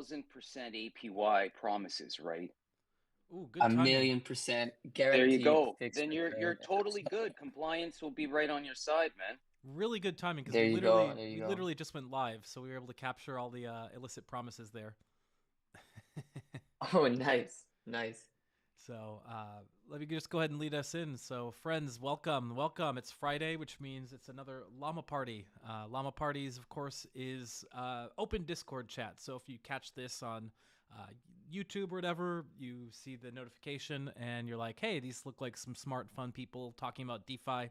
1,000% APY promises, right? Ooh, A good timing. million percent There you guaranteed go. fixed Then you're return. totally good. Compliance will be right on your side, man. Really good timing because There we you go. literally There you we go. literally just went live, so we were able to capture all the illicit promises there. Oh, nice. Nice. So let me just go ahead and lead us in. So friends, welcome, welcome. It's Friday, which means it's another Llama Party. Llama Parties, of course, is open Discord chat. So if you catch this on YouTube or whatever, you see the notification and you're like, hey, these look like some smart, fun people talking about DeFi.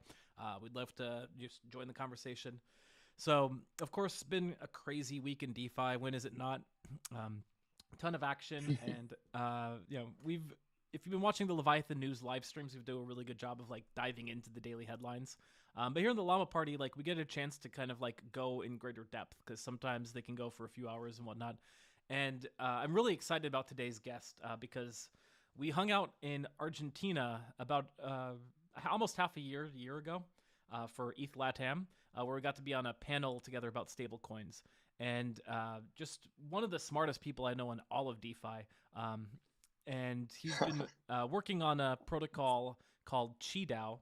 We'd love to just join the conversation. So, of course, it's been a crazy week in DeFi. When is it not? Ton of action, and we've if you've been watching the Leviathan News live streams, we do a really good job of like diving into the daily headlines. But here in the Llama Party, like we get a chance to kind of like go in greater depth because sometimes they can go for a few hours and whatnot. And I'm really excited about today's guest because we hung out in Argentina about almost half a year ago, for ETH LATAM, where we got to be on a panel together about stablecoins. And just one of the smartest people I know in all of DeFi. And he's been working on a protocol called QiDao,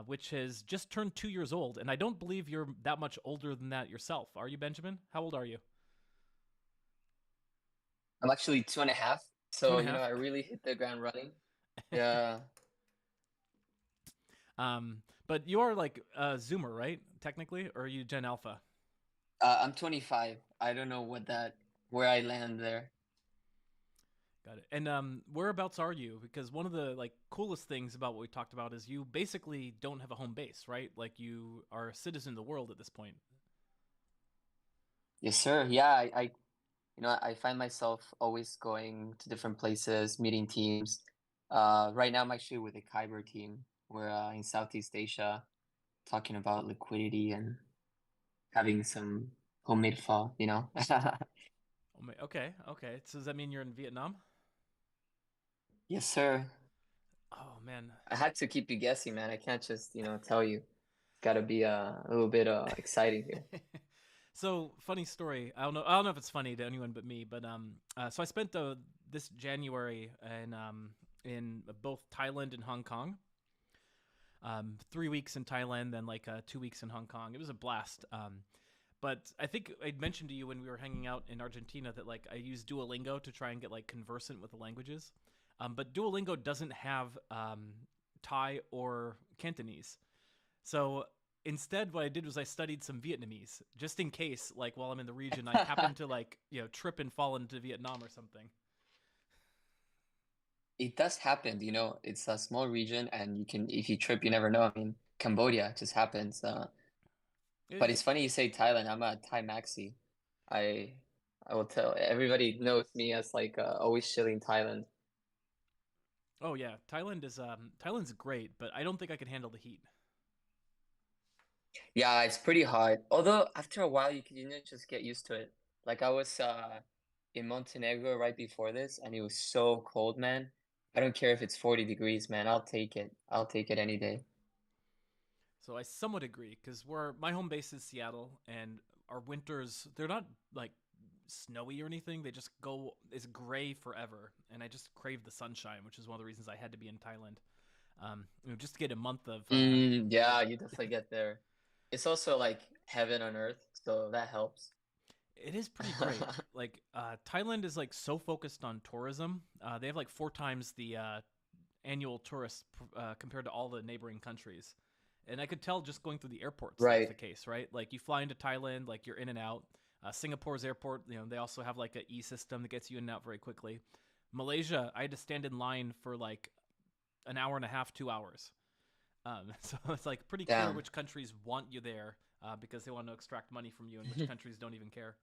which has just turned 2 years old. And I don't believe you're that much older than that yourself. Are you, Benjamin? How old are you? I'm actually 2.5. Two So, and a half. I really hit the ground running. Yeah. But you are like a Zoomer, right? Technically, or are you Gen Alpha? I'm 25. I don't know where I land there. Got it. And whereabouts are you? Because one of the like coolest things about what we talked about is you basically don't have a home base, right? Like you are a citizen of the world at this point. Yes, sir. Yeah, I find myself always going to different places, meeting teams. Right now I'm actually with the Kyber team. We're in Southeast Asia talking about liquidity and having some homemade pho. Okay, okay. So does that mean you're in Vietnam? Yes, sir. Oh man. I had to keep you guessing, man. I can't just, tell you. It's got to be a little bit exciting here. So funny story. I don't know if it's funny to anyone but me, but so I spent this January in both Thailand and Hong Kong. 3 weeks in Thailand, then like 2 weeks in Hong Kong. It was a blast. But I think I'd mentioned to you when we were hanging out in Argentina that like I use Duolingo to try and get like conversant with the languages. But Duolingo doesn't have Thai or Cantonese. So instead, what I did was I studied some Vietnamese just in case, like while I'm in the region, I happen to like trip and fall into Vietnam or something. It does happen, it's a small region and if you trip, you never know. I mean, Cambodia just happens. But It, it's funny you say Thailand. I'm a Thai maxi. I I will tell everybody knows me as like always chilling in Thailand. oh yeah, Thailand's great, but I don't think I could handle the heat. Yeah, it's pretty hot. Although after a while you just get used to it. Like I was in Montenegro right before this and it was so cold, man. I don't care if it's 40 degrees, man. I'll take it. I'll take it any day. So I somewhat agree because we're my home base is Seattle, and our winters they're not like snowy or anything. They just go it's gray forever, and I just crave the sunshine, which is one of the reasons I had to be in Thailand. Just to get a month of. Yeah, you definitely get there. It's also like heaven on earth, so that helps. It is pretty great. Like Thailand is like so focused on tourism. They have like 4 times the annual tourists compared to all the neighboring countries. And I could tell just going through the airports that's the Right. case, right? Like you fly into Thailand, like you're in and out. Singapore's airport, they also have like a e system that gets you in and out very quickly. Malaysia, I had to stand in line for like an hour and a half, 2 hours. So it's like pretty clear Damn. which countries want you there because they want to extract money from you, and which countries don't even care.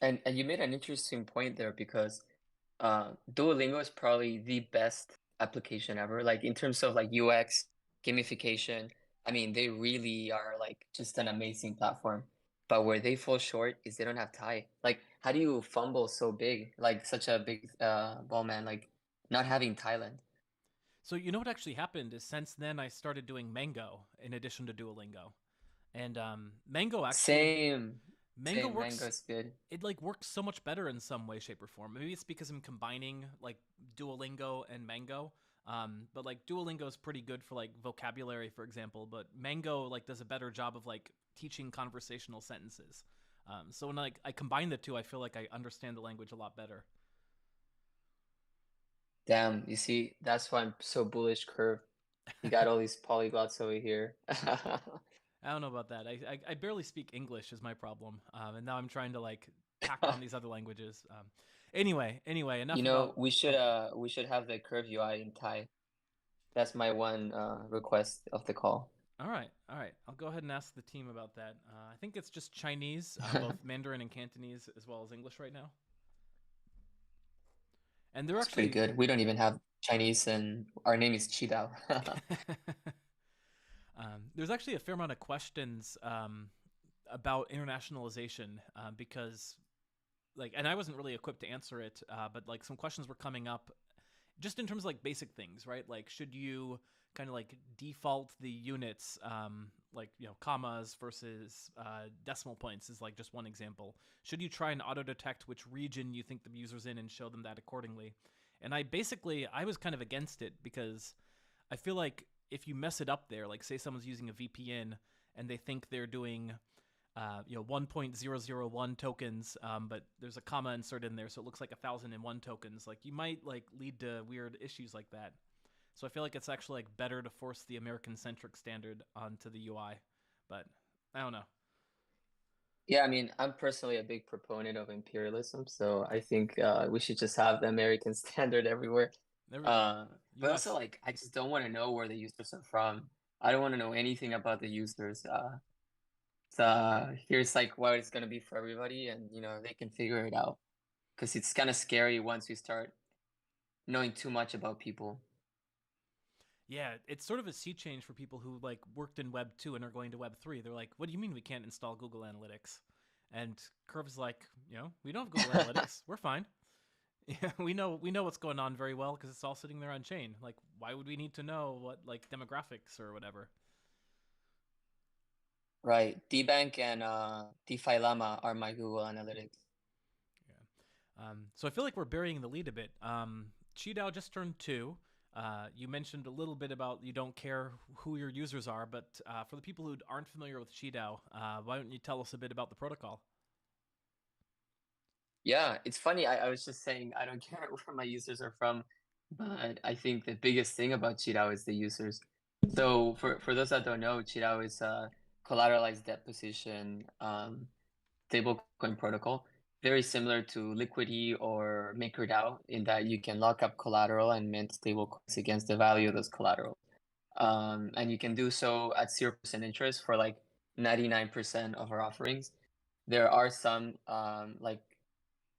And you made an interesting point there because Duolingo is probably the best application ever. Like in terms of like UX, gamification, I mean, they really are like just an amazing platform. But where they fall short is they don't have Thai. Like, how do you fumble so big, like such a big ball man, like not having Thailand? So you know what actually happened is since then I started doing Mango in addition to Duolingo, and Mango actually Same. Mango Same, works. Mango's good. It like works so much better in some way, shape, or form. Maybe it's because I'm combining like Duolingo and Mango. But like Duolingo is pretty good for like vocabulary, for example. But Mango like does a better job of like teaching conversational sentences. So when like I combine the two, I feel like I understand the language a lot better. Damn, you see, that's why I'm so bullish, Curve. You got all these polyglots over here. I don't know about that. I barely speak English is my problem, and now I'm trying to like tack on these other languages. Anyway, You enough know, about. Oh, we should have the Curve UI in Thai. That's my one request of the call. all right. I'll go ahead and ask the team about that. I think it's just Chinese, both Mandarin and Cantonese, as well as English right now. And they're That's pretty actually good. We don't even have Chinese, and our name is Chidao. there's actually a fair amount of questions about internationalization because like, and I wasn't really equipped to answer it, but like some questions were coming up just in terms of like basic things, right? Like, should you kind of like default the units, like, you know, commas versus decimal points is like just one example. Should you try and auto detect which region you think the user's in and show them that accordingly? And I was kind of against it because I feel like if you mess it up there, like say someone's using a VPN and they think they're doing 1.001 tokens, but there's a comma inserted in there, so it looks like 1,001 tokens. Like you might like lead to weird issues like that. So I feel like it's actually like better to force the American centric standard onto the UI, but I don't know. Yeah, I mean, I'm personally a big proponent of imperialism, so I think we should just have the American standard everywhere. There we go. Uh, but also, U.S. like, I just don't want to know where the users are from. I don't want to know anything about the users. Here's like what it's gonna be for everybody, and they can figure it out. Because it's kind of scary once we start knowing too much about people. Yeah, it's sort of a sea change for people who like worked in Web 2 and are going to Web 3. They're like, "What do you mean we can't install Google Analytics?" And Curve's like, "We don't have Google Analytics. We're fine. Yeah, we know what's going on very well because it's all sitting there on chain. Like, why would we need to know what like demographics or whatever?" Right. DBank and DeFi Llama are my Google Analytics. Yeah. So I feel like we're burying the lead a bit. Qidao just turned 2. You mentioned a little bit about you don't care who your users are, but for the people who aren't familiar with Qidao, why don't you tell us a bit about the protocol? Yeah, it's funny. I was just saying I don't care where my users are from, but I think the biggest thing about Qidao is the users. So for those that don't know, Qidao is a collateralized debt position stablecoin protocol, very similar to Liquidity or MakerDAO in that you can lock up collateral and mint stablecoins against the value of those collateral. And you can do so at 0% interest for like 99% of our offerings. There are some like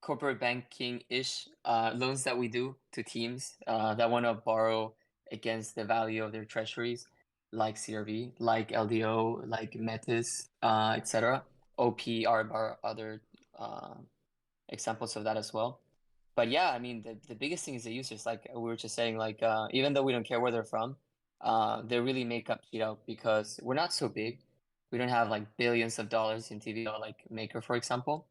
corporate banking-ish loans that we do to teams that want to borrow against the value of their treasuries, like CRV, like LDO, like Metis, etc. OP are other uh, examples of that as well. But yeah, I mean, the biggest thing is the users. Like we were just saying, like even though we don't care where they're from, they really make up Cheeto because we're not so big. We don't have like billions of dollars in TVL like Maker, for example,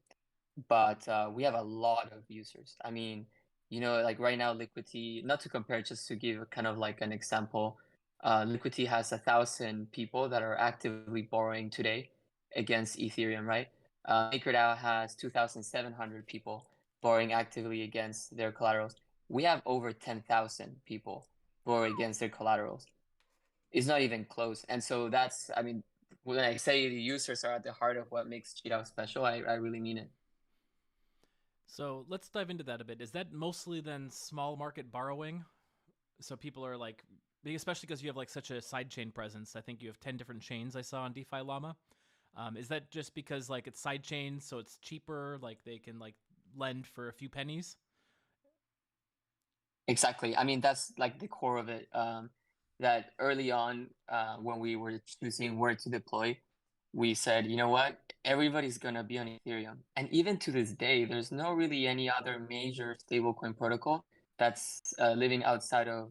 but we have a lot of users. I mean, like right now, Liquidity, not to compare, just to give kind of like an example, Liquidity has 1,000 people that are actively borrowing today against Ethereum, right? MakerDAO has 2,700 people borrowing actively against their collaterals. We have over 10,000 people borrowing against their collaterals. It's not even close. And so that's, I mean, when I say the users are at the heart of what makes Cheetah special, I really mean it. So let's dive into that a bit. Is that mostly then small market borrowing? So people are like, especially because you have like such a sidechain presence. I think you have 10 different chains I saw on DeFi Llama. Is that just because like it's sidechain, so it's cheaper, like they can like lend for a few pennies? Exactly. I mean, that's like the core of it. That early on, when we were choosing where to deploy, we said, you know what, everybody's gonna be on Ethereum. And even to this day, there's no really any other major stablecoin protocol that's living outside of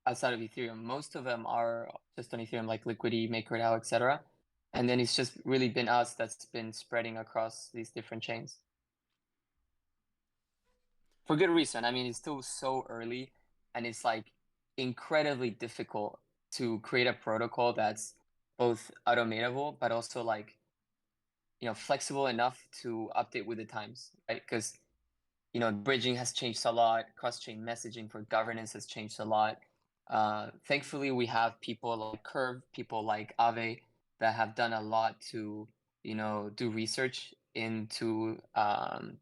Ethereum. Most of them are just on Ethereum, like Liquidity, MakerDAO, etc. And then it's just really been us that's been spreading across these different chains. For good reason. I mean, it's still so early, and it's like incredibly difficult to create a protocol that's both automatable, but also like, flexible enough to update with the times, right? Because, bridging has changed a lot. Cross-chain messaging for governance has changed a lot. Thankfully, we have people like Curve, people like Aave that have done a lot to, do research into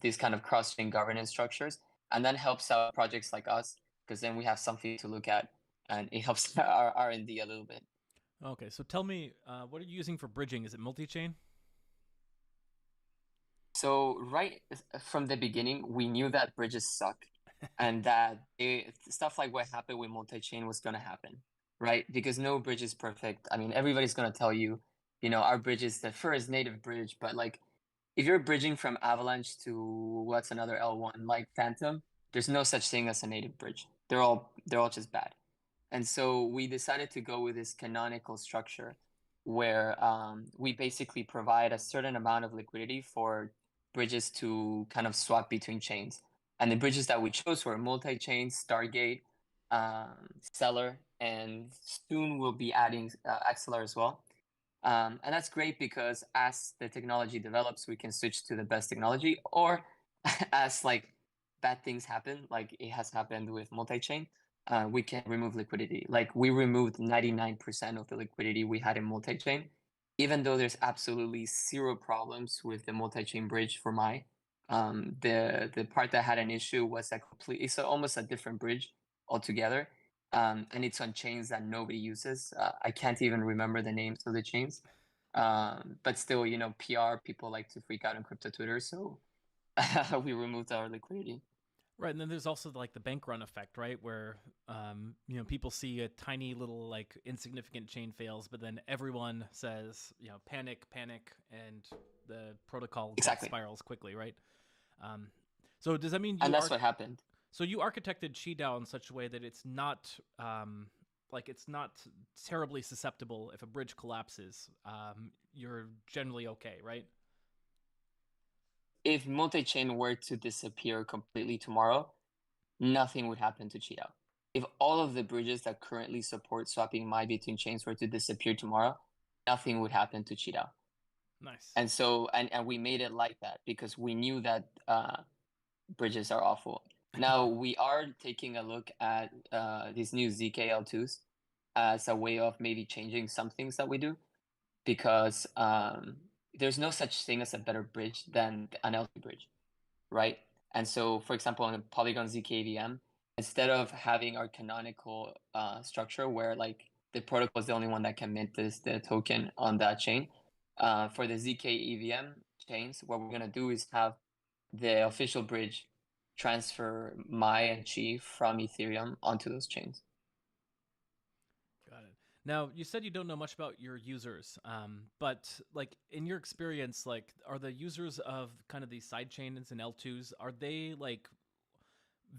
these kind of cross-chain governance structures, and that helps out projects like us because then we have something to look at, and it helps our R&D a little bit. Okay, so tell me, what are you using for bridging? Is it multi-chain? So right from the beginning, we knew that bridges suck, and that stuff like what happened with multi-chain was going to happen, right? Because no bridge is perfect. I mean, everybody's going to tell you, our bridge is the first native bridge, but like if you're bridging from Avalanche to what's another L1 like Phantom, there's no such thing as a native bridge. They're all just bad. And so we decided to go with this canonical structure where we basically provide a certain amount of liquidity for bridges to kind of swap between chains. And the bridges that we chose were multi-chain, Stargate, Stellar, and soon we'll be adding Axelar as well. And that's great because as the technology develops, we can switch to the best technology, or as like bad things happen, like it has happened with multi-chain, we can remove liquidity. Like we removed 99% of the liquidity we had in multi-chain, even though there's absolutely zero problems with the multi-chain bridge for my. The part that had an issue was it's almost a different bridge altogether. And it's on chains that nobody uses. I can't even remember the names of the chains. But still, PR, people like to freak out on crypto Twitter, so we removed our liquidity. Right, and then there's also like the bank run effect, right? Where people see a tiny little like insignificant chain fails, but then everyone says panic, panic, and the protocol Exactly. spirals quickly, right? So does that mean and that's what happened? So you architected QiDao in such a way that it's not it's not terribly susceptible if a bridge collapses. You're generally okay, right? If multi-chain were to disappear completely tomorrow, nothing would happen to QiDao. If all of the bridges that currently support swapping MAI between chains were to disappear tomorrow, nothing would happen to QiDao. Nice. And so, and we made it like that because we knew that bridges are awful. Now we are taking a look at these new ZKL2s as a way of maybe changing some things that we do, because there's no such thing as a better bridge than an L2 bridge, right? And so, for example, on the Polygon ZKVM, instead of having our canonical structure where like the protocol is the only one that can mint the token on that chain, for the ZK EVM chains, what we're going to do is have the official bridge transfer MAI and Chi from Ethereum onto those chains. Got it. Now, you said you don't know much about your users, but like in your experience, like are the users of kind of these side chains and L2s, are they like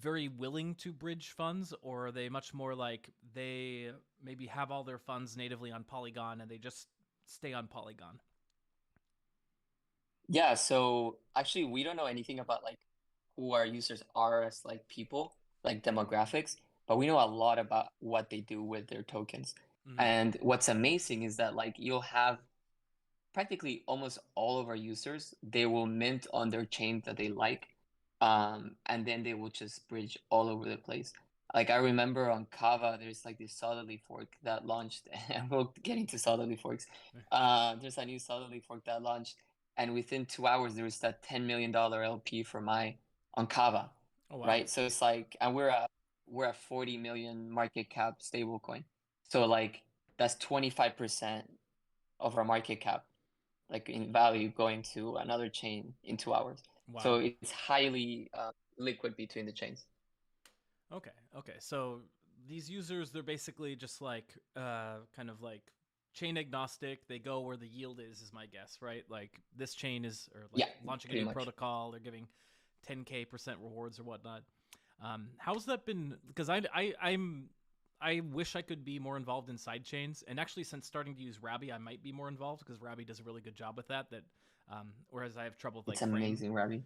very willing to bridge funds, or are they much more like they maybe have all their funds natively on Polygon and they just stay on Polygon? Yeah, so actually we don't know anything about like who our users are as like people, like demographics, but we know a lot about what they do with their tokens. Mm-hmm. And what's amazing is that like you'll have practically almost all of our users, they will mint on their chain that they like, and then they will just bridge all over the place. Like I remember on Kava, there's like this solidly fork that launched, and we'll get into solidly forks. There's a new solidly fork that launched, and within 2 hours there was that $10 million LP for MAI on Kava, Oh wow! right? So it's like, and we're a 40 million market cap stablecoin, so like that's 25% of our market cap, like in value, going to another chain in 2 hours. So Wow. it's highly liquid between the chains. Okay. Okay. So these users, they're basically just like kind of like chain agnostic. They go where the yield is my guess, right? Like this chain is, or like Yeah, launching a pretty new much. protocol, they're giving 10K% rewards or whatnot. How's that been? Because I wish I could be more involved in side chains, and actually, since starting to use Rabby, I might be more involved because Rabby does a really good job with that. Whereas I have trouble with It's like Frame. amazing, Ravi.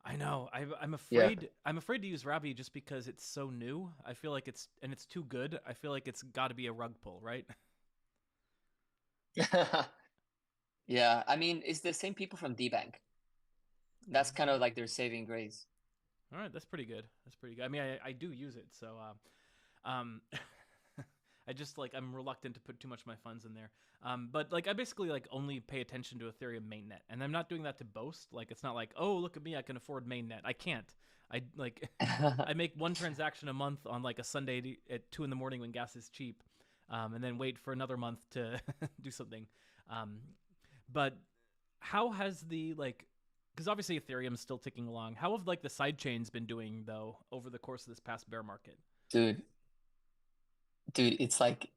I know. I'm Yeah. afraid. I'm afraid to use Rabby just because it's so new. I feel like it's too good. I feel like it's got to be a rug pull, right? Yeah, I mean, it's the same people from D-Bank. That's kind of like their saving grace. All right, that's pretty good. That's pretty good. I mean, I do use it, so um, I just like I'm reluctant to put too much of my funds in there. But like I basically like only pay attention to Ethereum mainnet, and I'm not doing that to boast. Like it's not like, oh, look at me, I can afford mainnet. I can't. I like I make one transaction a month on like a Sunday at 2 in the morning when gas is cheap, and then wait for another month to do something. Um, but how has the like because obviously Ethereum's still ticking along. How have like the side chains been doing though over the course of this past bear market? Dude, it's like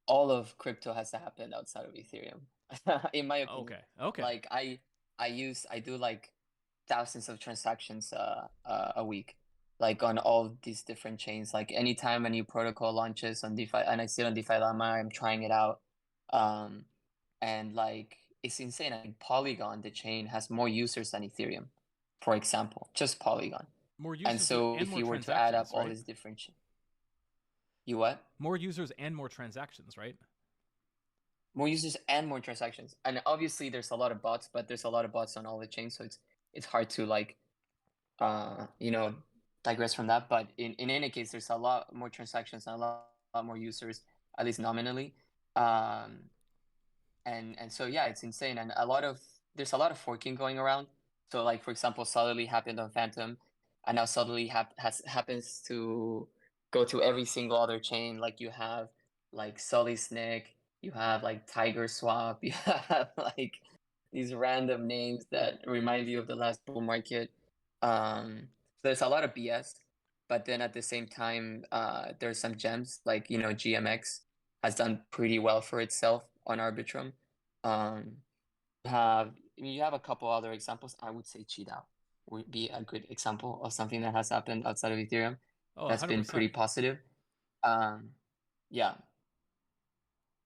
all of crypto has to happen outside of Ethereum, in my opinion. Okay, okay. Like I do like thousands of transactions a week, like on all these different chains. Like anytime a new protocol launches on DeFi, and I see it on DeFi Llama, I'm trying it out. Um, and like it's insane. I mean, Polygon, the chain, has more users than Ethereum, for example, just Polygon. More And users so and if more you were to add up transactions, all right? these different, you what? More users and more transactions, right? More users and more transactions. And obviously there's a lot of bots, but there's a lot of bots on all the chains, so it's hard to like you know, digress from that. But in any case, there's a lot more transactions and lot more users, at least nominally. Um, and so yeah, it's insane. And there's a lot of forking going around. So like for example, Solidly happened on Phantom, and now Solidly happens to go to every single other chain. Like you have like Solly Snick, you have like Tiger Swap, you have like these random names that remind you of the last bull market. So there's a lot of BS, but then at the same time, there's some gems like GMX has done pretty well for itself on Arbitrum. Um, you have a couple other examples. I would say Cheetah would be a good example of something that has happened outside of Ethereum Oh, that's been 100%. pretty positive. Um, yeah.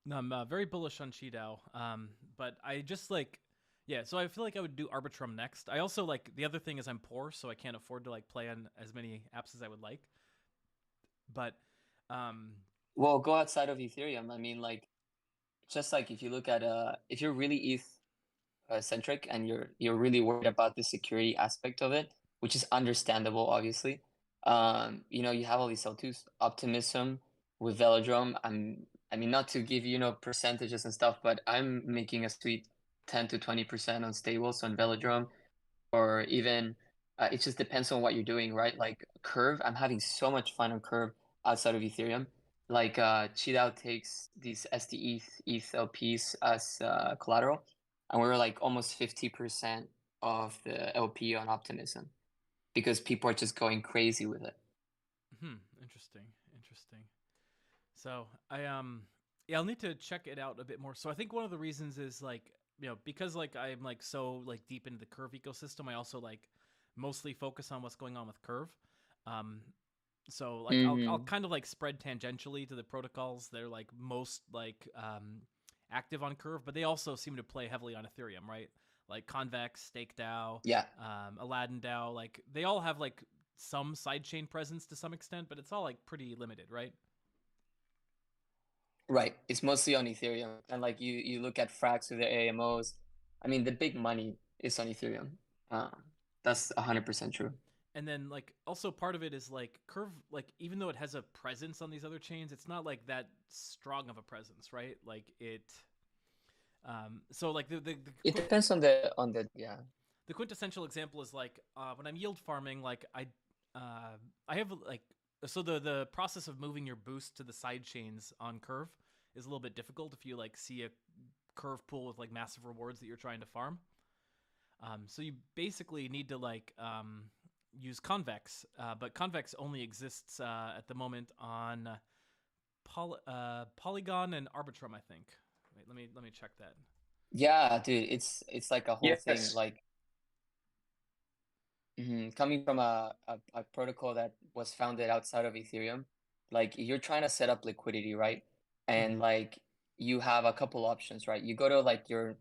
No, I'm very bullish on Qidao. But I just like, yeah. So I feel like I would do Arbitrum next. I also like the other thing is I'm poor, so I can't afford to like play on as many apps as I would like. But um, Well, go outside of Ethereum. I mean, like, just like if you look at if you're really ETH centric and you're really worried about the security aspect of it, which is understandable, obviously. You have all these L2s, Optimism with Velodrome. I mean, not to give percentages and stuff, but I'm making a sweet 10 to 20% on stables on Velodrome, or even it just depends on what you're doing, right? Like Curve, I'm having so much fun on Curve outside of Ethereum. Like Cheat takes these ST ETH LPs as collateral, and we were like almost 50% of the LP on Optimism because people are just going crazy with it. interesting, interesting. So yeah, I'll need to check it out a bit more. So I think one of the reasons is like because like I'm like so like deep into the Curve ecosystem, I also like mostly focus on what's going on with Curve. Um, so like I'll Mm-hmm. kind of like spread tangentially to the protocols that are like most like active on Curve, but they also seem to play heavily on Ethereum, right? Like Convex, Stake DAO, Yeah, Aladdin DAO, like they all have like some sidechain presence to some extent, but it's all like pretty limited, right? right. It's mostly on Ethereum, and like you look at Frax with their AMOs. I mean, the big money is on Ethereum. Uh, that's 100% true. And then like also part of it is like Curve, like even though it has a presence on these other chains, it's not like that strong of a presence, right? Like it so like It depends on the yeah. the quintessential example is like when I'm yield farming, like I have like so the process of moving your boost to the side chains on Curve is a little bit difficult if you like see a Curve pool with like massive rewards that you're trying to farm. So you basically need to like use Convex, but Convex only exists at the moment on Polygon and Arbitrum, I think. Wait, let me check that. Yeah, dude, it's like a whole thing. Yes. Like coming from a protocol that was founded outside of Ethereum, like you're trying to set up liquidity, right? And Mhm. like you have a couple options, right? You go to like your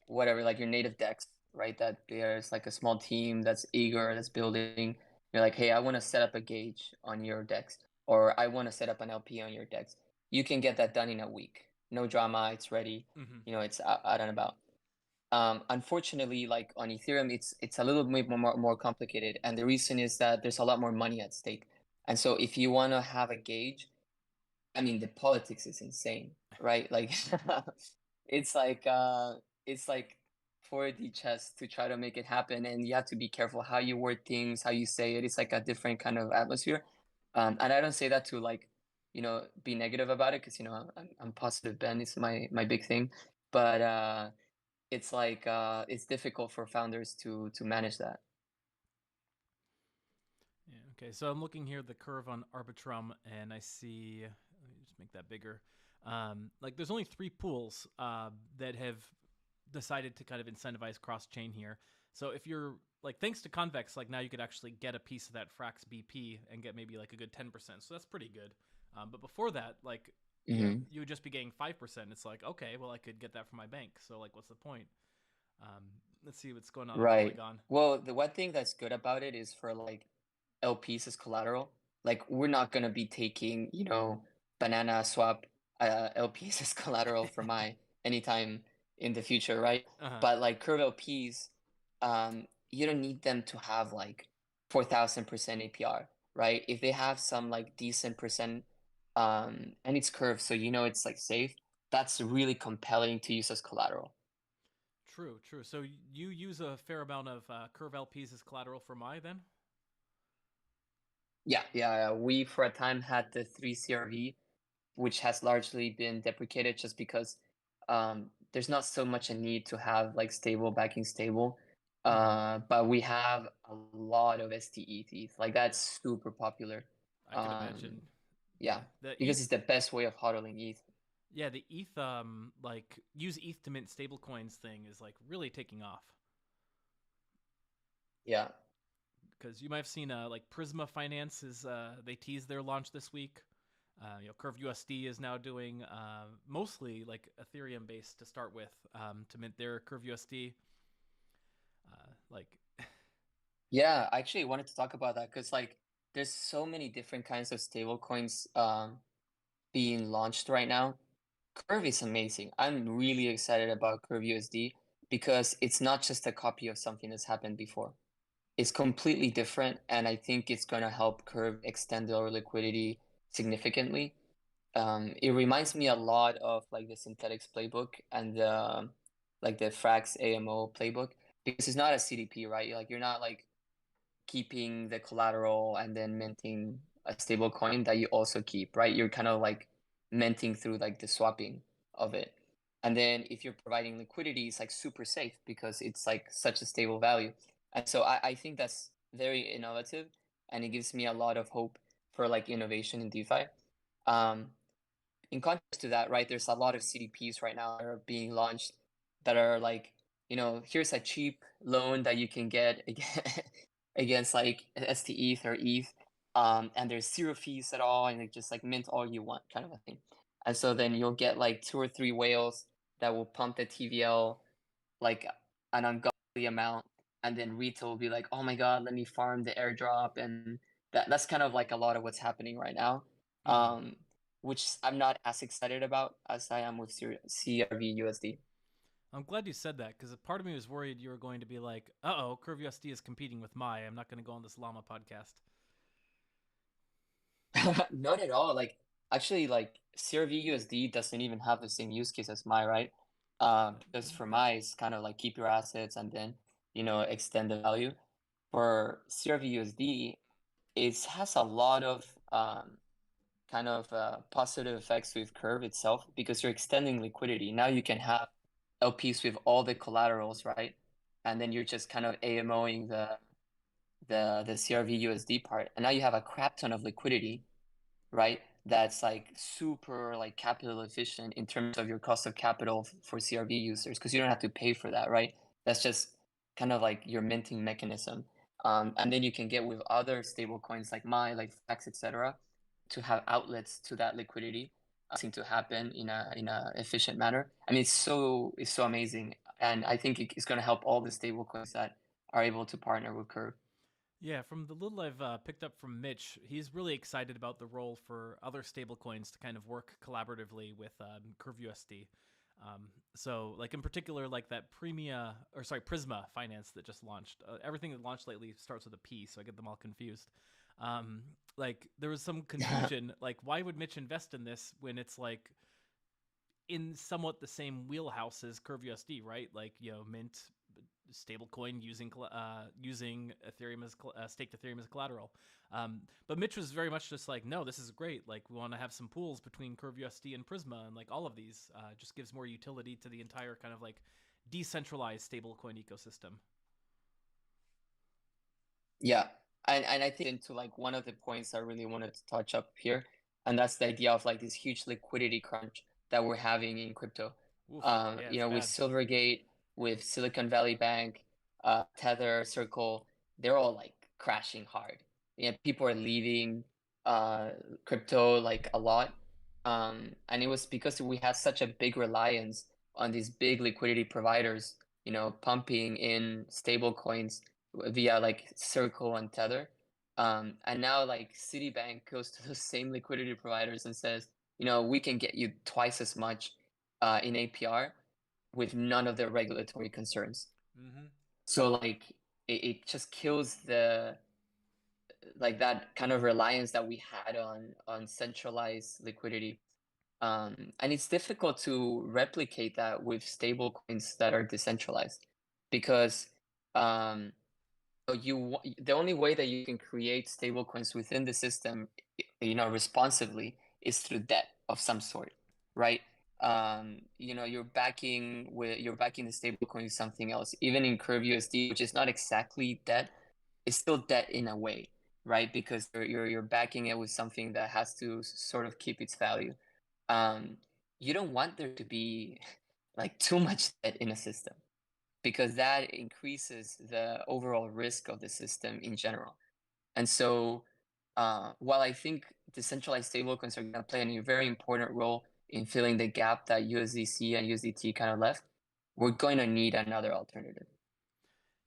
whatever, like your native decks, right? That there's like a small team that's eager, that's building. You're like, hey, I want to set up a gauge on your decks, or I want to set up an LP on your decks. You can get that done in a week. No drama, it's ready. Mhm. It's out and about. Unfortunately, like on Ethereum, it's a little bit more complicated, and the reason is that there's a lot more money at stake. And so if you want to have a gauge, I mean, the politics is insane, right? Like it's like uh it's like 4D chess to try to make it happen, and you have to be careful how you word things, how you say it. It's like a different kind of atmosphere. And I don't say that to like, be negative about it because I'm positive Ben is my big thing. But it's like it's difficult for founders to manage that. Yeah. Okay. So I'm looking here at the curve on Arbitrum, and I see. Let me just make that bigger. Like there's only 3 pools that have decided to kind of incentivize cross chain here. So if you're like, thanks to Convex, like now you could actually get a piece of that Frax BP and get maybe like a good 10%. So that's pretty good. But before that, like, Hmm. you would just be getting 5%. It's like, okay, well, I could get that from my bank. So like, what's the point? Um, let's see what's going on Right. Polygon. Well, the one thing that's good about it is for like LPs as collateral. Like we're not gonna be taking, banana swap LPs as collateral for my anytime in the future, right? Uh-huh. But like curve LPs, you don't need them to have like 4,000% APR, right? If they have some like decent percent, and it's curved, so it's like safe, that's really compelling to use as collateral. True, true. So you use a fair amount of curve LPs as collateral for my then? Yeah, yeah, yeah. We for a time had the 3 CRV, which has largely been deprecated just because there's not so much a need to have like stable backing stable. Mm-hmm. But we have a lot of STE ETH. Like that's super popular. I could Um, imagine. yeah, Yeah, the because ETH. it's the best way of hodling ETH. Yeah, the ETH. Like use ETH to mint stablecoins thing is like really taking off. Yeah. Because you might have seen like Prisma Finance is they teased their launch this week. Curve USD is now doing mostly like Ethereum based to start with to mint their Curve USD. Like, Yeah, I actually wanted to talk about that because like there's so many different kinds of stable coins being launched right now. Curve is amazing. I'm really excited about Curve USD because it's not just a copy of something that's happened before. It's completely different, and I think it's going to help Curve extend their liquidity significantly. It reminds me a lot of like the Synthetics playbook and like the Frax AMO playbook because it's not a CDP, right? Like you're not like keeping the collateral and then minting a stable coin that you also keep, right? You're kind of like minting through like the swapping of it. And then if you're providing liquidity, it's like super safe because it's like such a stable value. And so I think that's very innovative and it gives me a lot of hope for like innovation in DeFi. Um, in contrast to that, right, there's a lot of CDPs right now that are being launched that are like, here's a cheap loan that you can get against like STETH or ETH, and there's zero fees at all, and it just like mint all you want kind of a thing. And so then you'll get like 2 or 3 whales that will pump the TVL like an ungodly amount, and then retail will be like, oh my god, let me farm the airdrop, and that's kind of like a lot of what's happening right now, mm-hmm. um, which I'm not as excited about as I am with CRV USD. I'm glad you said that because part of me was worried you were going to be like, "Uh oh, Curve USD is competing with my. I'm not going to go on this Llama podcast." Not at all. Like actually, like CRV USD doesn't even have the same use case as my, right? Because for my, it's kind of like keep your assets and then extend the value. For CRV USD, it has a lot of kind of positive effects with Curve itself because you're extending liquidity. Now you can have LPs with all the collaterals, right? And then you're just kind of AMOing the CRV USD part, and now you have a crap ton of liquidity, right? That's like super like capital efficient in terms of your cost of capital for CRV users because you don't have to pay for that, right? That's just kind of like your minting mechanism. And then you can get with other stable coins like like Flex, etc. to have outlets to that liquidity seem to happen in a efficient manner. I mean, it's so amazing, and I think it's going to help all the stablecoins that are able to partner with Curve. Yeah, from the little I've picked up from Mitch, he's really excited about the role for other stablecoins to kind of work collaboratively with crv.USD. So, like in particular, like that Prisma Finance that just launched. Everything that launched lately starts with a P, so I get them all confused. Like there was some confusion. Like, why would Mitch invest in this when it's like in somewhat the same wheelhouse as crv.USD, right? Like Mint stablecoin using Ethereum as staked Ethereum as collateral. But Mitch was very much just like, no, this is great. Like we want to have some pools between crv.USD and Prisma, and like all of these just gives more utility to the entire kind of like decentralized stablecoin ecosystem. Yeah, and I think into like one of the points I really wanted to touch up here, and that's the idea of like this huge liquidity crunch that we're having in crypto. Oof, yeah, it's With bad. Silvergate, with Silicon Valley Bank, Tether, Circle, they're all like crashing hard. Yeah, people are leaving crypto like a lot. And it was because we had such a big reliance on these big liquidity providers, pumping in stable coins via like Circle and Tether. And now like Citibank goes to those same liquidity providers and says, we can get you twice as much in APR with none of the regulatory concerns. Mm-hmm. So like it just kills the like that kind of reliance that we had on centralized liquidity. And it's difficult to replicate that with stable coins that are decentralized because um, the only way that you can create stable coins within the system, responsively, is through debt of some sort, right? You're backing the stable coin with something else. Even in Curve USD, which is not exactly debt, it's still debt in a way, right? Because you're backing it with something that has to sort of keep its value. Um, you don't want there to be like too much debt in a system because that increases the overall risk of the system in general. And so, while I think decentralized stablecoins are going to play a very important role in filling the gap that USDC and USDT kind of left, we're going to need another alternative.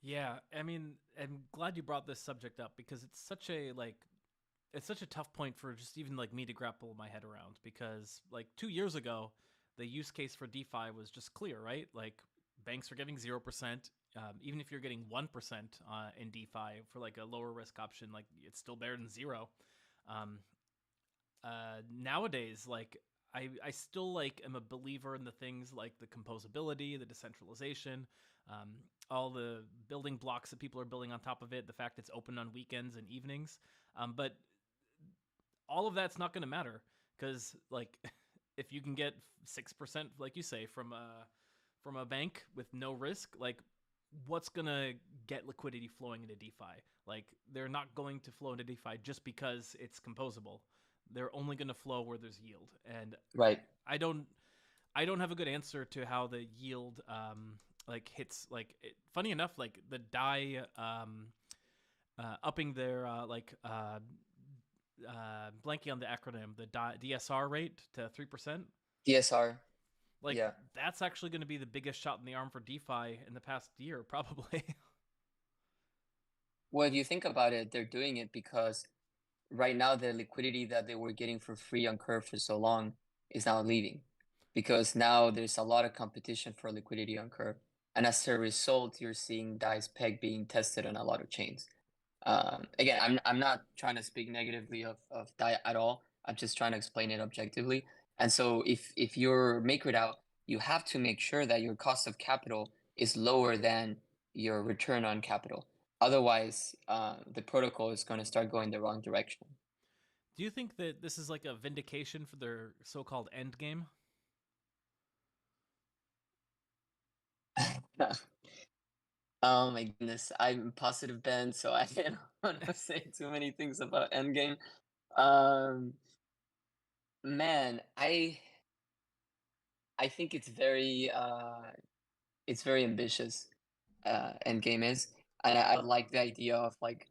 Yeah, I mean, I'm glad you brought this subject up because it's such a tough point for just even like me to grapple my head around because like 2 years ago, the use case for DeFi was just clear, right? Like banks are getting 0%. Even if you're getting 1% in DeFi for like a lower risk option, like it's still better than zero. Um, Nowadays, like I still like am a believer in the things like the composability, the decentralization, um, all the building blocks that people are building on top of it, the fact it's open on weekends and evenings. But all of that's not going to matter because like if you can get 6%, like you say, from a bank with no risk, like what's going to get liquidity flowing into DeFi? Like they're not going to flow into DeFi just because it's composable. They're only going to flow where there's yield, and Right. I don't I don't have a good answer to how the yield like hits funny enough, like the DAI upping their blanking on the acronym, the DSR rate to 3%. DSR. Like Yeah. that's actually going to be the biggest shot in the arm for DeFi in the past year, probably. Well, if you think about it, they're doing it because right now the liquidity that they were getting for free on Curve for so long is now leaving because now there's a lot of competition for liquidity on Curve. And as a result, you're seeing DAI's peg being tested on a lot of chains. Again, I'm not trying to speak negatively of DAI at all. I'm just trying to explain it objectively. And so if you're MakerDAO, you have to make sure that your cost of capital is lower than your return on capital. Otherwise, the protocol is going to start going the wrong direction. Do you think that this is like a vindication for their so-called end game? Oh my goodness, I'm positive Ben, so I don't want to say too many things about Endgame. Um, man, I think it's very ambitious. Endgame is, and I like the idea of like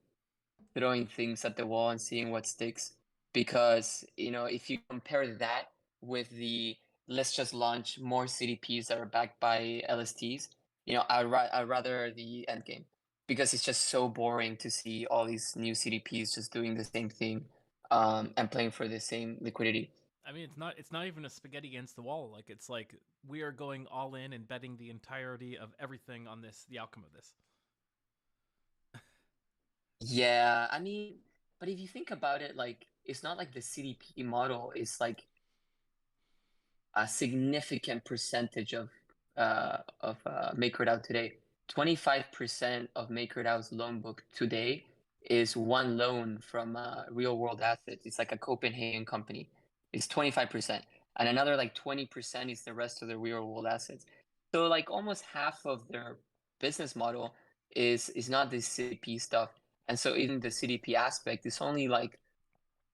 throwing things at the wall and seeing what sticks. because if you compare that with the let's just launch more CDPs that are backed by LSTs, I'd rather the end game, because it's just so boring to see all these new CDPs just doing the same thing, and playing for the same liquidity. I mean, it's not even a spaghetti against the wall. Like, it's like we are going all in and betting the entirety of everything on this, the outcome of this. Yeah, I mean, but if you think about it, like it's not like the CDP model is like a significant percentage of MakerDAO today. 25% of MakerDAO's loan book today is one loan from real world assets. It's like a Copenhagen company. It's 25%. And another like 20% is the rest of the real world assets. So like almost half of their business model is not this CDP stuff. And so in the CDP aspect, it's only like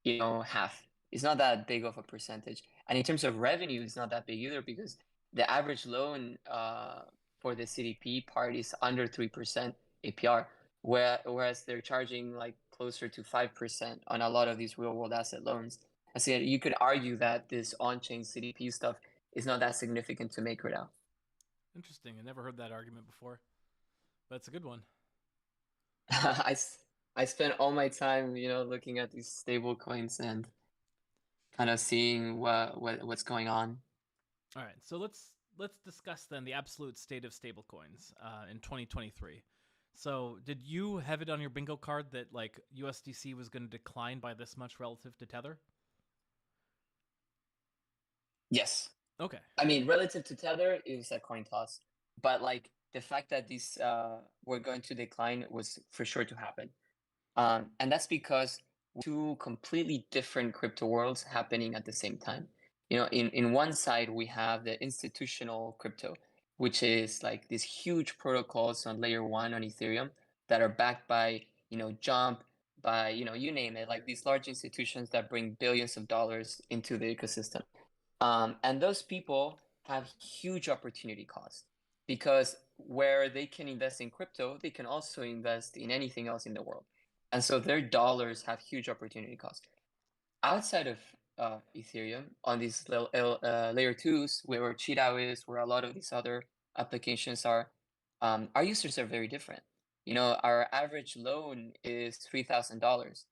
half. It's not that big of a percentage. And in terms of revenue, it's not that big either, because the average loan for the CDP part is under 3% APR, whereas they're charging like closer to 5% on a lot of these real world asset loans. And so you could argue that this on-chain CDP stuff is not that significant to MakerDAO. Interesting. I never heard that argument before, but it's a good one. I spent all my time, looking at these stable coins and kind of seeing what's going on. All right, so let's discuss then the absolute state of stablecoins in 2023. So, did you have it on your bingo card that like USDC was going to decline by this much relative to Tether? Yes. Okay. I mean, relative to Tether, it was a coin toss. But like the fact that these were going to decline was for sure to happen. And that's because two completely different crypto worlds happening at the same time. In one side, we have the institutional crypto, which is like these huge protocols on layer one on Ethereum that are backed by, Jump, by, you name it, like these large institutions that bring billions of dollars into the ecosystem. And those people have huge opportunity cost, because where they can invest in crypto, they can also invest in anything else in the world. And so their dollars have huge opportunity cost. Outside of Ethereum, on these layer twos, where Cheetah is, where a lot of these other applications are, our users are very different. Our average loan is $3,000.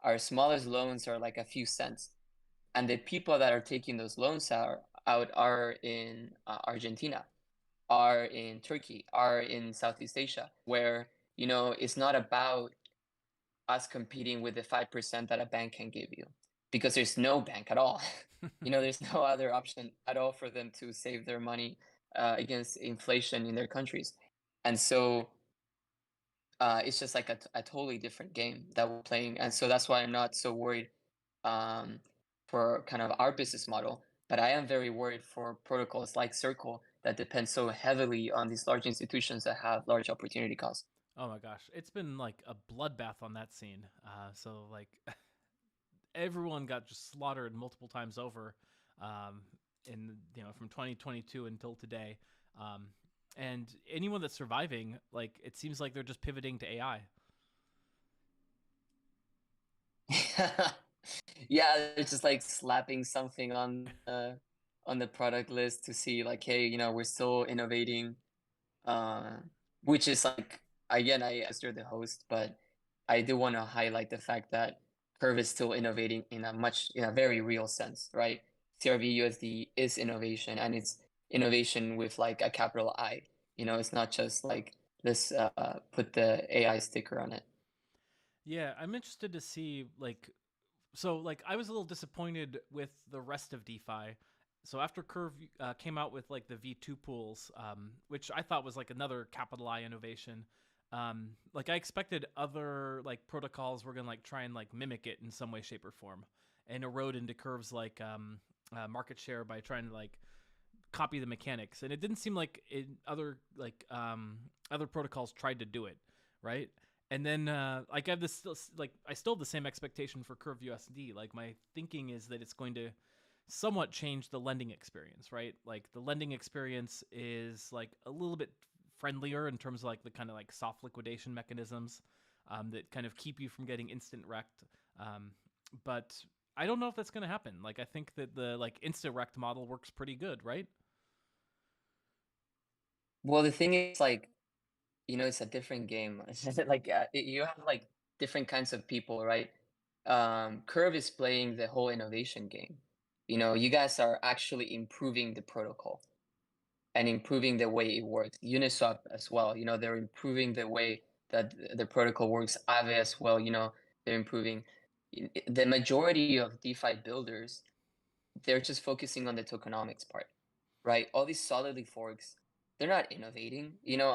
Our smallest loans are like a few cents. And the people that are taking those loans out are in Argentina, are in Turkey, are in Southeast Asia, where it's not about us competing with the 5% that a bank can give you, because there's no bank at all. There's no other option at all for them to save their money against inflation in their countries. And so it's just like a totally different game that we're playing. And so that's why I'm not so worried for kind of our business model. But I am very worried for protocols like Circle that depend so heavily on these large institutions that have large opportunity costs. Oh my gosh, it's been like a bloodbath on that scene. So like everyone got just slaughtered multiple times over, in from 2022 until today. And anyone that's surviving, like it seems like they're just pivoting to AI. Yeah, it's just like slapping something on the product list to see like, hey, we're still innovating. Which is like, again, I you're the host, but I do want to highlight the fact that Curve is still innovating in a very real sense, right? CRV-USD is innovation, and it's innovation with like a capital I. It's not just like let's put the AI sticker on it. Yeah, I'm interested to see like I was a little disappointed with the rest of DeFi. So after Curve came out with like the V2 pools, which I thought was like another capital I innovation, like I expected other like protocols were gonna like try and like mimic it in some way, shape, or form, and erode into Curve's like market share by trying to like copy the mechanics. And it didn't seem like other protocols tried to do it, right? And then like I have this like I still have the same expectation for Curve USD. Like my thinking is that it's going to somewhat change the lending experience, right? Like the lending experience is like a little bit friendlier in terms of like the kind of like soft liquidation mechanisms that kind of keep you from getting instant wrecked. But I don't know if that's going to happen. Like, I think that the like insta-rect model works pretty good, right? Well, the thing is, like, it's a different game. Like, you have like different kinds of people, right? Curve is playing the whole innovation game. You guys are actually improving the protocol and improving the way it works. Uniswap as well, they're improving the way that the protocol works. Aave as well, they're improving. The majority of DeFi builders, they're just focusing on the tokenomics part, right? All these solidly forks, they're not innovating.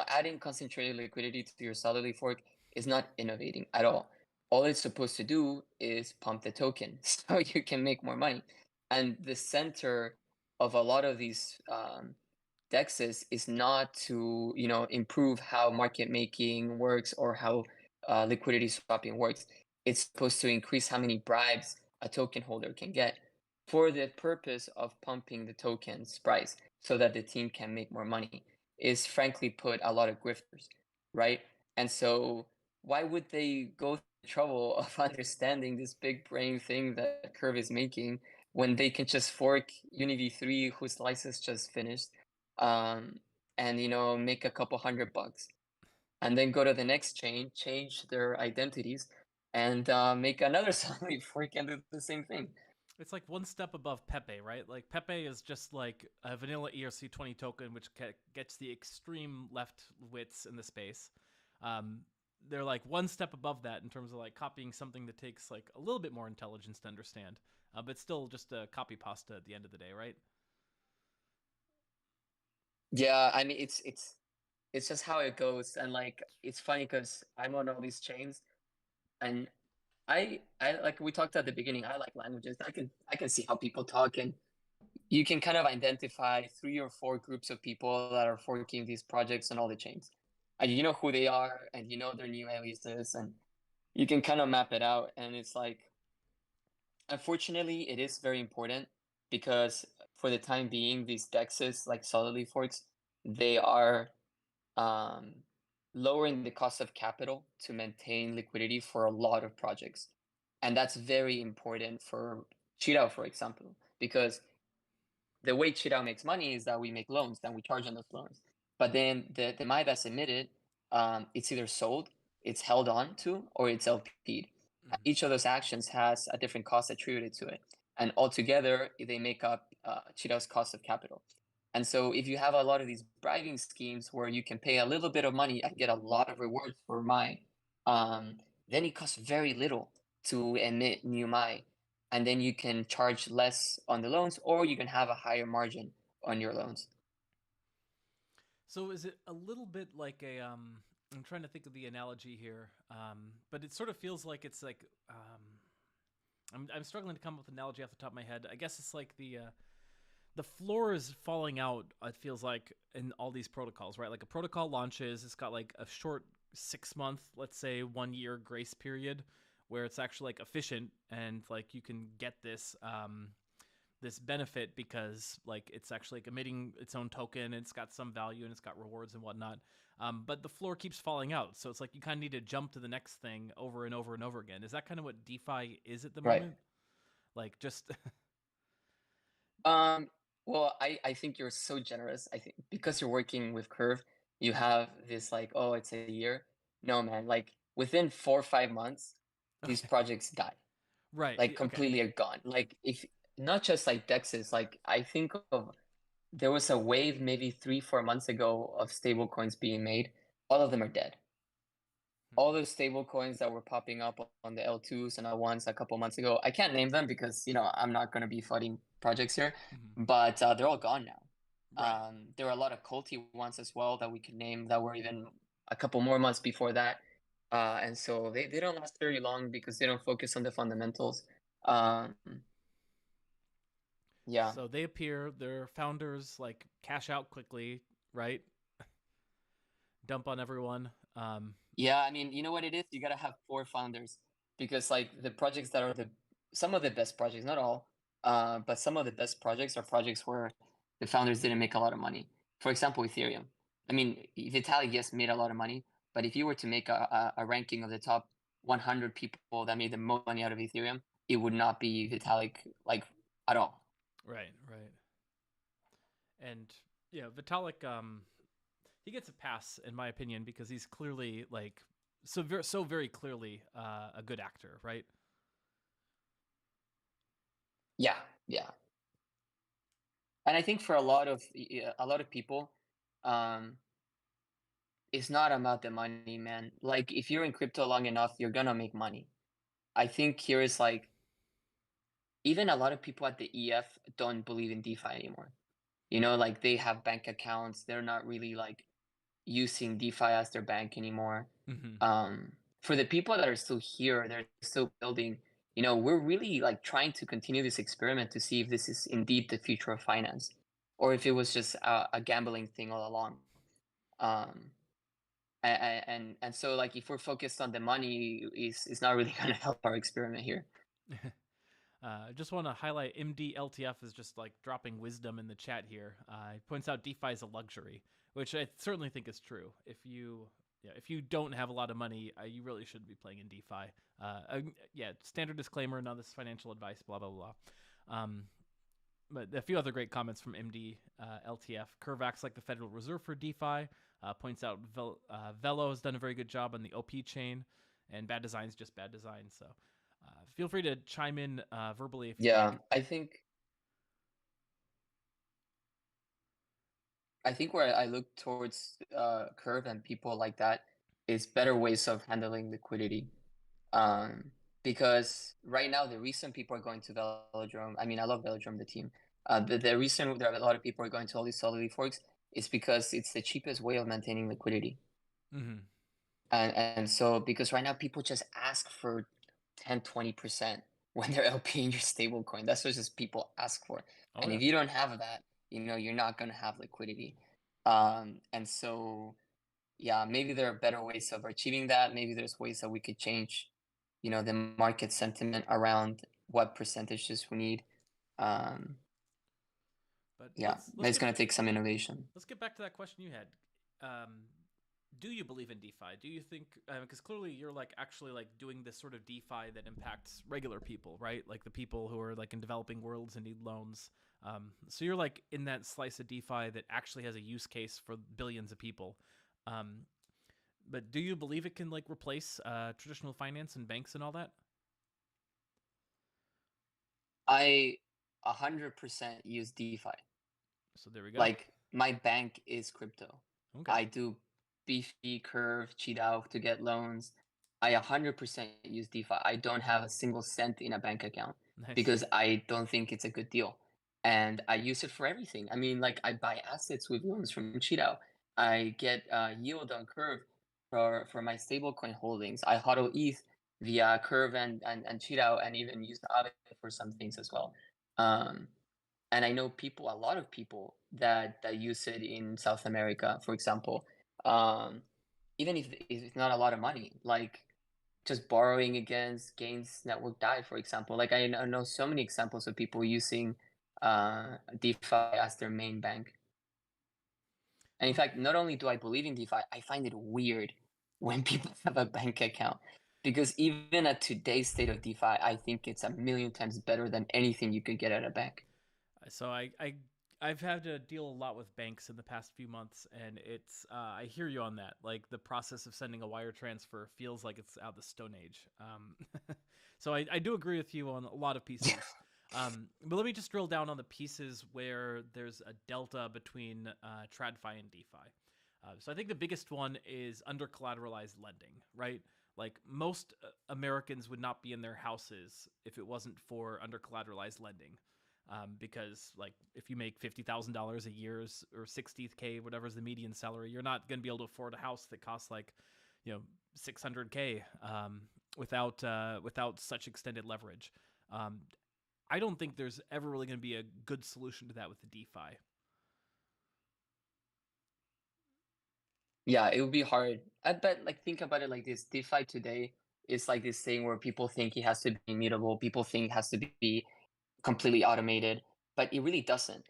Adding concentrated liquidity to your solidly fork is not innovating at all. All it's supposed to do is pump the token so you can make more money. And the center of a lot of these dexes is not to improve how market making works or how liquidity swapping works. It's supposed to increase how many bribes a token holder can get for the purpose of pumping the token's price so that the team can make more money. Is frankly put a lot of grifters, right? And so why would they go through the trouble of understanding this big brain thing that Curve is making when they can just fork UniV3, whose license just finished, um, and make a couple $100, and then go to the next chain, change their identities, and make another solid fork and do the same thing. It's like one step above Pepe, right? Like Pepe is just like a vanilla ERC20 token, which gets the extreme left wits in the space. Um, they're like one step above that in terms of like copying something that takes like a little bit more intelligence to understand, but still just a copy pasta at the end of the day, right? Yeah, I mean it's just how it goes, and like it's funny because I'm on all these chains, and I like we talked at the beginning. I like languages. I can see how people talk, and you can kind of identify 3 or 4 groups of people that are forking these projects on all the chains, and you know who they are, and you know their new aliases, and you can kind of map it out. And it's like, unfortunately, it is very important because for the time being, these dexes, like solidly forks, they are um, lowering the cost of capital to maintain liquidity for a lot of projects. And that's very important for Cheetah, for example, because the way Cheetah makes money is that we make loans and we charge on those loans. But then the MAI that's emitted, it's either sold, it's held on to, or it's LP'd. Each of those actions has a different cost attributed to it. And altogether, they make up Cheetah's cost of capital. And so if you have a lot of these bribing schemes where you can pay a little bit of money and get a lot of rewards for MAI, then it costs very little to emit new MAI. And then you can charge less on the loans, or you can have a higher margin on your loans. So is it a little bit like a I'm trying to think of the analogy here, but it sort of feels like it's like I'm struggling to come up with an analogy off the top of my head. I guess it's like the floor is falling out. It feels like in all these protocols, right? Like a protocol launches, it's got like a short 6 month, let's say 1 year grace period, where it's actually like efficient and like you can get this this benefit because like it's actually like emitting its own token and it's got some value and it's got rewards and whatnot. But the floor keeps falling out, so it's like you kind of need to jump to the next thing over and over and over again. Is that kind of what DeFi is at the Right. moment? Like just Um, well, I think you're so generous. I think because you're working with Curve, you have this like, oh, it's a year. No, man, like within 4 or 5 months, these okay, projects die, right? like Okay, completely are gone. Like if not just like Dexes, like I think of there was a wave maybe 3 or 4 months ago of stable coins being made. All of them are dead. All those stable coins that were popping up on the L2s and L1s a couple months ago. I can't name them because I'm not going to be flooding projects here, mm-hmm. but they're all gone now. Right. There were a lot of culty ones as well that we could name that were even a couple more months before that. And so they don't last very long because they don't focus on the fundamentals. Um, yeah. So they appear, their founders like cash out quickly, right? Dump on everyone. Yeah, I mean, you know what it is? You gotta have 4 founders because like the projects that are some of the best projects, not all, but some of the best projects are projects where the founders didn't make a lot of money. For example, Ethereum. I mean, Vitalik, yes, made a lot of money, but if you were to make a ranking of the top 100 people that made the most money out of Ethereum, it would not be Vitalik like at all. Right. And yeah, Vitalik, he gets a pass in my opinion because he's clearly like so very clearly a good actor, right? Yeah, yeah. And I think for a lot of people, um, it's not about the money, man. Like if you're in crypto long enough, you're gonna make money. I think here is like even a lot of people at the EF don't believe in DeFi anymore. You know, like they have bank accounts. They're not really like using DeFi as their bank anymore. Mm-hmm. For the people that are still here, they're still building. You know, we're really like trying to continue this experiment to see if this is indeed the future of finance, or if it was just a gambling thing all along. Um, and so like if we're focused on the money, is not really going to help our experiment here. I just want to highlight MDLTF is just like dropping wisdom in the chat here. He points out DeFi is a luxury, which I certainly think is true. If you don't have a lot of money, you really shouldn't be playing in DeFi. Standard disclaimer, none of this is financial advice, blah, blah, blah. But a few other great comments from MD LTF. Curve acts like the Federal Reserve for DeFi. Points out Velo has done a very good job on the OP chain, and bad design is just bad design. So feel free to chime in verbally if you like. I think where I look towards Curve and people like that is better ways of handling liquidity. Because right now the reason people are going to Velodrome, I mean I love Velodrome, the team. The reason there are a lot of people are going to all these Solidity forks is because it's the cheapest way of maintaining liquidity. Mm-hmm. And so because right now people just ask for 10-20% when they're LPing your stablecoin. That's what just people ask for. Oh, and yeah. if you don't have that, you know, you're not going to have liquidity. And so yeah, maybe there are better ways of achieving that. Maybe there's ways that we could change, you know, the market sentiment around what percentages we need. But Yeah, it's going to take some innovation. Let's get back to that question you had. Do you believe in DeFi? Do you think, because clearly you're like actually like doing this sort of DeFi that impacts regular people, right? Like the people who are like in developing worlds and need loans. So you're like in that slice of DeFi that actually has a use case for billions of people. But do you believe it can like replace traditional finance and banks and all that? I 100% use DeFi. So there we go. Like my bank is crypto. Okay. I do Beefy, Curve, cheat out to get loans. I 100% use DeFi. I don't have a single cent in a bank account because I don't think it's a good deal. And I use it for everything. I mean, like I buy assets with loans from cheat out. I get yield on Curve for my stablecoin holdings. I hodl ETH via Curve and cheat out, and even use Aave for some things as well. And I know people, a lot of people that use it in South America, for example. Even if it's not a lot of money, like just borrowing against Gains Network DAI, for example. Like I know so many examples of people using DeFi as their main bank. And in fact, not only do I believe in DeFi, I find it weird when people have a bank account. Because even at today's state of DeFi, I think it's a million times better than anything you could get at a bank. So I've had to deal a lot with banks in the past few months, and it's I hear you on that. Like the process of sending a wire transfer feels like it's out of the Stone Age. So I do agree with you on a lot of pieces. But let me just drill down on the pieces where there's a delta between TradFi and DeFi. So I think the biggest one is under collateralized lending, right? Like most Americans would not be in their houses if it wasn't for under collateralized lending. Because like if you make $50,000 a year or $60K, whatever is the median salary, you're not going to be able to afford a house that costs like, $600K without such extended leverage. I don't think there's ever really going to be a good solution to that with the DeFi. Yeah, it would be hard. I bet, like, think about it like this. DeFi today is like this thing where people think it has to be immutable. People think it has to be completely automated, but it really doesn't.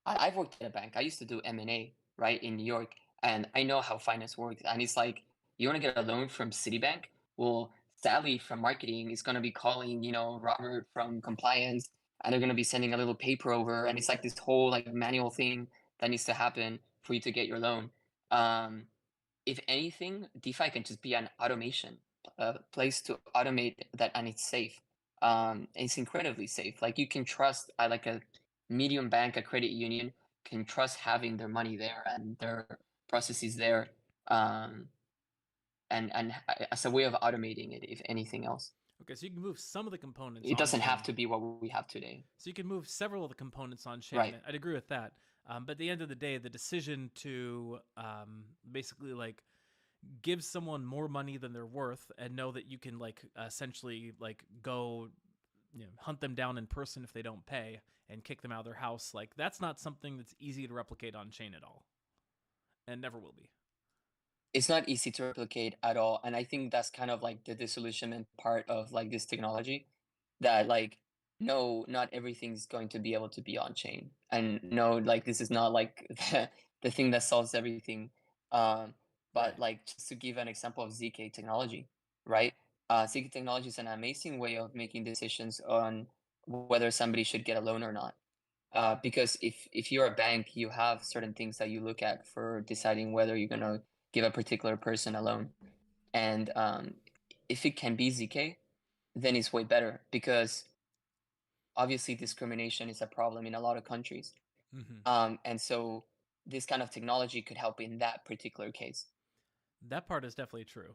I've worked at a bank. I used to do M&A, right, in New York, and I know how finance works. And it's like, you want to get a loan from Citibank? Well, Sally from marketing is going to be calling, Robert from compliance, and they're going to be sending a little paper over, and it's like this whole like manual thing that needs to happen for you to get your loan. Um, if anything, DeFi can just be an automation, a place to automate that, and it's safe. It's incredibly safe. Like you can trust, like a medium bank, a credit union can trust having their money there and their processes there. Um, and as a way of automating it, if anything else. Okay, so you can move some of the components It on doesn't have chain. to be what we have today. So you can move several of the components on chain. Right. I'd agree with that. But at the end of the day, the decision to basically like give someone more money than they're worth and know that you can like essentially like go hunt them down in person if they don't pay and kick them out of their house, like that's not something that's easy to replicate on chain at all, and never will be. It's not easy to replicate at all, and I think that's kind of like the disillusionment part of like this technology, that like no, not everything's going to be able to be on chain, and no, like this is not like the thing that solves everything. um but Right. like just to give an example of ZK technology, right? ZK technology is an amazing way of making decisions on whether somebody should get a loan or not. Because if you're a bank, you have certain things that you look at for deciding whether you're gonna give a particular person a loan. And if it can be ZK, then it's way better, because obviously discrimination is a problem in a lot of countries. Mm-hmm. And so this kind of technology could help in that particular case. That part is definitely true.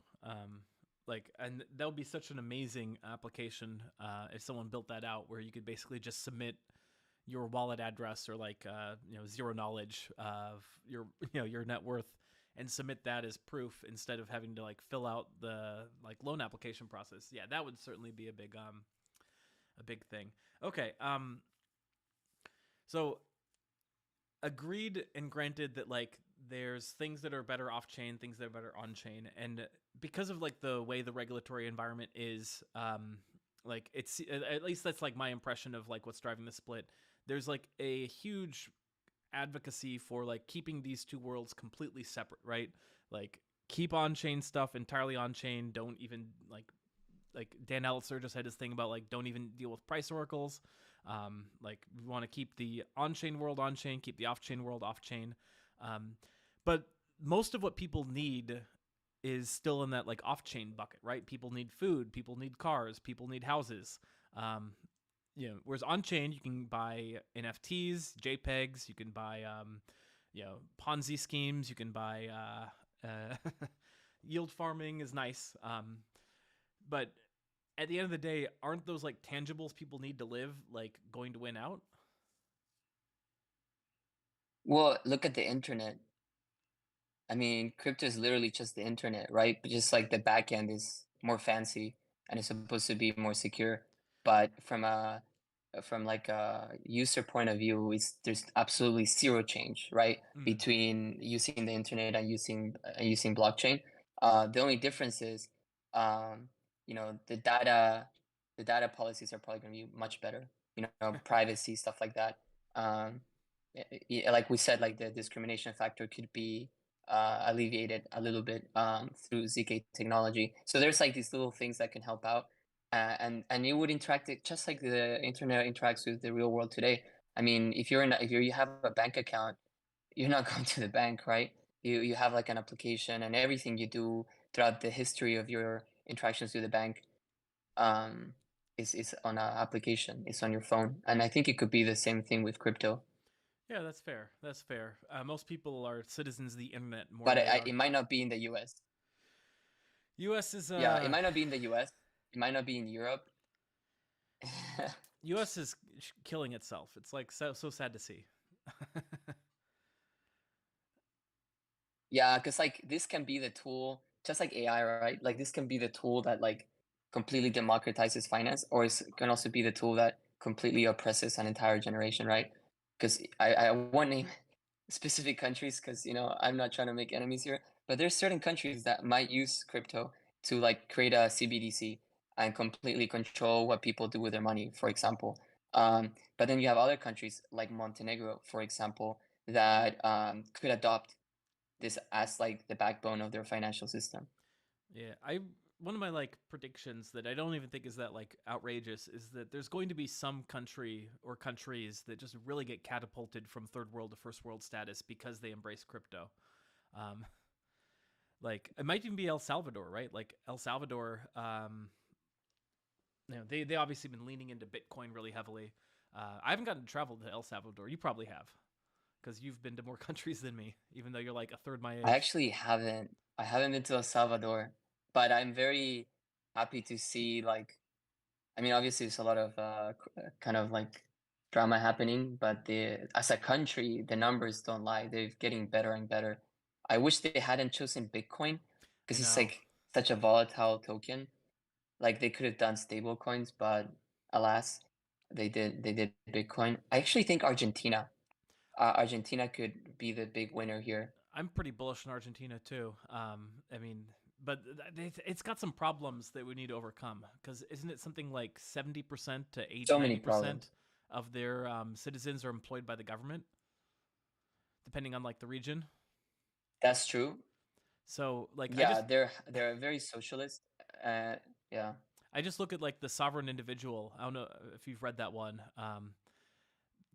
Like, and that would be such an amazing application if someone built that out, where you could basically just submit your wallet address or like zero knowledge of your your net worth and submit that as proof instead of having to like fill out the like loan application process. Yeah, that would certainly be a big thing. Okay, so agreed and granted that like there's things that are better off chain, things that are better on chain, and because of like the way the regulatory environment is, like it's at least that's like my impression of like what's driving the split. There's like a huge advocacy for like keeping these two worlds completely separate, right? Like keep on chain stuff entirely on chain. Don't even like Dan Elitzer just had his thing about like don't even deal with price oracles. Like we want to keep the on-chain world on chain, keep the off-chain world off chain. But most of what people need is still in that like off-chain bucket, right? People need food, people need cars, people need houses. Um, whereas on chain you can buy NFTs, JPEGs, you can buy Ponzi schemes, you can buy yield farming is nice. But at the end of the day, aren't those like tangibles people need to live like going to win out? Well, look at the internet. I mean, crypto is literally just the internet, right? But just like the back end is more fancy and it's supposed to be more secure. But from like a user point of view, there's absolutely zero change, right? Mm. Between using the internet and using blockchain. The only difference is, um, the data policies are probably going to be much better. Privacy, stuff like that. Um, like we said, like the discrimination factor could be alleviated a little bit through ZK technology. So there's like these little things that can help out, and it would interact just like the internet interacts with the real world today. I mean, if you have a bank account, you're not going to the bank, right? You have like an application, and everything you do throughout the history of your interactions with the bank um, is on an application. It's on your phone, and I think it could be the same thing with crypto. Yeah, that's fair. That's fair. Most people are citizens of the internet more But than they are. it might not be in the US. U.S. is Yeah, it might not be in the US. It might not be in Europe. U.S. is killing itself. It's like so sad to see. Yeah, because like this can be the tool, just like AI, right? Like this can be the tool that like completely democratizes finance, or it can also be the tool that completely oppresses an entire generation, right? Because I won't name specific countries because I'm not trying to make enemies here, but there's certain countries that might use crypto to like create a CBDC and completely control what people do with their money, for example. But then you have other countries like Montenegro, for example, that could adopt this as like the backbone of their financial system. Yeah, I one of my like predictions that I don't even think is that like outrageous is that there's going to be some country or countries that just really get catapulted from third world to first world status because they embrace crypto. Um, like it might even be El Salvador, right? Like El Salvador, they obviously been leaning into Bitcoin really heavily. I haven't gotten to travel to El Salvador. You probably have because you've been to more countries than me, even though you're like a third my I age. actually haven't. I haven't been to El Salvador, but I'm very happy to see like I mean obviously there's a lot of kind of like drama happening, but the as a country, the numbers don't lie. They're getting better and better. I wish they hadn't chosen Bitcoin I because it's know. like such a volatile token. Like they could have done stable coins, but alas, they did Bitcoin. I actually think Argentina could be the big winner here. I'm pretty bullish on Argentina too. I mean, but it's got some problems that we need to overcome because isn't it something like 70% to 80, So many 90% problems. of their citizens are employed by the government, depending on like the region. That's true. So like Yeah, they're very socialist. Uh, yeah. I just look at like the sovereign individual. I don't know if you've read that one.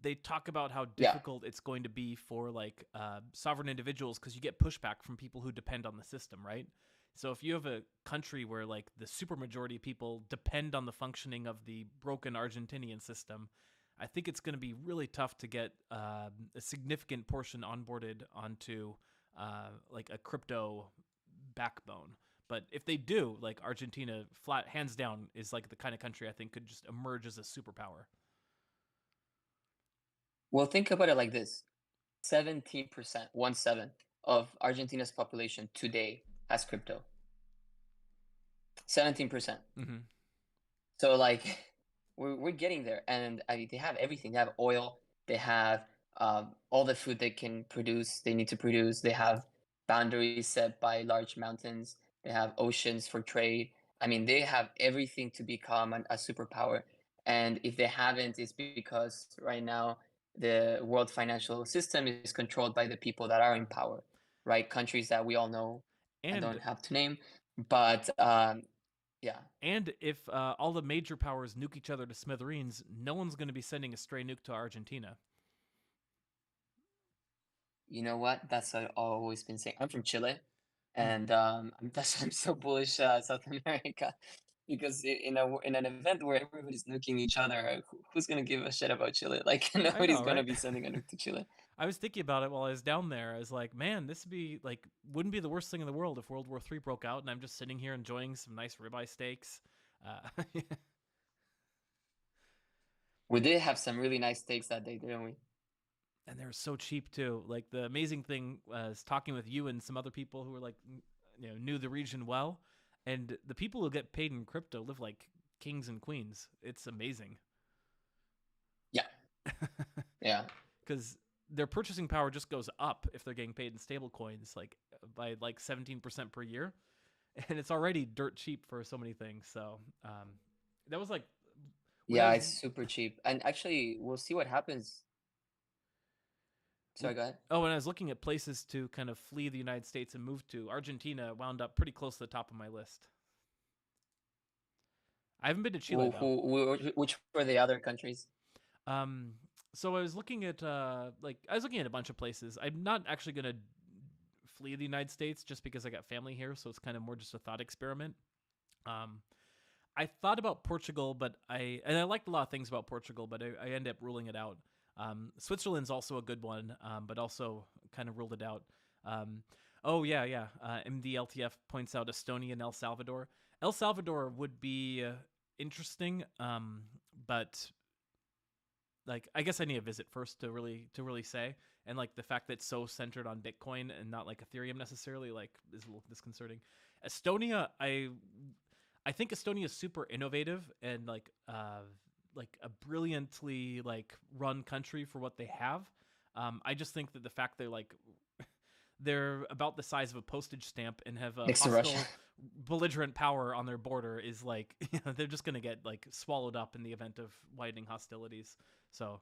They talk about how Yeah. difficult it's going to be for like sovereign individuals because you get pushback from people who depend on the system, right? So if you have a country where like the supermajority of people depend on the functioning of the broken Argentinian system, I think it's going to be really tough to get a significant portion onboarded onto like a crypto backbone. But if they do, like Argentina, flat hands down, is like the kind of country I think could just emerge as a superpower. Well, think about it like this. 17%, 1/7 of Argentina's population today has crypto. 17%. Mm-hmm. So like we're getting there, and I mean, they have everything. They have oil. They have all the food they can produce. They need to produce. They have boundaries set by large mountains. They have oceans for trade. I mean, they have everything to become a superpower. And if they haven't, it's because right now the world financial system is controlled by the people that are in power, right? Countries that we all know. I And don't have to name, but yeah. And if all the major powers nuke each other to smithereens, no one's going to be sending a stray nuke to Argentina. You know what? That's what I've always been saying. I'm from Chile, Mm. and that's why I'm so bullish South America, because in an event where everybody's nuking each other, who's gonna give a shit about Chile? Like I nobody's know, gonna right? be sending a nuke to Chile. I was thinking about it while I was down there. I was like, man, this would be like, wouldn't be the worst thing in the world if World War III broke out and I'm just sitting here enjoying some nice ribeye steaks. Uh, We did have some really nice steaks that day, didn't we? and they're so cheap too. Like the amazing thing was talking with you and some other people who were like, knew the region well, and the people who get paid in crypto live like kings and queens. It's amazing. Yeah, yeah, Because their purchasing power just goes up if they're getting paid in stable coins, like by like 17% per year, and it's already dirt cheap for so many things. So that was like when I yeah. was It's super cheap, and actually, we'll see what happens. Sorry, go ahead. when I was looking at places to kind of flee the United States and move to, Argentina wound up pretty close to the top of my list. I haven't been to Chile though. Which were the other countries? Um, so I was looking at I was looking at a bunch of places. I'm not actually gonna flee the United States just because I got family here, so it's kind of more just a thought experiment. Um, I thought about Portugal, but I liked a lot of things about Portugal, but I end up ruling it out. Switzerland's also a good one, but also kind of ruled it out. Um, oh yeah, yeah. MDLTF points out Estonia and El Salvador. El Salvador would be interesting, but like I guess I need a visit first to really say. And like the fact that it's so centered on Bitcoin and not like Ethereum necessarily, like is a little disconcerting. Estonia, I think Estonia is super innovative and like a brilliantly like run country for what they have. I just think that the fact they're about the size of a postage stamp and have a Next to Russia. hostile belligerent power on their border is like they're just going to get like swallowed up in the event of widening hostilities. So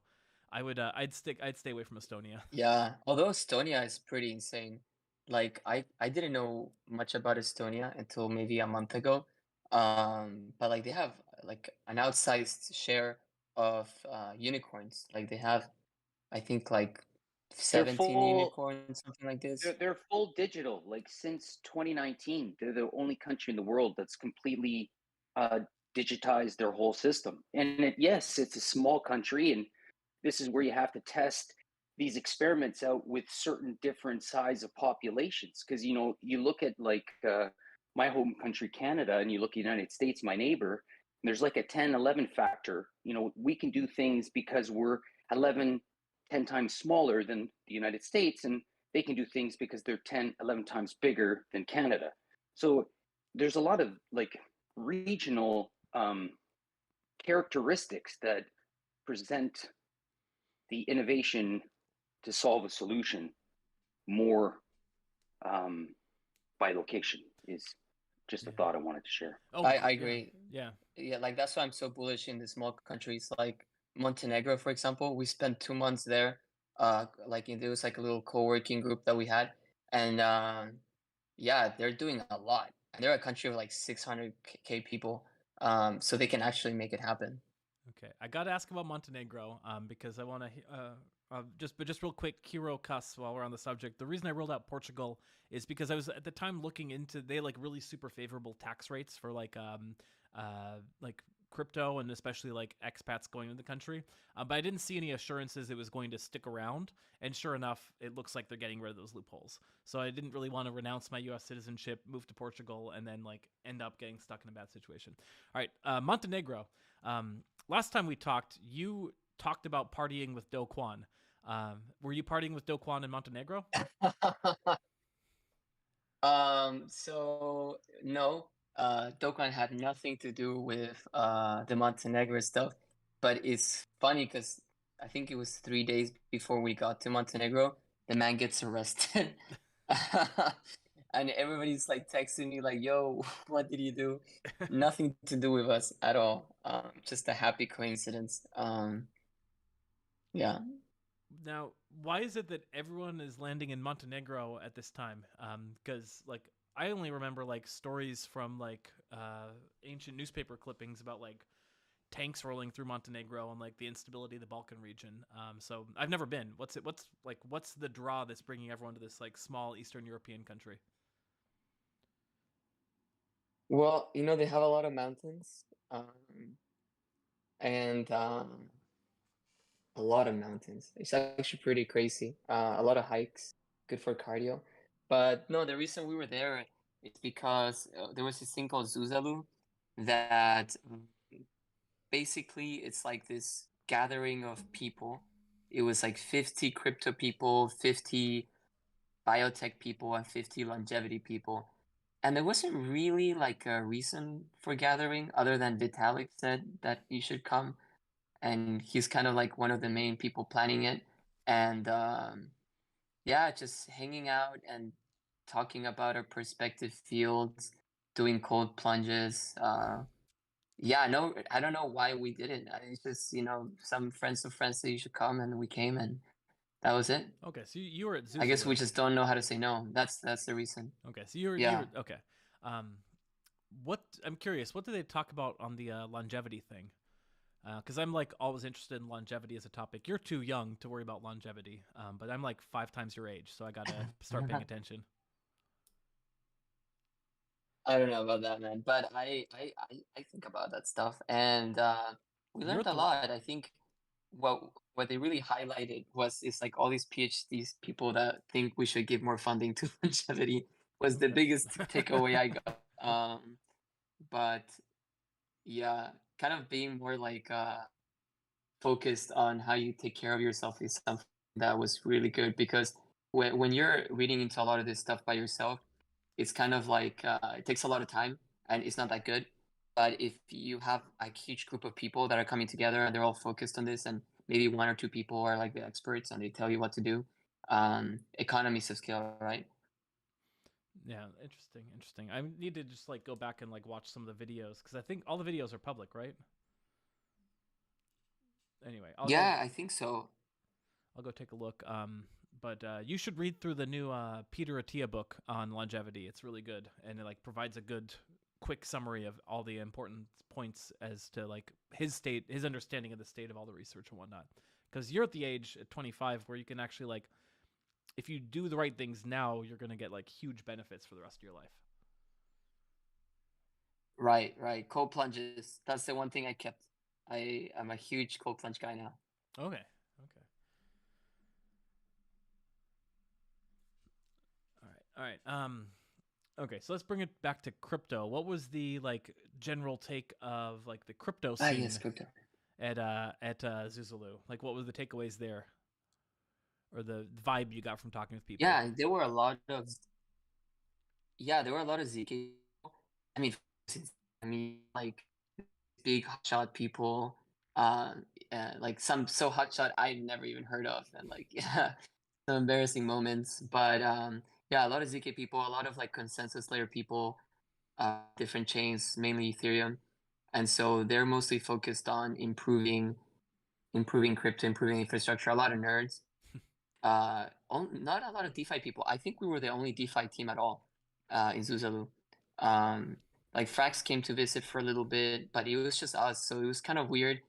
I'd stay away from Estonia. Yeah, although Estonia is pretty insane. like I didn't know much about Estonia until maybe a month ago. But like they have like an outsized share of unicorns. Like they have, I think like They're 17 full. unicorns, something like They're this. they're full digital. Like since 2019, they're the only country in the world that's completely uh, digitized their whole system. And yes, it's a small country, and this is where you have to test these experiments out with certain different size of populations. Because you look at like my home country, Canada, and you look at the United States, my neighbor. And there's like a 10, 11 factor. We can do things because we're 11, 10 times smaller than the United States, and they can do things because they're 10, 11 times bigger than Canada. So there's a lot of like regional characteristics that present the innovation to solve a solution more um, by location is just a Yeah. thought I wanted to share. Oh, I yeah. agree. Yeah. Yeah, like that's why I'm so bullish in the small countries like Montenegro, for example. We spent 2 months there. Like there was like a little co-working group that we had, and yeah, they're doing a lot. And they're a country of like 600k people, so they can actually make it happen. Okay, I got to ask about Montenegro because I want to just real quick, Kiro Cuss, while we're on the subject. The reason I rolled out Portugal is because I was at the time looking into they like really super favorable tax rates for like crypto and especially like expats going into the country. But I didn't see any assurances it was going to stick around. And sure enough, it looks like they're getting rid of those loopholes. So I didn't really want to renounce my U.S. citizenship, move to Portugal, and then like end up getting stuck in a bad situation. All right, Montenegro. Last time we talked, you talked about partying with Do Kwon. Were you partying with Do Kwon in Montenegro? So no, Dokkan had nothing to do with the Montenegro stuff, but it's funny because I think it was 3 days before we got to Montenegro, the man gets arrested. And everybody's like texting me like, "Yo, what did you do?" Nothing to do with us at all. Just a happy coincidence. Yeah. Now, why is it that everyone is landing in Montenegro at this time? Because like I only remember like stories from like ancient newspaper clippings about like tanks rolling through Montenegro and like the instability of the Balkan region. So I've never been. What's the draw that's bringing everyone to this like small Eastern European country? Well, they have a lot of mountains, and a lot of mountains. It's actually pretty crazy. A lot of hikes, good for cardio. But no, the reason we were there is because there was this thing called Zuzalu that basically it's like this gathering of people. It was like 50 crypto people, 50 biotech people, and 50 longevity people. And there wasn't really like a reason for gathering other than Vitalik said that you should come, and he's kind of like one of the main people planning it. And yeah, just hanging out and talking about our perspective fields, doing cold plunges. Yeah, no, I don't know why we didn't. It's just, some friends of friends that you should come, and we came, and that was it. Okay, so you were at I guess we Zuzalu. just don't know how to say no. That's the reason. Okay, so you Yeah. were okay. Um, what I'm curious, what do they talk about on the longevity thing? Because I'm like always interested in longevity as a topic. You're too young to worry about longevity, but I'm like 5 times your age, so I gotta start paying attention. I don't know about that, man, but I think about that stuff, and we You're learned at a the lot. I think what they really highlighted was is like all these PhDs people that think we should give more funding to longevity was the okay. biggest takeaway I got. But yeah, kind of being more like focused on how you take care of yourself is something that was really good because when you're reading into a lot of this stuff by yourself, it's kind of like it takes a lot of time and it's not that good. But if you have a huge group of people that are coming together and they're all focused on this, and maybe one or two people are like the experts and they tell you what to do, economies of scale, right? Yeah, interesting. I need to just like go back and like watch some of the videos because I think all the videos are public, right? Anyway, Yeah, I think so. I'll go take a look. But you should read through the new Peter Attia book on longevity. It's really good, and it like provides a good, quick summary of all the important points as to like his understanding of the state of all the research and whatnot. Because you're at the age at 25 where you can actually like, if you do the right things now, you're gonna get like huge benefits for the rest of your life. Right. Cold plunges. That's the one thing I kept. I'm a huge cold plunge guy now. Okay. All right. Okay, so let's bring it back to crypto. What was the like general take of like the crypto scene Yes, crypto. at Zuzulu? Like, what were the takeaways there, or the vibe you got from talking with people? Yeah, there were a lot of ZK. I mean, like big hotshot people, like some so hotshot I never even heard of, and like yeah, some embarrassing moments. But yeah, a lot of ZK people, a lot of like consensus layer people, different chains, mainly Ethereum, and so they're mostly focused on improving crypto, improving infrastructure. A lot of nerds. Not a lot of DeFi people. I think we were the only DeFi team at all in Zuzalu. Like Frax came to visit for a little bit, but it was just us, so it was kind of weird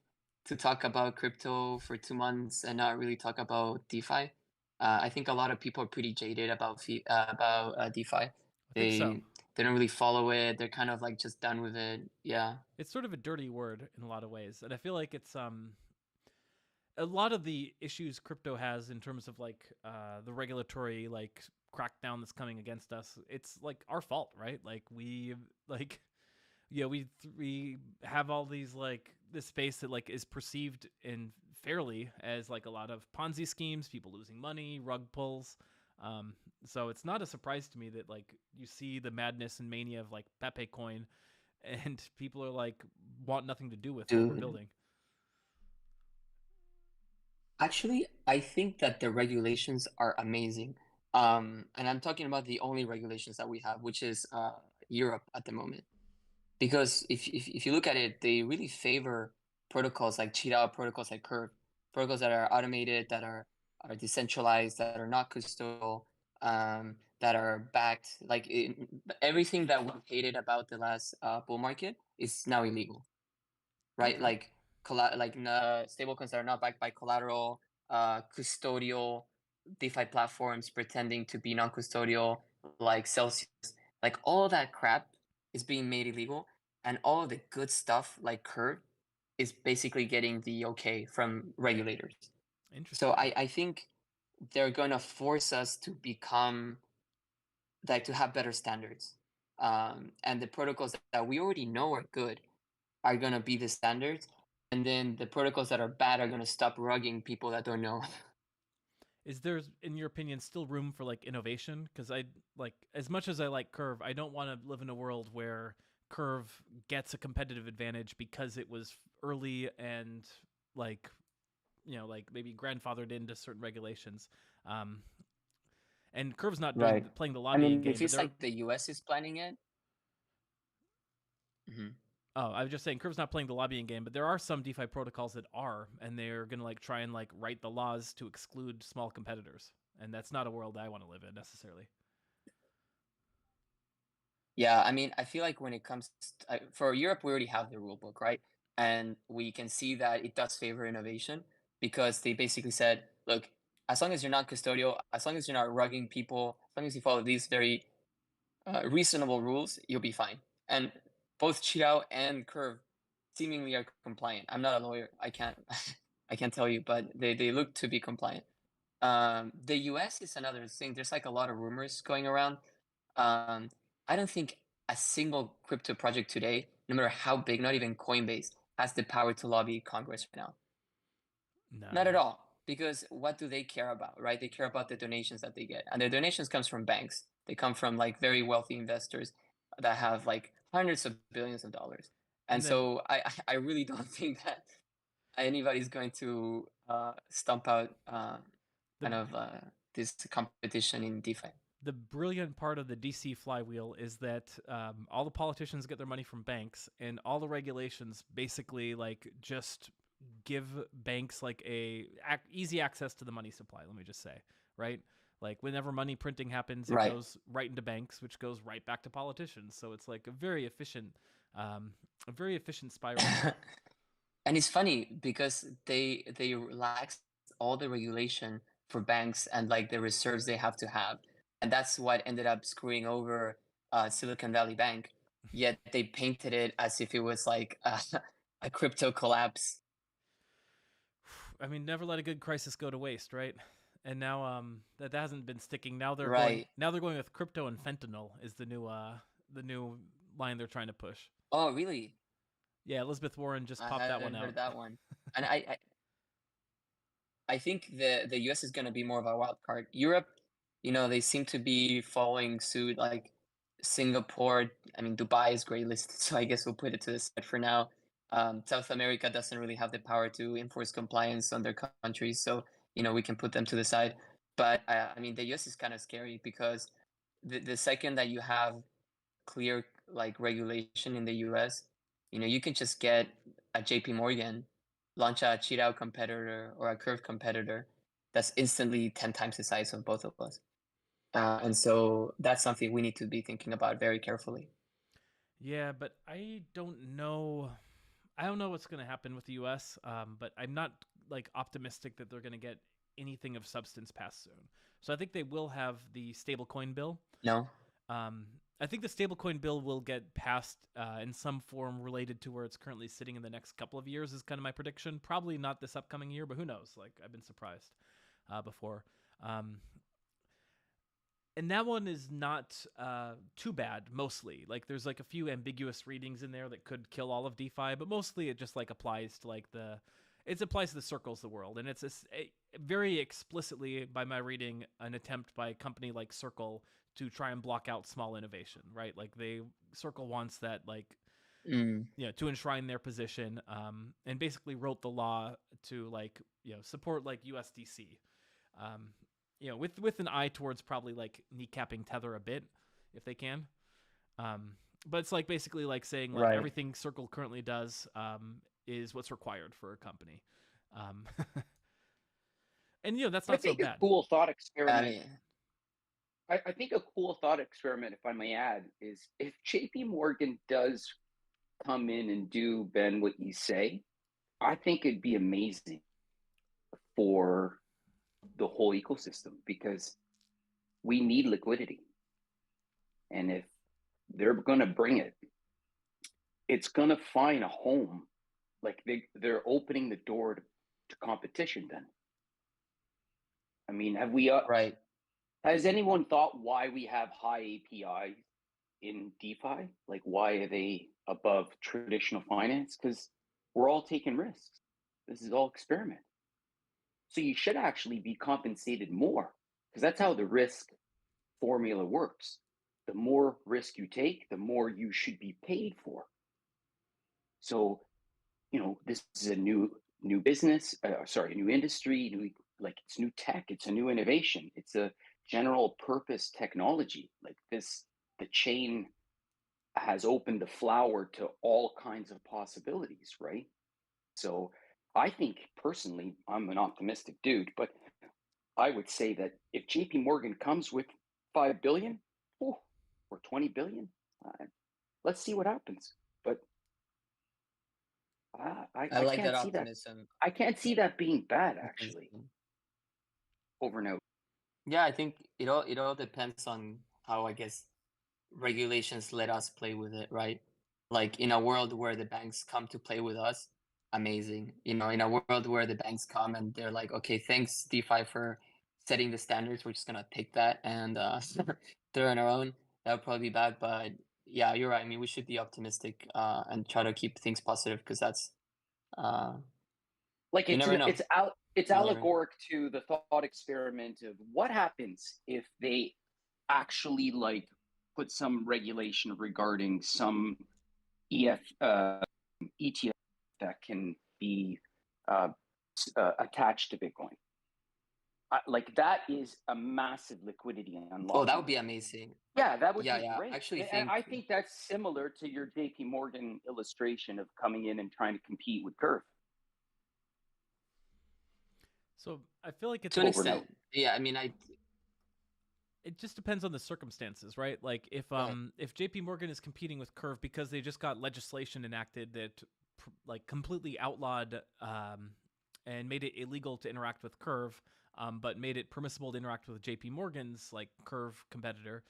to talk about crypto for 2 months and not really talk about DeFi. I think a lot of people are pretty jaded about DeFi. I think so. They don't really follow it. They're kind of like just done with it. Yeah. It's sort of a dirty word in a lot of ways, and I feel like it's a lot of the issues crypto has in terms of like the regulatory like crackdown that's coming against us. It's like our fault, right? Like we we have all these like this space that like is perceived in fairly as like a lot of Ponzi schemes, people losing money, rug pulls. So it's not a surprise to me that like you see the madness and mania of like Pepe coin, and people are like want nothing to do with what we're building. Actually, I think that the regulations are amazing. And I'm talking about the only regulations that we have, which is Europe at the moment. Because if you look at it, they really favor protocols like Cheetah, protocols like Curve, protocols that are automated, that are decentralized, that are not custodial, that are backed. Like everything that we hated about the last bull market is now illegal, right? Okay. Like stablecoins that are not backed by collateral, custodial DeFi platforms pretending to be non-custodial, like Celsius, like all that crap is being made illegal, and all of the good stuff like Curve is basically getting the okay from regulators. Interesting. So I think they're going to force us to become like to have better standards, and the protocols that we already know are good are going to be the standards, and then the protocols that are bad are going to stop rugging people that don't know. Is there, in your opinion, still room for like innovation? Because I like, as much as I like Curve, I don't want to live in a world where Curve gets a competitive advantage because it was early and like, like maybe grandfathered into certain regulations. And Curve's not doing Right. playing the I lobbying mean, game. it feels like the US is planning it. Mm-hmm. Oh, I was just saying Curve's not playing the lobbying game, but there are some DeFi protocols that are, and they're gonna like try and like write the laws to exclude small competitors, and that's not a world I want to live in necessarily. Yeah, I mean, I feel like when it comes for Europe, we already have the rule book, right? And we can see that it does favor innovation because they basically said, look, as long as you're not custodial, as long as you're not rugging people, as long as you follow these very reasonable rules, you'll be fine. And both Chiao and Curve seemingly are compliant. I'm not a lawyer. I can't I can't tell you, but they look to be compliant. The US is another thing. There's like a lot of rumors going around. I don't think a single crypto project today, no matter how big, not even Coinbase, has the power to lobby Congress right now. No. Not at all. Because what do they care about, right? They care about the donations that they get. And the donations comes from banks. They come from like very wealthy investors that have like hundreds of billions of dollars. And so I really don't think that anybody's going to stomp out this competition in DeFi. The brilliant part of the DC flywheel is that all the politicians get their money from banks, and all the regulations basically like just give banks like easy access to the money supply. Let me just say, right? Like whenever money printing happens, it Right. goes right into banks, which goes right back to politicians. So it's like a very efficient spiral. And it's funny because they relax all the regulation for banks and like the reserves they have to have, and that's what ended up screwing over Silicon Valley Bank. Yet they painted it as if it was like a crypto collapse. I mean, never let a good crisis go to waste, right? And now that hasn't been sticking. Now they're Right. going with crypto and fentanyl is the new line they're trying to push. Oh, really? Yeah, Elizabeth Warren just I popped that one hadn't out. heard that one. And I think the US is going to be more of a wild card. Europe, they seem to be following suit. Like Singapore, I mean, Dubai is gray listed, so I guess we'll put it to the side for now. South America doesn't really have the power to enforce compliance on their countries, so we can put them to the side. But I mean, the US is kind of scary because the second that you have clear like regulation in the US, you can just get a JP Morgan, launch a cheat out competitor or a curve competitor that's instantly 10 times the size of both of us. And so that's something we need to be thinking about very carefully. Yeah, but I don't know. I don't know what's going to happen with the U.S., but I'm not like optimistic that they're going to get anything of substance passed soon. So I think they will have the stablecoin bill. No? Um, I think the stablecoin bill will get passed in some form related to where it's currently sitting in the next couple of years. Is kind of my prediction. Probably not this upcoming year, but who knows? Like I've been surprised before. And that one is not too bad. Mostly, like there's like a few ambiguous readings in there that could kill all of DeFi, but mostly it just like applies to like it applies to the circles of the world, and it's very explicitly, by my reading, an attempt by a company like Circle to try and block out small innovation, right? Like Circle wants that like to enshrine their position, and basically wrote the law to like support like USDC. With an eye towards probably like kneecapping Tether a bit if they can. But it's like basically like saying like Right. everything Circle currently does is what's required for a company. And that's not so bad. A cool thought experiment. I mean, I think a cool thought experiment, if I may add, is if JP Morgan does come in and do, Ben, what you say, I think it'd be amazing for the whole ecosystem because we need liquidity. And if they're going to bring it, it's going to find a home. Like they're opening the door to competition then. I mean, have we right. has anyone thought why we have high API in DeFi? Like, why are they above traditional finance? Because we're all taking risks. This is all experiment. So you should actually be compensated more because that's how the risk formula works. The more risk you take, the more you should be paid for. So, this is a new business, a new industry, it's new tech, it's a new innovation, it's a general purpose technology. Like this, the chain has opened the flower to all kinds of possibilities, right? So I think personally, I'm an optimistic dude, but I would say that if JP Morgan comes with 5 billion or 20 billion, let's see what happens. But I I like that can't see that. optimism. I can't see that being bad, actually, over and out. Yeah, I think it all depends on how, I guess, regulations let us play with it, right? Like in a world where the banks come to play with us, amazing. In a world where the banks come and they're like, okay, thanks DeFi for setting the standards, we're just gonna take that and throw on our own. That would probably be bad, but yeah, you're right. I mean, we should be optimistic and try to keep things positive because that's uh, Like you never know. it's You never know. allegoric to the thought experiment of what happens if they actually like put some regulation regarding some ETF that can be uh, attached to Bitcoin. Like that is a massive liquidity Oh, that unlocking would be event. amazing. Yeah, that would Yeah, be yeah. I great. actually And think I think that's similar to your JP Morgan illustration of coming in and trying to compete with Curve. So I feel like it's to an Over and out. extent, yeah. I mean, It just depends on the circumstances, right? Like if Right. if JP Morgan is competing with Curve because they just got legislation enacted that like completely outlawed and made it illegal to interact with Curve, but made it permissible to interact with JP Morgan's like Curve competitor,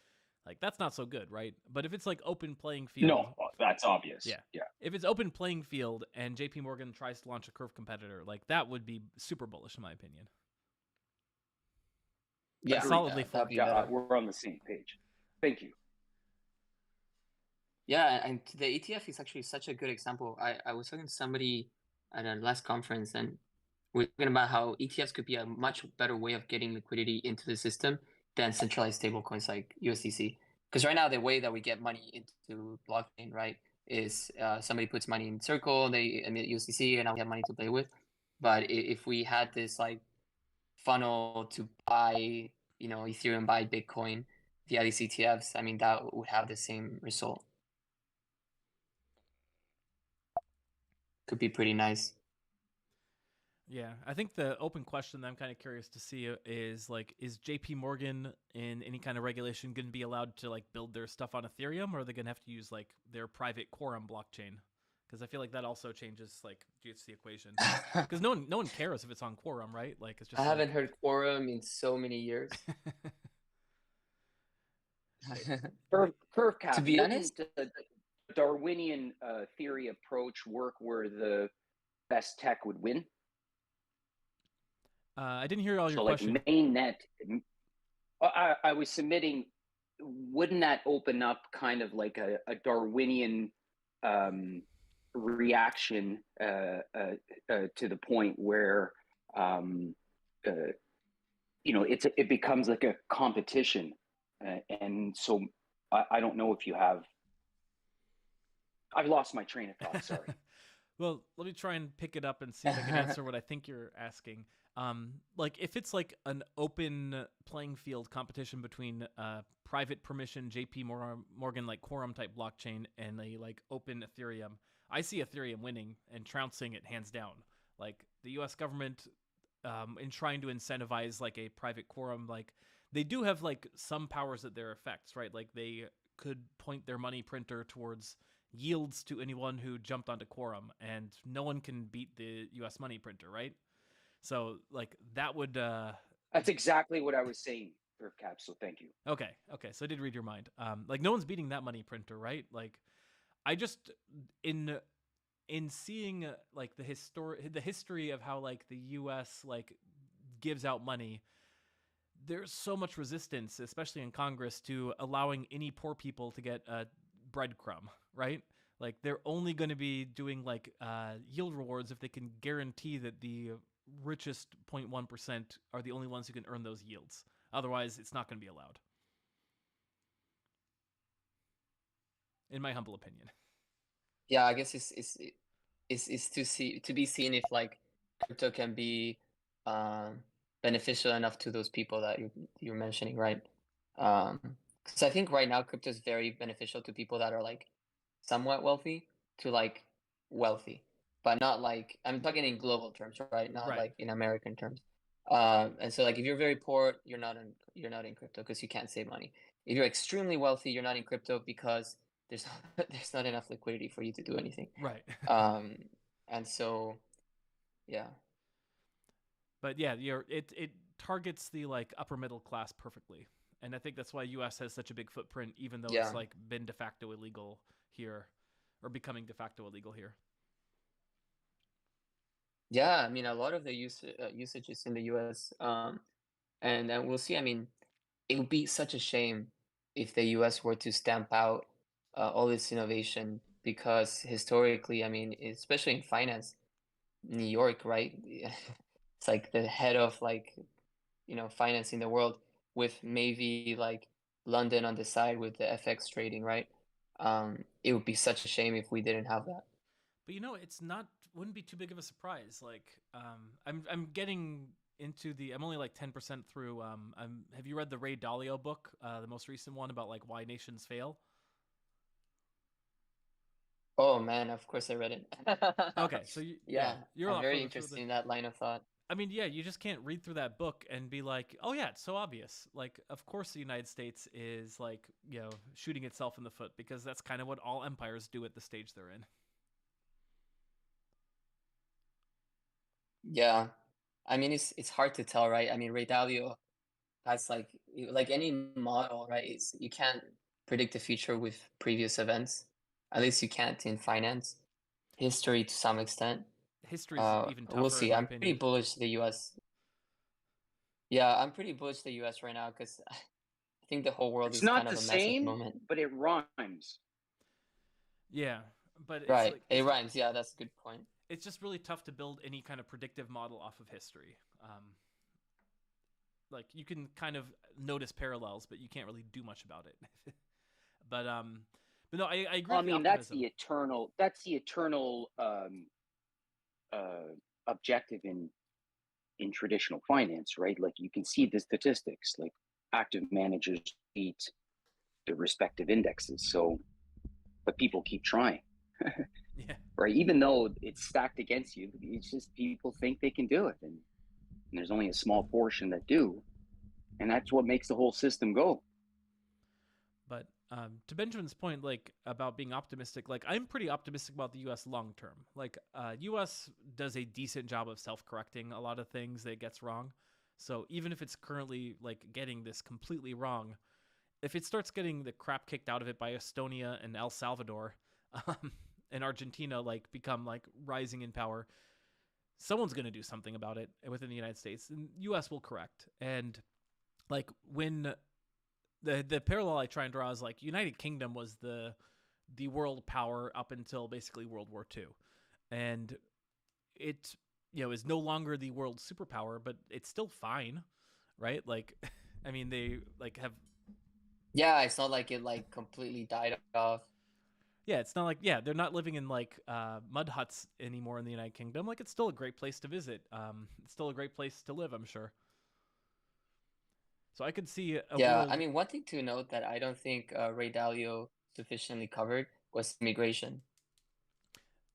like that's not so good, right? But if it's like open playing field, No, that's obvious. yeah. Yeah. If it's open playing field and JP Morgan tries to launch a Curve competitor, like that would be super bullish in my opinion. Like Yeah, solidly that'd flat. be Yeah, better. we're on the same page. Thank you. Yeah, and the ETF is actually such a good example. I was talking to somebody at a last conference, and we're talking about how ETFs could be a much better way of getting liquidity into the system than centralized stablecoins like USDC. Because right now, the way that we get money into blockchain, right, is somebody puts money in Circle, they emit USDC, and now we have money to play with. But if we had this like funnel to buy, Ethereum, buy Bitcoin via these ETFs, I mean, that would have the same result. Could be pretty nice. Yeah, I think the open question that I'm kind of curious to see is like, is JP Morgan in any kind of regulation going to be allowed to like build their stuff on Ethereum, or are they going to have to use like their private Quorum blockchain? Because I feel like that also changes like just the equation. Because no one cares if it's on Quorum, right? Like it's just I haven't like... heard Quorum in so many years. Curve To cap, be honest, wouldn't the Darwinian theory approach work where the best tech would win? I didn't hear all your So like question. mainnet, I was submitting, wouldn't that open up kind of like a Darwinian reaction to the point where uh, it becomes like a competition, and so I don't know if you have. I've lost my train of thought. Sorry. Well, let me try and pick it up and see if I can answer what I think you're asking. Like if it's like an open playing field competition between private permission JP Morgan like Quorum type blockchain and a like open Ethereum, I see Ethereum winning and trouncing it hands down. Like the U.S. government, in trying to incentivize like a private Quorum, like they do have like some powers at their effects, right? Like they could point their money printer towards yields to anyone who jumped onto Quorum, and no one can beat the U.S. money printer, right? So like that would That's exactly what I was saying, Curve Cap. So thank you. okay. So I did read your mind. Like no one's beating that money printer, right? Like I just in seeing like the history of how like the U.S. like gives out money, there's so much resistance, especially in Congress, to allowing any poor people to get a breadcrumb, right? Like they're only going to be doing like yield rewards if they can guarantee that the richest 0.1% are the only ones who can earn those yields. Otherwise, it's not going to be allowed. In my humble opinion. yeah, I guess it's to be seen if like crypto can be beneficial enough to those people that you're mentioning, right? Because I think right now crypto is very beneficial to people that are like somewhat wealthy to like wealthy, but not like I'm talking in global terms, right? Not Right. like in American terms. And so like if you're very poor, you're not in crypto because you can't save money. If you're extremely wealthy, you're not in crypto because there's there's not enough liquidity for you to do anything. Right. And so yeah. But yeah, it targets the like upper middle class perfectly. And I think that's why US has such a big footprint, even though it's Yeah. like been de facto illegal here, or becoming de facto illegal here. Yeah, I mean a lot of the usage is in the US. And then we'll see. I mean, it would be such a shame if the US were to stamp out all this innovation because historically, I mean, especially in finance, New York, right? It's like the head of like, finance in the world with maybe like London on the side with the FX trading, right? It would be such a shame if we didn't have that. But it's not wouldn't be too big of a surprise. Like I'm getting into the I'm only like 10% through have you read the Ray Dalio book, the most recent one about like why nations fail? Oh man, of course I read it. Okay, so Yeah, you're a I'm lot very further through interested than in that line of thought. I mean, yeah, you just can't read through that book and be like, oh yeah, it's so obvious. Like, of course the United States is like, shooting itself in the foot, because that's kind of what all empires do at the stage they're in. Yeah, I mean it's hard to tell, right? I mean Ray Dalio has like any model, right? It's, you can't predict the future with previous events. At least you can't in finance. History to some extent. History's even We'll tougher, in see. my I'm pretty opinion. bullish the US. Yeah, I'm pretty bullish the US right now because I think the whole world It's is not kind the of a mess at the same, moment. but it rhymes. Yeah, but it's Right. like It rhymes. Yeah, that's a good point. it's just really tough to build any kind of predictive model off of history. Like you can kind of notice parallels, but you can't really do much about it. but but no, I agree Well, I with the mean, optimism. that's the eternal objective in traditional finance, right? Like you can see the statistics, like active managers beat the respective indexes. So, but people keep trying, Yeah. right? Even though it's stacked against you, it's just people think they can do it, and there's only a small portion that do, and that's what makes the whole system go. But to Benjamin's point, like about being optimistic, like I'm pretty optimistic about the U.S. long term. Like U.S. does a decent job of self-correcting a lot of things that it gets wrong. So even if it's currently like getting this completely wrong, if it starts getting the crap kicked out of it by Estonia and El Salvador, um, and Argentina like become like rising in power, someone's going to do something about it within the United States, and U.S. will correct. And like when the parallel I try and draw is like United Kingdom was the world power up until basically World War II, and it is no longer the world superpower, but it's still fine, right? Like, I mean, they like have. Yeah, it's not like it like completely died off. Yeah, it's not like they're not living in like mud huts anymore in the United Kingdom. Like it's still a great place to visit. It's still a great place to live, I'm sure. So I could see a Yeah, I world. mean one thing to note that I don't think Ray Dalio sufficiently covered was immigration.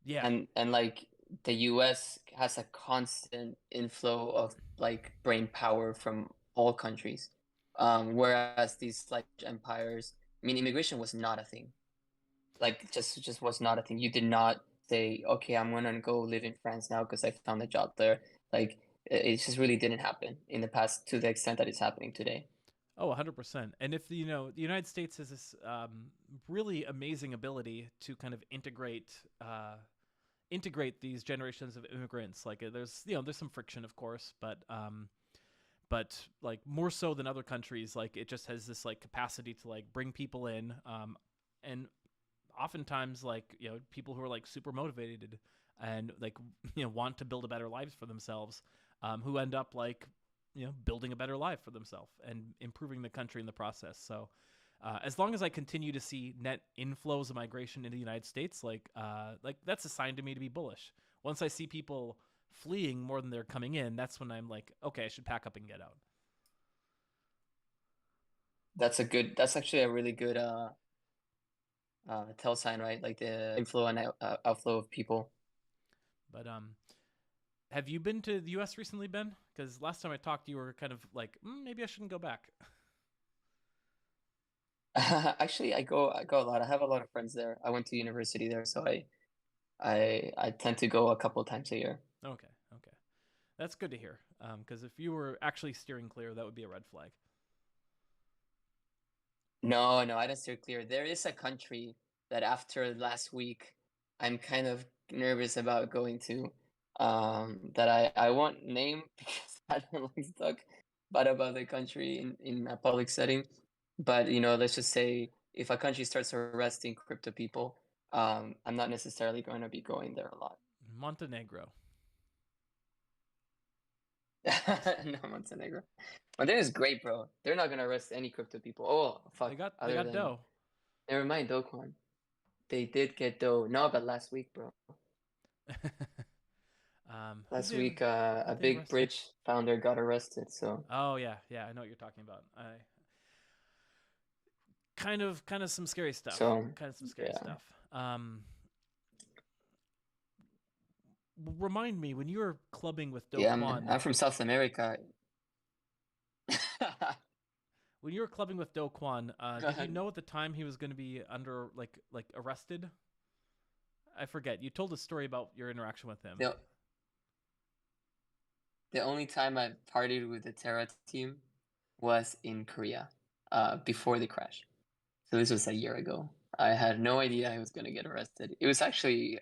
Yeah, And like the US has a constant inflow of like brain power from all countries. Whereas these like empires, I mean immigration was not a thing. Like just was not a thing. You did not say, okay, I'm gonna go live in France now because I found a job there. Like it just really didn't happen in the past to the extent that it's happening today. oh, 100%. And if the United States has this really amazing ability to kind of integrate these generations of immigrants. Like there's there's some friction, of course, but like more so than other countries, like it just has this like capacity to like bring people in, and oftentimes like people who are like super motivated and like want to build a better lives for themselves, who end up like building a better life for themselves and improving the country in the process. So as long as I continue to see net inflows of migration into the United States, like that's a sign to me to be bullish. Once I see people fleeing more than they're coming in, that's when I'm like, okay, I should pack up and get out. That's actually a really good tell sign, right? Like the inflow and outflow of people. But have you been to the U.S. recently, Ben? Because last time I talked, you were kind of like, maybe I shouldn't go back. Actually, I go a lot. I have a lot of friends there. I went to university there, so I tend to go a couple of times a year. Okay, okay, that's good to hear. Because if you were actually steering clear, that would be a red flag. No, no, I don't steer clear. There is a country that after last week, I'm kind of nervous about going to, that I won't name because I don't like to talk bad about the country in a public setting. But let's just say if a country starts arresting crypto people, I'm not necessarily going to be going there a lot. Montenegro. No, Montenegro. Montenegro is great, bro. They're not gonna arrest any crypto people. Oh, They fuck. got they Other got than dough. never mind, Dokwan. They did get dough. No, but last week, bro. Who'd Last they week, who'd a they big arrest? bridge founder got arrested. So Oh yeah, yeah, I know what you're talking about. I kind of some scary stuff. so Kind of some scary yeah. stuff. remind me, when you were clubbing with Do Yeah, Kwon, I'm from South America. when you were clubbing with Do Kwon, Go did you ahead. know at the time he was going to be under like arrested? I forget. You told a story about your interaction with him. The the only time I partied with the Terra team was in Korea, before the crash. So this was a year ago. I had no idea I was going to get arrested. It was actually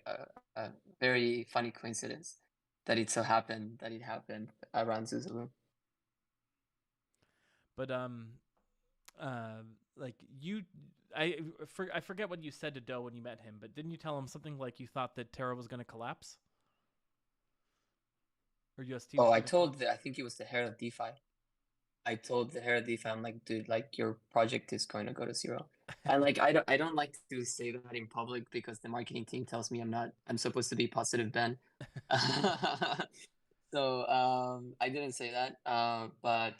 a very funny coincidence that it so happened that it happened around Zuzulu. But uh, like you, I forget what you said to Do when you met him, but didn't you tell him something like you thought that Terra was going to collapse, or UST was Oh, going to collapse? I think it was the head of DeFi. I told the head of DeFi, I'm like, dude, like your project is going to go to zero. And like I don't like to say that in public because the marketing team tells me I'm supposed to be positive Ben. So I didn't say that. But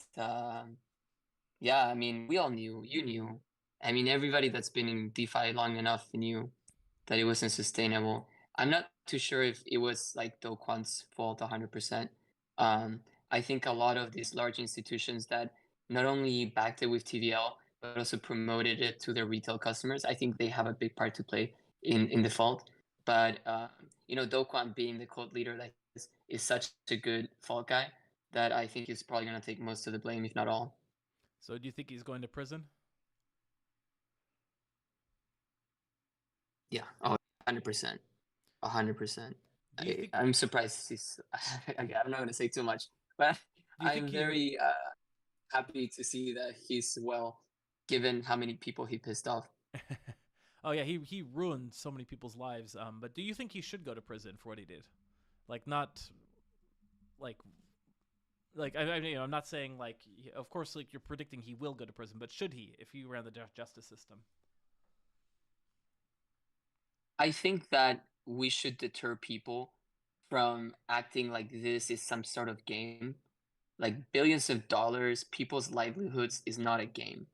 yeah, I mean we all knew, you knew. I mean everybody that's been in DeFi long enough knew that it wasn't sustainable. I'm not too sure if it was like Do Kwon's fault 100%. Um, I think a lot of these large institutions that not only backed it with TVL but also promoted it to their retail customers, I think they have a big part to play in the fault. But you know, Do Kwon being the cult leader that is such a good fault guy that I think he's probably going to take most of the blame, if not all. So do you think he's going to prison? Yeah, oh, 100%. 100%. Do you think I'm surprised he's. I'm not going to say too much, but do you think I'm he very happy to see that he's well, given how many people he pissed off. Oh yeah, he ruined so many people's lives. But do you think he should go to prison for what he did? Like not like I'm not saying like of course like you're predicting he will go to prison, but should he if he ran the justice system? I think that we should deter people from acting like this is some sort of game. Like billions of dollars, people's livelihoods is not a game.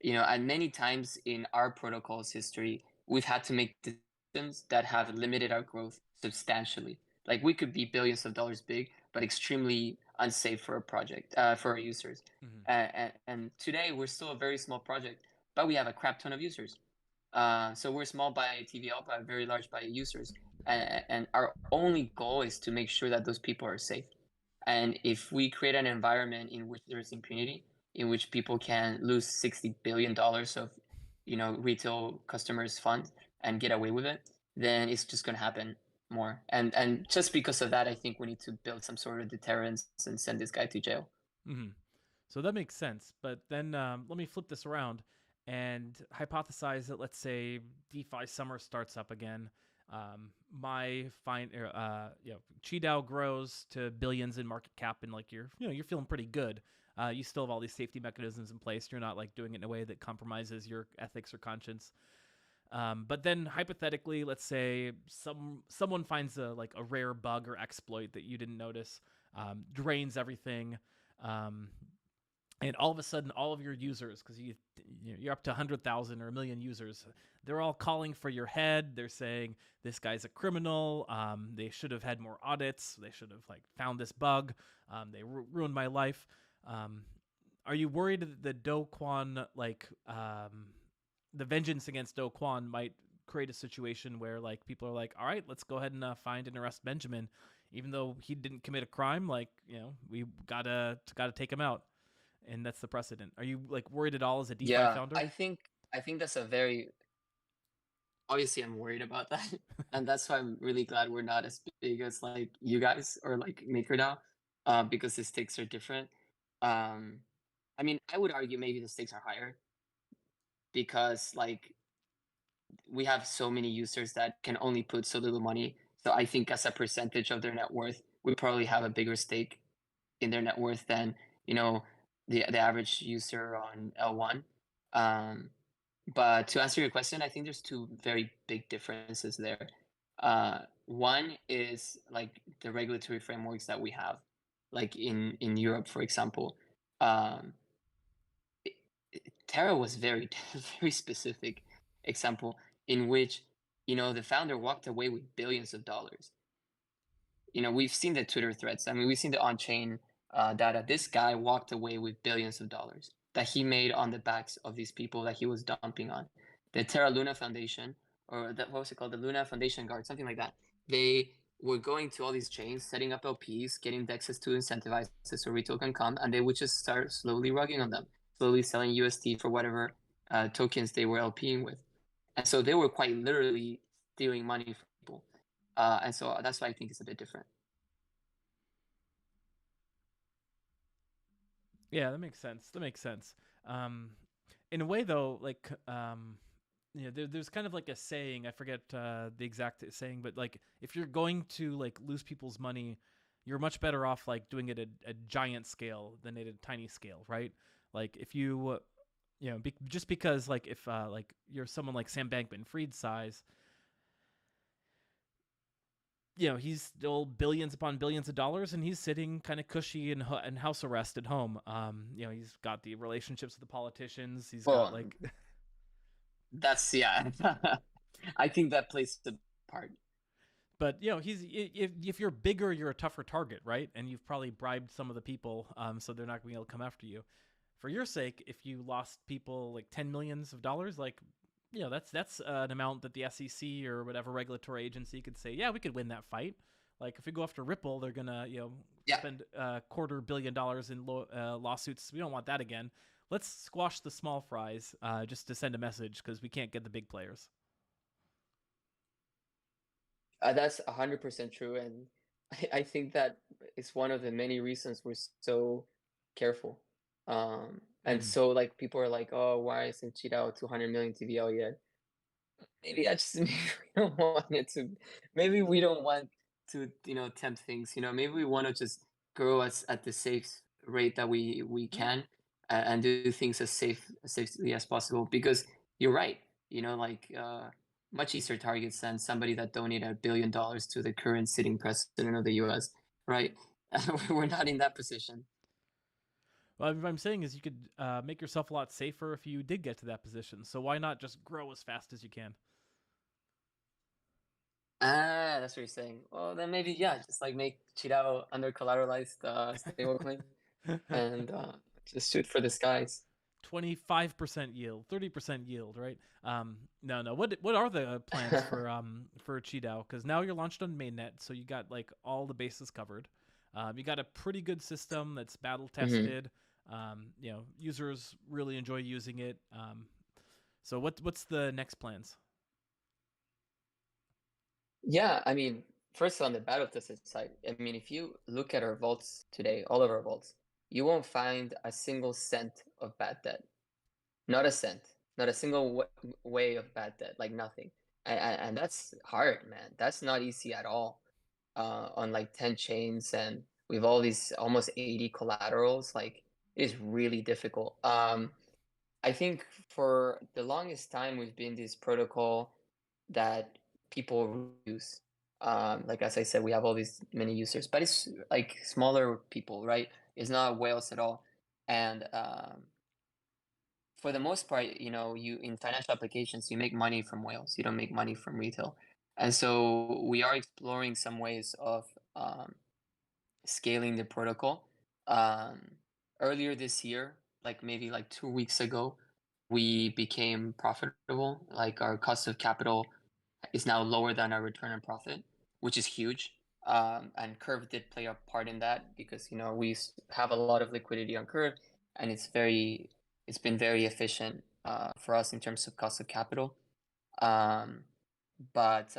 You know, and many times in our protocol's history, we've had to make decisions that have limited our growth substantially. Like we could be billions of dollars big, but extremely unsafe for a project, for our users. Mm-hmm. And today we're still a very small project, but we have a crap ton of users. So we're small by TVL, but very large by users. And our only goal is to make sure that those people are safe. And if we create an environment in which there is impunity, in which people can lose $60 billion of, you know, retail customers' funds and get away with it, then it's just going to happen more. And just because of that, I think we need to build some sort of deterrence and send this guy to jail. Mm-hmm. So that makes sense. But then let me flip this around and hypothesize that let's say DeFi summer starts up again. My fine, Qidao grows to billions in market cap, and like you're feeling pretty good. You still have all these safety mechanisms in place. You're not like doing it in a way that compromises your ethics or conscience. But then hypothetically, let's say someone finds a rare bug or exploit that you didn't notice, drains everything, um, and all of a sudden, all of your users, because you're up to 100,000 or a million users, they're all calling for your head. They're saying this guy's a criminal. They should have had more audits. They should have like found this bug. They ruined my life. Um, are you worried that Do Kwon the vengeance against Do Kwon might create a situation where like people are like, all right, let's go ahead and find and arrest Benjamin, even though he didn't commit a crime. Like we gotta take him out, and that's the precedent. Are you like worried at all as a DeFi Yeah, founder? I think that's a very obviously I'm worried about that. And that's why I'm really glad we're not as big as like you guys or like MakerDAO, because the stakes are different. Um, I mean, I would argue maybe the stakes are higher because like we have so many users that can only put so little money. So I think as a percentage of their net worth, we probably have a bigger stake in their net worth than, you know, the average user on L1. Um, but to answer your question, I think there's two very big differences there. One is like the regulatory frameworks that we have, like in Europe, for example. Um, Terra was very very specific example in which, you know, the founder walked away with billions of dollars. we've seen the Twitter threads. I mean, we've seen the on-chain data. This guy walked away with billions of dollars that he made on the backs of these people that he was dumping on. The Terra Luna Foundation, or what was it called? The Luna Foundation Guard, something like that. They were going to all these chains, setting up LPs, getting DEXs to incentivize this so retail can come, and they would just start slowly rugging on them, slowly selling UST for whatever tokens they were LPing with. And so they were quite literally stealing money from people. And so that's why I think it's a bit different. Yeah, that makes sense. In a way, though, like, there's kind of like a saying. I forget the exact saying, but like, if you're going to like lose people's money, you're much better off like doing it at a giant scale than at a tiny scale, right? Like, if you, just because like if like you're someone like Sam Bankman-Fried's size, he's still billions upon billions of dollars, and he's sitting kind of cushy in house arrest at home. He's got the relationships with the politicians. He's got like that's I think that plays the part. But if you're bigger, you're a tougher target, right? And you've probably bribed some of the people, so they're not going to be able to come after you. For your sake, if you lost people like $10 million, like, that's an amount that the SEC or whatever regulatory agency could say, yeah, we could win that fight. Like, if we go after Ripple, they're gonna spend $250 million in lawsuits. We don't want that again. Let's squash the small fries just to send a message, because we can't get the big players. That's 100% true, and I think that it's one of the many reasons we're so careful. And so like people are like, oh, why isn't Cheetah 200 million TVL yet? Maybe maybe we don't want to tempt things. Maybe we want to just grow us at the safe rate that we can, and do things as safely as possible, because you're right. Like much easier targets than somebody that donated $1 billion to the current sitting president of the US, right? We're not in that position. Well, what I'm saying is you could make yourself a lot safer if you did get to that position. So why not just grow as fast as you can? That's what you're saying. Well, then maybe, just like make Cheetah under collateralized stablecoin and just shoot for the skies. 25% yield, 30% yield, right? No. What are the plans for Cheetah? Because now you're launched on mainnet, so you got like all the bases covered. You got a pretty good system that's battle tested. Users really enjoy using it. So what's the next plans? Yeah, I mean, first on the battle tested side, I mean, if you look at our vaults today, all of our vaults, you won't find a single cent of bad debt. Not a cent, not a single way of bad debt, like nothing. And that's hard, man. That's not easy at all. On like 10 chains and with all these almost 80 collaterals, like it is really difficult. I think for the longest time we've been this protocol that people use. Like as I said, we have all these many users, but it's like smaller people, right? It's not whales at all. And for the most part, you in financial applications, you make money from whales. You don't make money from retail. And so we are exploring some ways of scaling the protocol. Earlier this year, like maybe like 2 weeks ago, we became profitable. Like our cost of capital is now lower than our return on profit, which is huge. And Curve did play a part in that, because we have a lot of liquidity on Curve, and it's been very efficient for us in terms of cost of capital. But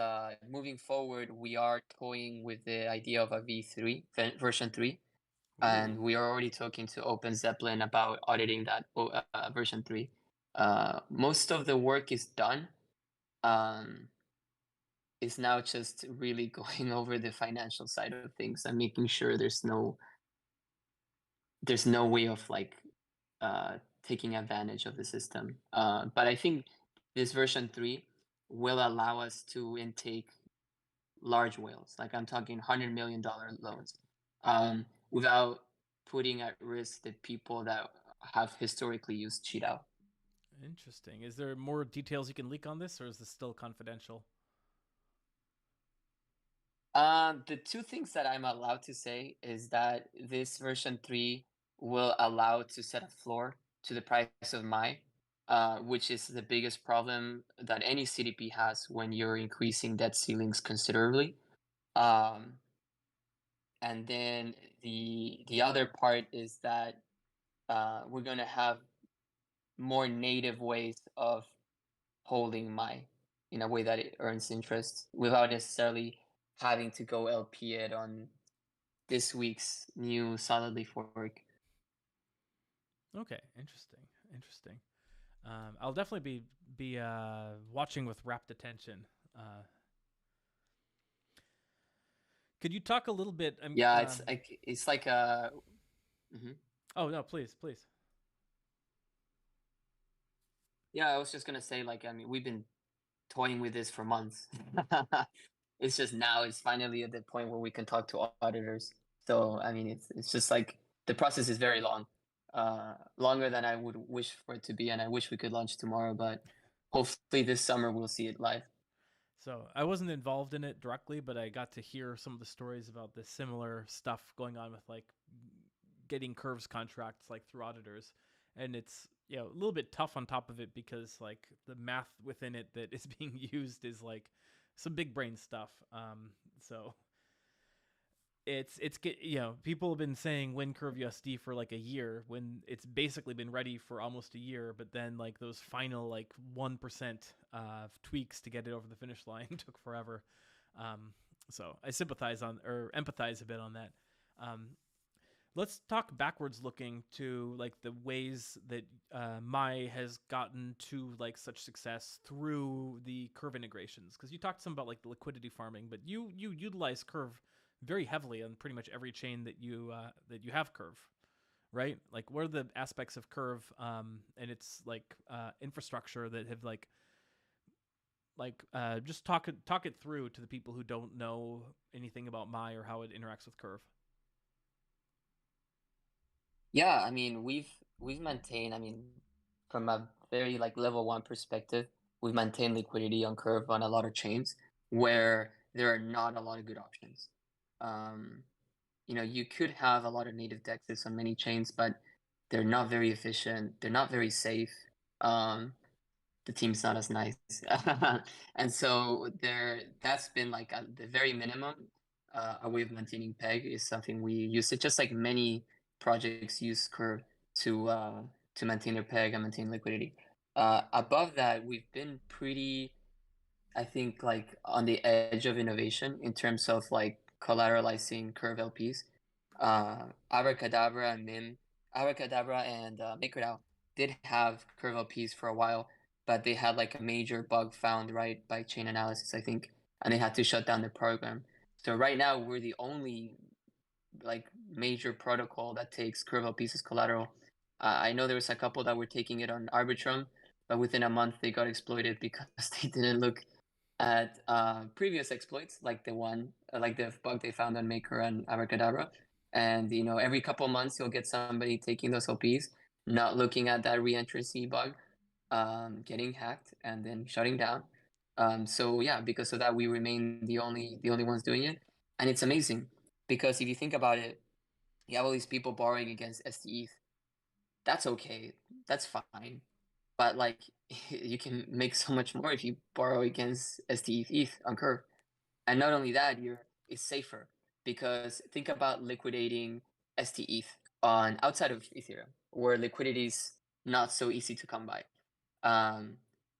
moving forward, we are toying with the idea of a V3 version 3. And we are already talking to Open Zeppelin about auditing that version 3. Most of the work is done. It's now just really going over the financial side of things and making sure there's no way of like taking advantage of the system. But I think this version 3 will allow us to intake large whales. Like I'm talking $100 million loans, without putting at risk the people that have historically used Cheetah. Interesting. Is there more details you can leak on this, or is this still confidential? The two things that I'm allowed to say is that this version 3 will allow to set a floor to the price of my, which is the biggest problem that any CDP has when you're increasing debt ceilings considerably. Um, and then the other part is that we're going to have more native ways of holding my in a way that it earns interest without necessarily having to go LP it on this week's new solidly fork. Okay, interesting, interesting. I'll definitely be watching with rapt attention. Could you talk a little bit? Yeah, it's like a. Mhm. Oh no, please, please. Yeah, I was just gonna say, like, I mean, we've been toying with this for months. It's just now it's finally at the point where we can talk to auditors. So I mean, it's just like the process is very long, longer than I would wish for it to be, and I wish we could launch tomorrow, but hopefully this summer we'll see it live. So I wasn't involved in it directly, but I got to hear some of the stories about the similar stuff going on with like getting curves contracts like through auditors, and it's a little bit tough on top of it because like the math within it that is being used is like some big brain stuff. So it's people have been saying WinCurve USD for like a year when it's basically been ready for almost a year, but then like those final like 1% tweaks to get it over the finish line took forever. So I sympathize on or empathize a bit on that. Let's talk backwards looking to like the ways that Mai has gotten to like such success through the Curve integrations, because you talked some about like the liquidity farming, but you utilize Curve very heavily on pretty much every chain that you have Curve, right? Like what are the aspects of Curve and its like infrastructure that have just talk it through to the people who don't know anything about Mai or how it interacts with Curve. Yeah, I mean, we've maintained, I mean, from a very like level one perspective, we've maintained liquidity on Curve on a lot of chains where there are not a lot of good options. Um, you could have a lot of native dexes on many chains, but they're not very efficient. They're not very safe. Um, the team's not as nice, and so that's been like the very minimum. A way of maintaining peg is something we use it just like many projects use Curve to maintain their peg and maintain liquidity. Above that, we've been pretty, I think, like on the edge of innovation in terms of like collateralizing Curve LPs. Abracadabra and Mim, Abracadabra and MakerDAO did have Curve LPs for a while, but they had like a major bug found right by chain analysis, I think, and they had to shut down the program. So right now we're the only like major protocol that takes Curve LPs as collateral. I know there was a couple that were taking it on Arbitrum, but within a month they got exploited because they didn't look at previous exploits, like the one, like the bug they found on Maker and Abracadabra. And every couple months you'll get somebody taking those LPs, not looking at that reentrancy bug, getting hacked, and then shutting down. So yeah, because of that, we remain the only ones doing it, and it's amazing because if you think about it, you have all these people borrowing against STETH. That's okay, that's fine, but like you can make so much more if you borrow against STETH on Curve. And not only that, it's safer because think about liquidating STETH on outside of Ethereum, where liquidity is not so easy to come by.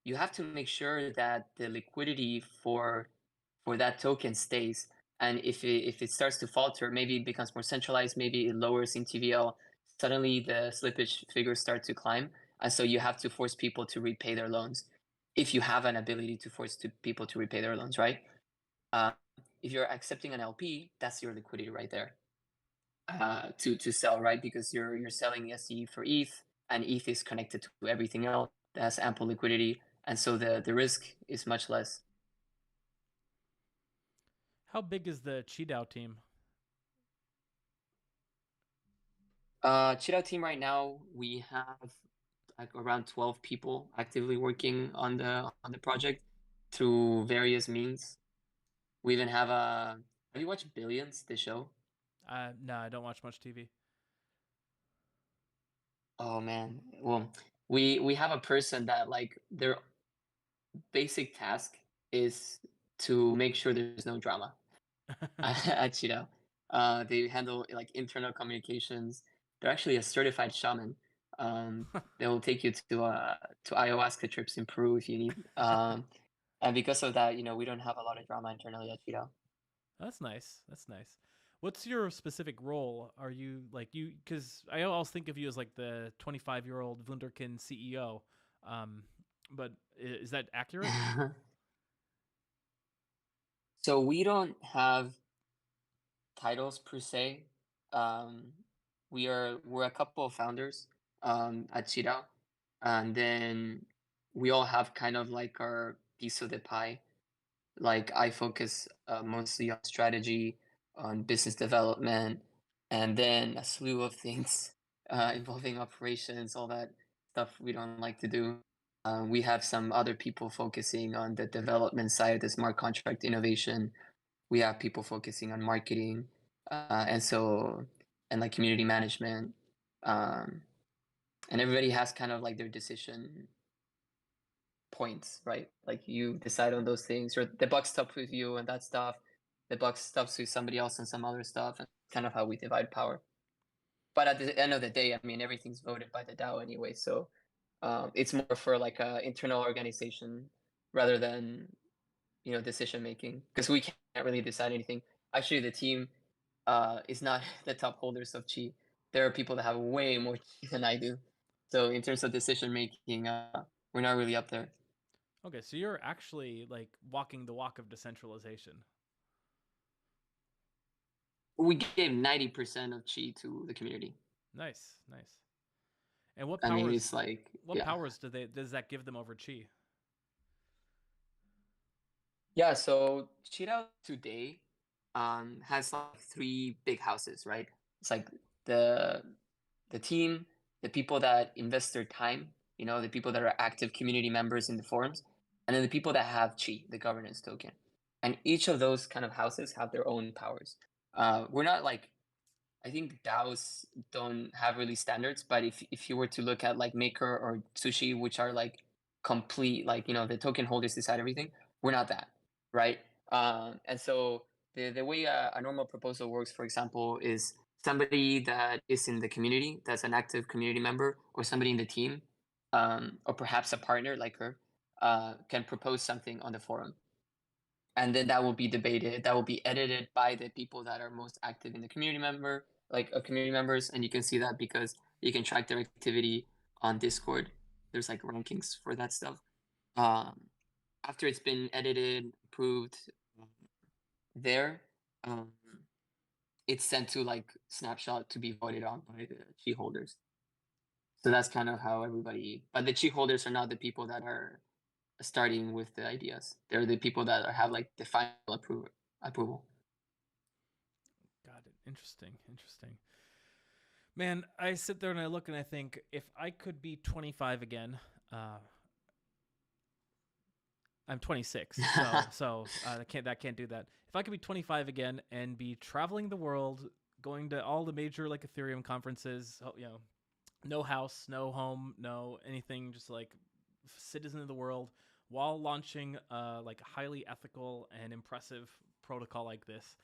You have to make sure that the liquidity for that token stays. And if it starts to falter, maybe it becomes more centralized, maybe it lowers in TVL, suddenly the slippage figures start to climb. And so you have to force people to repay their loans if you have an ability to force people to repay their loans, right? If you're accepting an LP, that's your liquidity right there to sell, right? Because you're selling SE for ETH, and ETH is connected to everything else that has ample liquidity, and so the risk is much less. How big is the Qidao team? Cheetah team right now, we have like around 12 people actively working on the project through various means. We even have a Have you watched Billions, the show? No, I don't watch much TV. Oh man. Well, we have a person that like their basic task is to make sure there's no drama at Cheetah. They handle like internal communications. They're actually a certified shaman. Um, they will take you to ayahuasca trips in Peru if you need. And because of that, we don't have a lot of drama internally at Cheetah. That's nice. That's nice. What's your specific role? Are you like you? Because I always think of you as like the 25-year-old Wunderkind CEO. Um, but is that accurate? So we don't have titles per se. Um, we're a couple of founders at Cheetah, and then we all have kind of like our piece of the pie. Like I focus mostly on strategy, on business development, and then a slew of things involving operations, all that stuff we don't like to do. We have some other people focusing on the development side, the smart contract innovation. We have people focusing on marketing, and like community management, um, and everybody has kind of like their decision points, right? Like you decide on those things, or the buck stops with you and that stuff. The buck stops with somebody else and some other stuff, and kind of how we divide power. But at the end of the day, I mean, everything's voted by the DAO anyway, so it's more for like a internal organization rather than decision making, because we can't really decide anything. Actually, the team is not the top holders of chi. There are people that have way more chi than I do. So in terms of decision making, we're not really up there. Okay, so you're actually like walking the walk of decentralization. We gave 90% of chi to the community. Nice, nice. And what I mean, powers? it's like, What yeah. powers does that give them over Chi? Yeah, so Cheetah today has like three big houses, right? It's like the the team, the people that invest their time, the people that are active community members in the forums, and then the people that have Chi, the governance token. And each of those kind of houses have their own powers. We're not like, I think DAOs don't have really standards, but if you were to look at like Maker or Sushi, which are like complete, like the token holders decide everything, we're not that, right? And so the way a normal proposal works, for example, is somebody that is in the community, that's an active community member, or somebody in the team, or perhaps a partner like her, can propose something on the forum, and then that will be debated, that will be edited by the people that are most active in the community members. And you can see that because you can track their activity on Discord. There's like rankings for that stuff. um, After it's been edited, approved, there, um, it's sent to like snapshot to be voted on by the chi holders. So that's kind of how everybody, but the chi holders are not the people that are starting with the ideas. They're the people that have like the final approval. Got it. Interesting. Interesting. Man, I sit there and I look and I think if I could be 25 again, I'm 26, so that can't do that. If I could be 25 again and be traveling the world, going to all the major like Ethereum conferences, no house, no home, no anything, just like citizen of the world, while launching like a highly ethical and impressive protocol like this,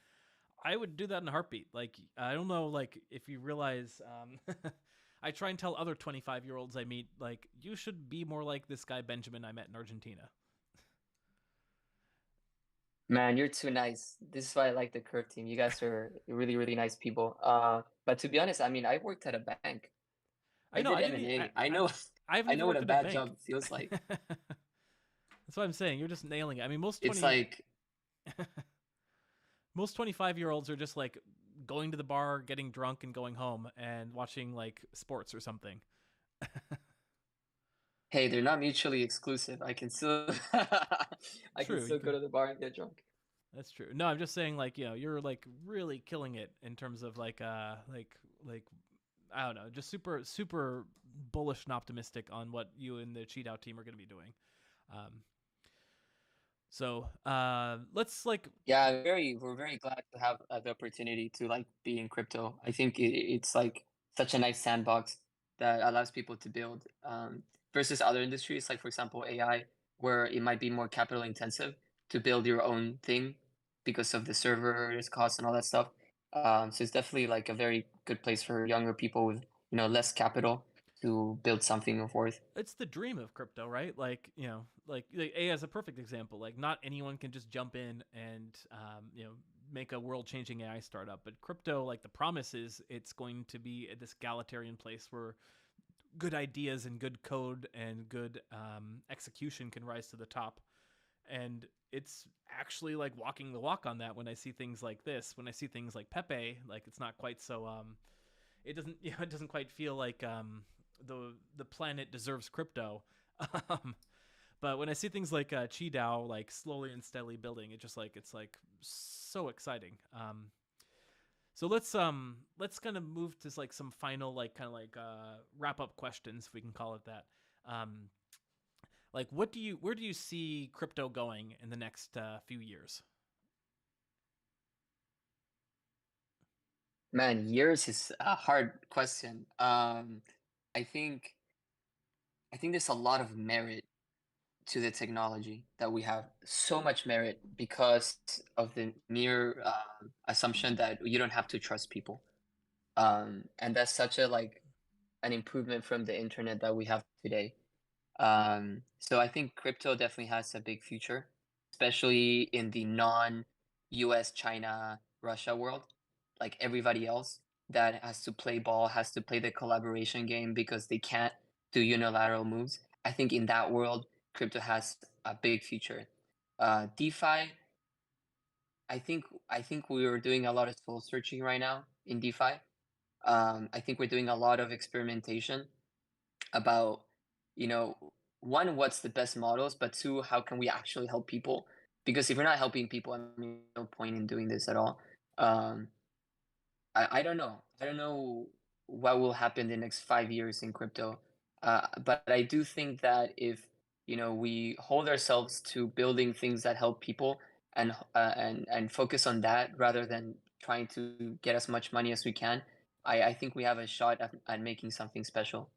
I would do that in a heartbeat. Like I don't know, like if you realize, I try and tell other 25-year-olds I meet, like you should be more like this guy Benjamin I met in Argentina. Man, you're too nice. This is why I like the Curve team. You guys are really, really nice people. But to be honest, I mean, I worked at a bank. I I know did I didn't. M&A. I know, I haven't I even know what worked a at a bad bank. job feels like. That's what I'm saying. You're just nailing it. I mean, It's like, most 25-year-olds are just like going to the bar, getting drunk, and going home and watching like sports or something. hey, they're not mutually exclusive. I can still, I can True. still go to the bar and get drunk. That's true. No, I'm just saying, like, you're like really killing it in terms of like I don't know, just super bullish and optimistic on what you and the Cheat Out team are going to be doing. Um, So let's Yeah, we're very glad to have the opportunity to like be in crypto. I think it's like such a nice sandbox that allows people to build versus other industries, like for example AI, where it might be more capital intensive to build your own thing because of the servers costs and all that stuff. So it's definitely like a very good place for younger people with less capital to build something of worth. it's the dream of crypto, right? Like, like AI is a perfect example. Like, not anyone can just jump in and, make a world changing AI startup. But crypto, like, the promise is it's going to be this egalitarian place where good ideas and good code and good execution can rise to the top. And it's actually like walking the walk on that when I see things like this. When I see things like Pepe, like, it's not quite so. It doesn't, it doesn't quite feel like the planet deserves crypto. Um, but when I see things like Chi like slowly and steadily building, it's like so exciting. So let's kind of move to like some final like kind of like wrap up questions, if we can call it that. Um, like, where do you see crypto going in the next few years? Man, years is a hard question. I think I think there's a lot of merit to the technology that we have. So much merit because of the mere assumption that you don't have to trust people. And that's such a like an improvement from the internet that we have today. So I think crypto definitely has a big future, especially in the non-US, China, Russia world. Like everybody else that has to play ball, has to play the collaboration game because they can't do unilateral moves. I think in that world, crypto has a big future. DeFi, I think we are doing a lot of soul searching right now in DeFi. I think we're doing a lot of experimentation about you know one, what's the best models, but two, how can we actually help people, because if we're not helping people, I mean, no point in doing this at all. um I don't know. I don't know what will happen the next 5 years in crypto, but I do think that if we hold ourselves to building things that help people and focus on that rather than trying to get as much money as we can, I think we have a shot at making something special.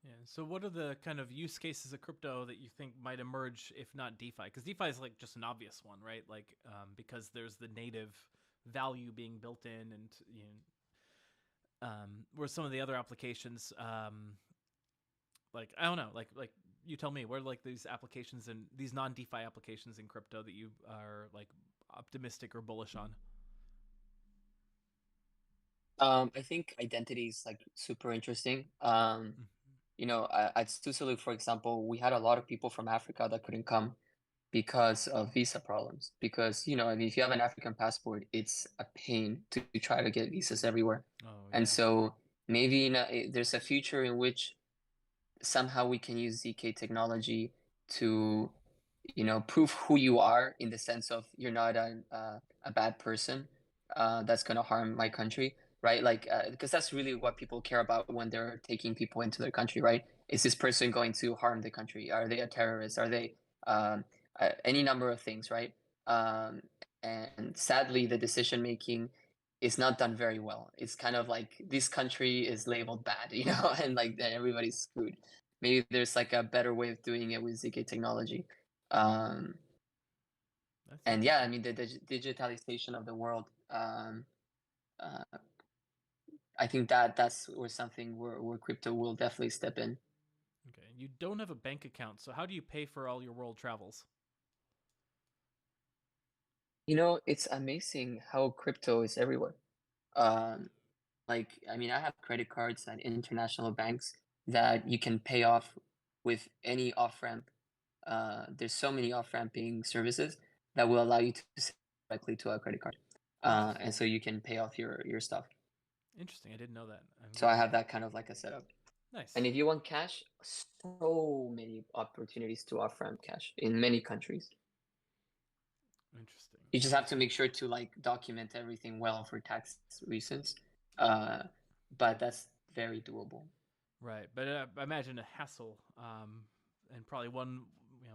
Yeah. So, what are the kind of use cases of crypto that you think might emerge, if not DeFi? Because DeFi is like just an obvious one, right? Like, because there's the native value being built in, and where some of the other applications, like, I don't know, like you tell me, where like these applications and these non DeFi applications in crypto that you are like optimistic or bullish on? I think identity is like super interesting. Mhm. At Susalu, for example, we had a lot of people from Africa that couldn't come because of visa problems. Because, I mean, if you have an African passport, it's a pain to try to get visas everywhere. Oh And yeah. so maybe there's a future in which somehow we can use ZK technology to, prove who you are, in the sense of you're not a bad person that's going to harm my country, right? Like, because that's really what people care about when they're taking people into their country, right? Is this person going to harm the country? Are they a terrorist? Are they um, any number of things, right? Um, and sadly, the decision making is not done very well. It's kind of like this country is labeled bad, and like then everybody's screwed. Maybe there's like a better way of doing it with ZK technology. Um, That's and yeah, I interesting. mean the digitalization of the world. Uh, I think that's where something where crypto will definitely step in. Okay. You don't have a bank account, so how do you pay for all your world travels? It's amazing how crypto is everywhere. Um, like, I mean, I have credit cards at international banks that you can pay off with any off ramp. There's so many off ramping services that will allow you to send directly to a credit card, Interesting. and so you can pay off your stuff. Interesting. I didn't know that. I'm So I gonna. have that kind of like a setup. And Nice. if you want cash, so many opportunities to off ramp cash in many countries. Interesting. You just have to Interesting. make sure to like document everything well for tax reasons. Uh, but that's very doable. Right, but I imagine a hassle, and probably one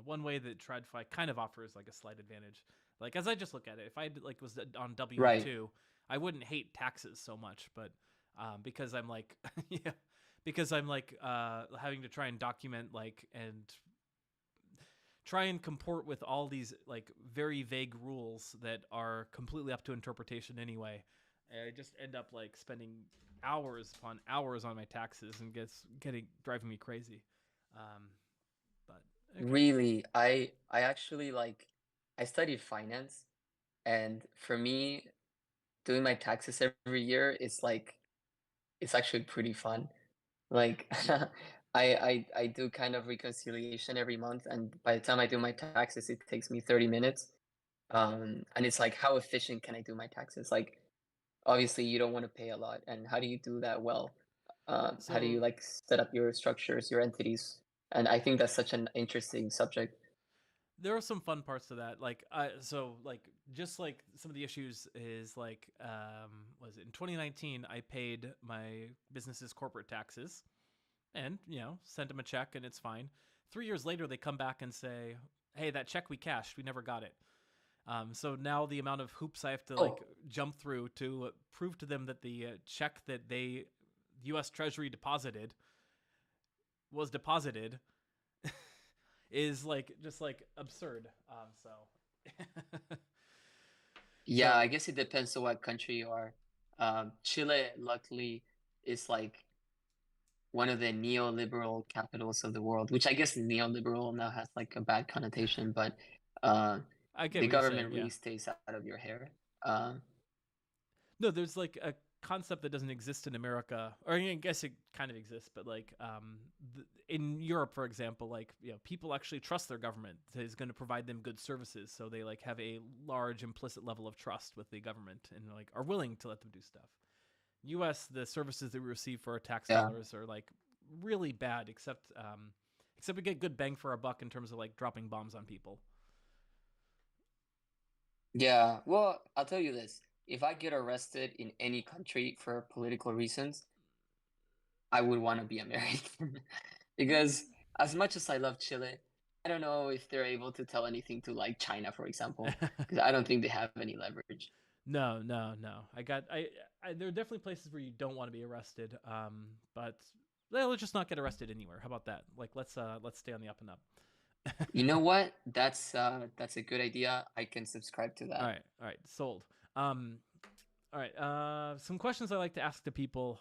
one way that TradFi kind of offers like a slight advantage. Like as I just look at it, if I like was on Right. W2, I wouldn't hate taxes so much, but because I'm like yeah, because I'm like having to try and document like and try and comport with all these like very vague rules that are completely up to interpretation anyway. I just end up like spending hours upon hours on my taxes and getting driving me crazy. Um, but okay. Really, I actually like I studied finance, and for me, doing my taxes every year is like it's actually pretty fun. Like I do kind of reconciliation every month, and by the time I do my taxes, it takes me 30 minutes. And it's like, how efficient can I do my taxes? Like, obviously, you don't want to pay a lot, and how do you do that well? How do you So like set up your structures, your entities? And I think that's such an interesting subject. there are some fun parts to that. Like, so like just like some of the issues is like, was it in 2019? I paid my business's corporate taxes, and sent them a check, and it's fine. 3 years later, they come back and say, "Hey, that check we cashed, we never got it." So now the amount of hoops I have to like Oh, jump through to prove to them that the check that the U.S. Treasury deposited was deposited is like just like absurd. So yeah, I so guess it depends on what country you are. Chile, luckily, is like one of the neoliberal capitals of the world, which I guess neoliberal now has like a bad connotation, but uh, I get the what you're saying. government Yeah. really stays out of your hair. Uh, No, there's like a concept that doesn't exist in America, or I guess it kind of exists, but like in Europe, for example, like people actually trust their government is going to provide them good services, so they like have a large implicit level of trust with the government and like are willing to let them do stuff. U.S. the services that we receive for our tax yeah, dollars are like really bad, except we get good bang for our buck in terms of like dropping bombs on people. yeah. Well, I'll tell you this: if I get arrested in any country for political reasons, I would want to be American because as much as I love Chile, I don't know if they're able to tell anything to like China, for example, because I don't think they have any leverage. No, no, no. There are definitely places where you don't want to be arrested. But let's just not get arrested anywhere. How about that? Like, let's stay on the up and up. You know what? That's a good idea. I can subscribe to that. All right, sold. Um, all right. Some questions I like to ask to people.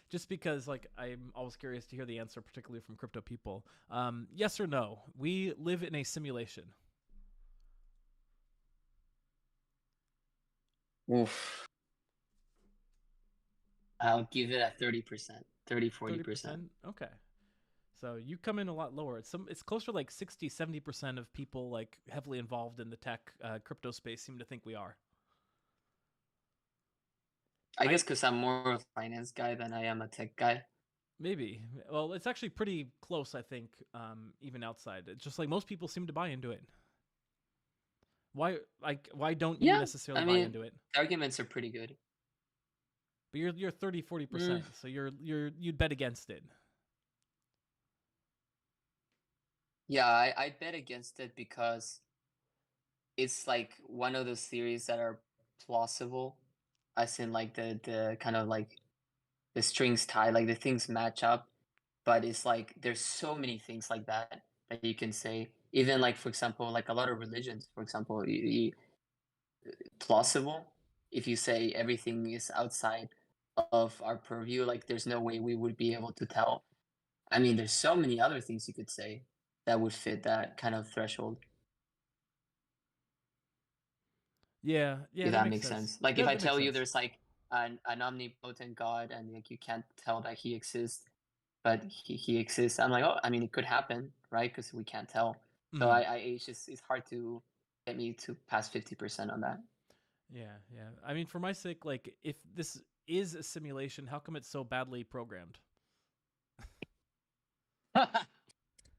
Just because like I'm always curious to hear the answer, particularly from crypto people. Yes or no? We live in a simulation. Oof. I'll give it a 30%, 30, 40%. 30%. Okay. So you come in a lot lower. It's closer to like 60-70% of people like heavily involved in the tech crypto space seem to think we are. I I guess because I'm more of a finance guy than I am a tech guy. maybe. Well, it's actually pretty close, I think, even outside. It's just like most people seem to buy into it. Why don't you Yeah, necessarily I buy mean, into it? the arguments are pretty good. But you're 30-40%, Mm, so you'd bet against it. yeah, I bet against it because it's like one of those theories that are plausible, as in like the kind of like the strings tie, like the things match up. But it's like there's so many things like that that you can say. Even like for example, like a lot of religions, for example, plausible. If you say everything is outside of our purview, like there's no way we would be able to tell. I mean, there's so many other things you could say that would fit that kind of threshold, Yeah, yeah, if that that makes makes sense. sense. Like if I That makes tell you sense. there's like an omnipotent God and like you can't tell that he exists, but he exists, I'm like, oh, I mean, it could happen, right? Because we can't tell. So Mhm. it's hard to get me to pass 50% on that. Yeah, yeah. I mean, for my sake, like, if this is a simulation, how come it's so badly programmed?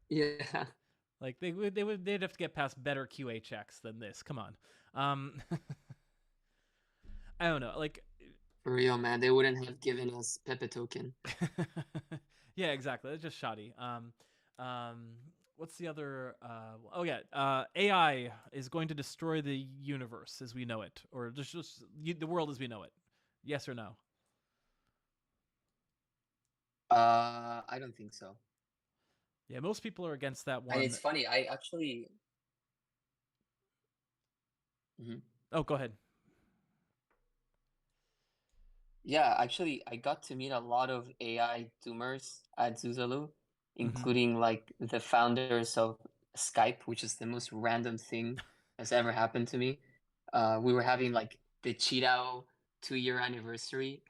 Yeah. Like, they'd have to get past better QA checks than this. Come on. I don't know. Like, For real, man. They wouldn't have given us Pepe token. yeah, exactly. It's just shoddy. Um, what's the other? AI is going to destroy the universe as we know it, or just the world as we know it. Yes or no? I don't think so. Yeah, most people are against that And one. it's funny, I actually. Mhm. Oh, go ahead. Yeah, actually, I got to meet a lot of AI doomers at Zuzalu, Mm-hmm. including like the founders of Skype, which is the most random thing that's ever happened to me. We were having like the Cheetah 2-year anniversary,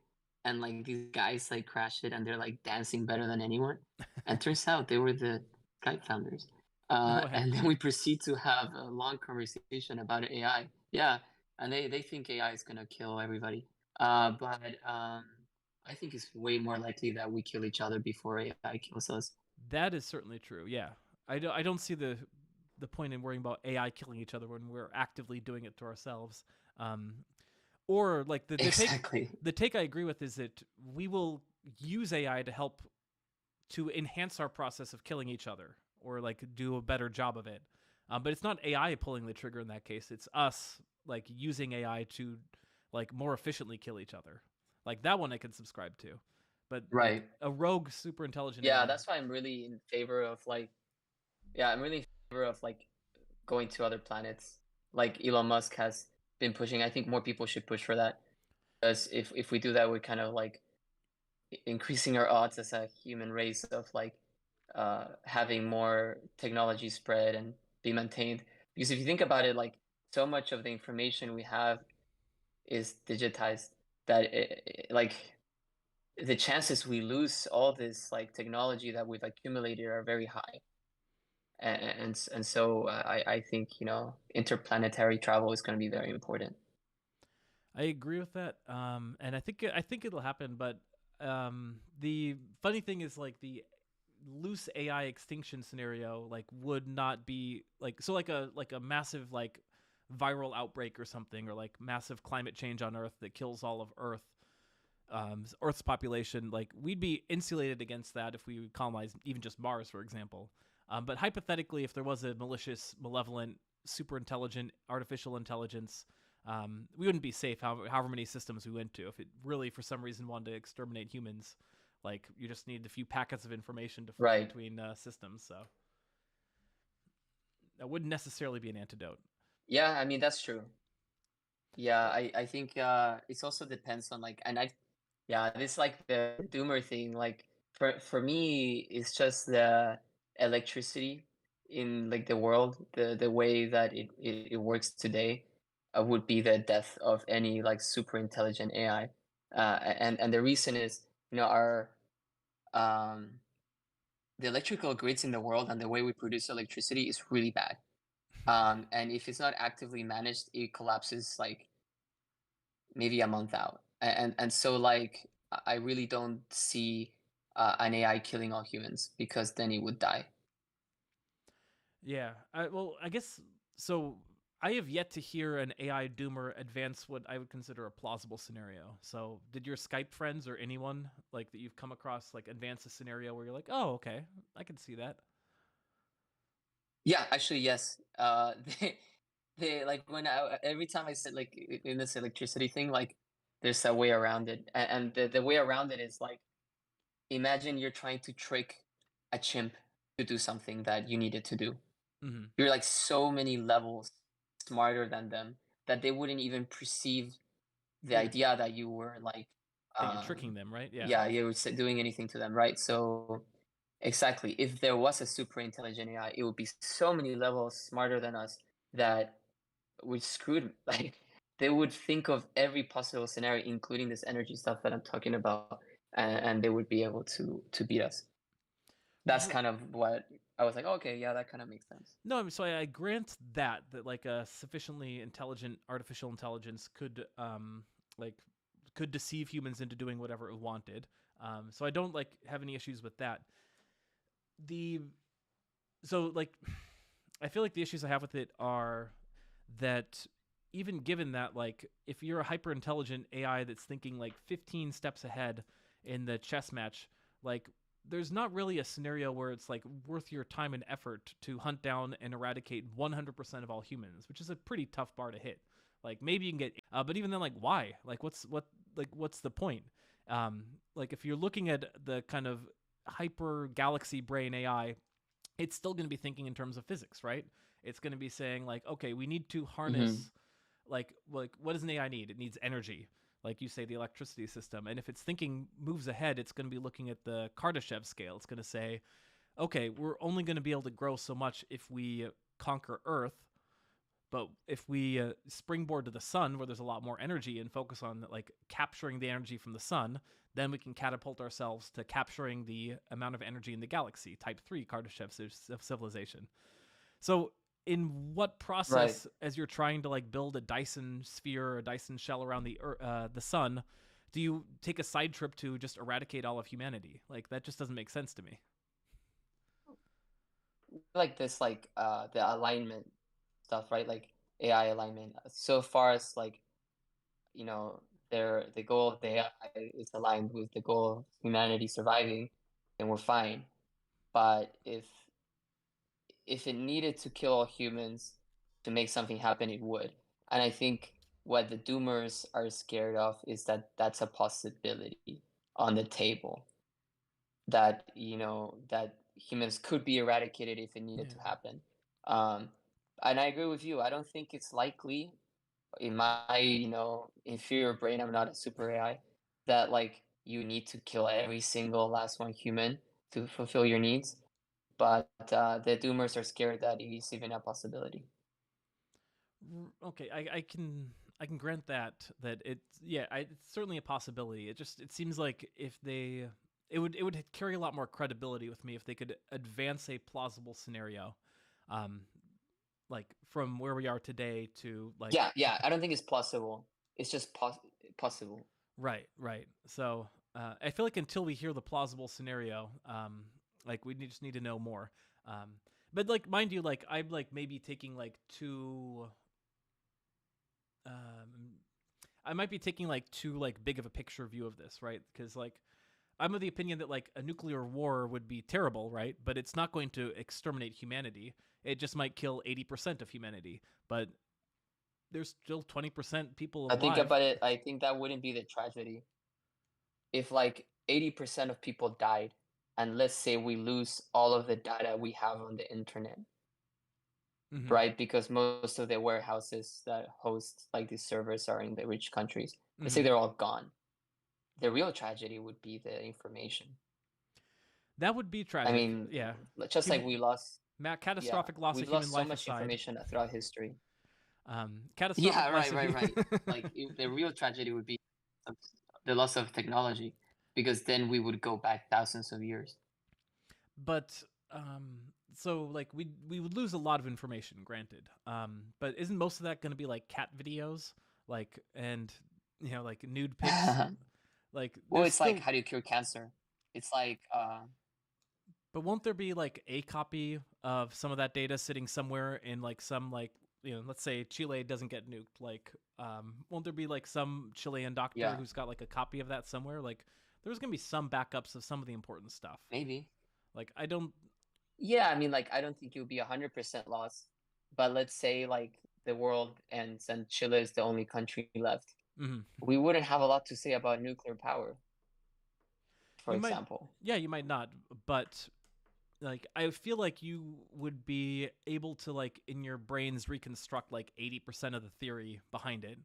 and like these guys like crashed it, and they're like dancing better than anyone. And turns out they were the Skype founders. No way. And then we proceed to have a long conversation about AI. Yeah, and they think AI is gonna kill everybody. But I think it's way more likely that we kill each other before AI kills us. That is certainly true. Yeah, I don't see the point in worrying about AI killing each other when we're actively doing it to ourselves. Um, or like Exactly. the take I agree with is that we will use AI to help to enhance our process of killing each other or like do a better job of it. But it's not AI pulling the trigger in that case. It's us like using AI to like more efficiently kill each other. Like that one I can subscribe to. But like Right. a rogue super intelligent Yeah, AI. that's why I'm really in favor of like, yeah, I'm really in favor of like going to other planets. Like Elon Musk has been pushing. I think more people should push for that. Because if we do that, we're kind of like increasing our odds as a human race of like having more technology spread and be maintained. Because if you think about it, like so much of the information we have is digitized that like the chances we lose all this like technology that we've accumulated are very high. And so I think, interplanetary travel is going to be very important. I agree with that. And I think it'll happen, but the funny thing is like the loose AI extinction scenario like would not be like so like a massive like viral outbreak or something or like massive climate change on Earth that kills all of Earth's population. Like we'd be insulated against that if we colonized even just Mars, for example. But hypothetically, if there was a malicious, malevolent, super intelligent artificial intelligence, we wouldn't be safe however many systems we went to. If it really, for some reason, wanted to exterminate humans, like you just need a few packets of information to flip Right. between systems. So that wouldn't necessarily be an antidote. Yeah, I mean that's true. Yeah, I think it also depends on like, and I yeah, this like the doomer thing, like for me it's just the electricity in like the world, the way that it works today would be the death of any like super intelligent AI. And the reason is, our um the electrical grids in the world and the way we produce electricity is really bad. And if it's not actively managed, it collapses like maybe a month out. And so like I really don't see an AI killing all humans because then it would die. Yeah. Well, I guess so. I have yet to hear an AI doomer advance what I would consider a plausible scenario. So, did your Skype friends or anyone like that you've come across like advance a scenario where you're like, "Oh, okay, I can see that." Yeah, actually, yes. They like when every time I said like in this electricity thing, like there's a way around it, and the way around it is like imagine you're trying to trick a chimp to do something that you needed to do. Mm-hmm. You're like so many levels smarter than them that they wouldn't even perceive the idea that you were like That you're tricking them, right? Yeah. yeah, you were doing anything to them, right? So exactly, if there was a super intelligent AI, it would be so many levels smarter than us that we're screwed. Like they would think of every possible scenario, including this energy stuff that I'm talking about, and they would be able to beat us. That's Well, kind of what I was like, okay, yeah, that kind of makes sense. no, so I grant that like a sufficiently intelligent artificial intelligence like could deceive humans into doing whatever it wanted. So I don't like have any issues with that. The so like I feel like the issues I have with it are that even given that like if you're a hyper intelligent AI that's thinking like 15 steps ahead in the chess match, like there's not really a scenario where it's like worth your time and effort to hunt down and eradicate 100% of all humans, which is a pretty tough bar to hit. Like maybe you can get, but even then, like why? Like what's the point? Like if you're looking at the kind of hyper galaxy brain AI, it's still going to be thinking in terms of physics, right? It's going to be saying like, okay, we need to harness like what does an AI need? It needs energy, like you say, the electricity system. And if it's thinking moves ahead, it's going to be looking at the Kardashev scale. It's going to say, okay, we're only going to be able to grow so much if we conquer Earth, but if we springboard to the sun, where there's a lot more energy, and focus on like capturing the energy from the sun, then we can catapult ourselves to capturing the amount of energy in the galaxy, type 3 Kardashev civilization. So in what process, as you're trying to like build a Dyson sphere or a Dyson shell around the sun, do you take a side trip to just eradicate all of humanity? Like that just doesn't make sense to me. Like this, like the alignment stuff, right? Like AI alignment. So far as like, you know, the goal of the AI is aligned with the goal of humanity surviving, then we're fine. But if it needed to kill all humans to make something happen, it would. And I think what the doomers are scared of is that that's a possibility on the table. That, you know, that humans could be eradicated if it needed to happen. And I agree with you. I don't think it's likely in my, you know, inferior brain, I'm not a super AI, that like you need to kill every single last one human to fulfill your needs. But the doomers are scared that it is even a possibility. Okay, I can grant that it's certainly a possibility. It seems like if they it would carry a lot more credibility with me if they could advance a plausible scenario, like from where we are today to like Yeah. I don't think it's plausible. It's just possible. Right. So I feel like until we hear the plausible scenario, like we just need to know more. But like, mind you, like I'm like maybe taking like I might be taking like too like big of a picture view of this, right? Because like I'm of the opinion that like a nuclear war would be terrible, right? But it's not going to exterminate humanity. It just might kill 80% of humanity, but there's still 20% people I alive. think about it. I think that wouldn't be the tragedy if like 80% of people died, and let's say we lose all of the data we have on the internet. Right? Because most of the warehouses that host like these servers are in the rich countries. Let's say they're all gone. The real tragedy would be the information. That would be tragic. I mean, yeah. Just like we lost catastrophic loss of we've human lost life so much aside. information throughout history. Catastrophic Yeah, loss right. Like the real tragedy would be the loss of technology, because then we would go back thousands of years. But so like we would lose a lot of information, granted. But isn't most of that going to be like cat videos, like, and you know, like nude pics? Like, well, it's like, how do you cure cancer? It's like but won't there be like a copy of some of that data sitting somewhere in like some, like, you know, let's say Chile doesn't get nuked, like won't there be like some Chilean doctor who's got like a copy of that somewhere? Like there's gonna be some backups of some of the important stuff. Maybe. Like I don't. Yeah, I mean, like I don't think it would be 100% loss, but let's say like the world ends and Chile is the only country left. We wouldn't have a lot to say about nuclear power, for example. You might not, but like I feel like you would be able to, like, in your brains reconstruct like 80% of the theory behind it,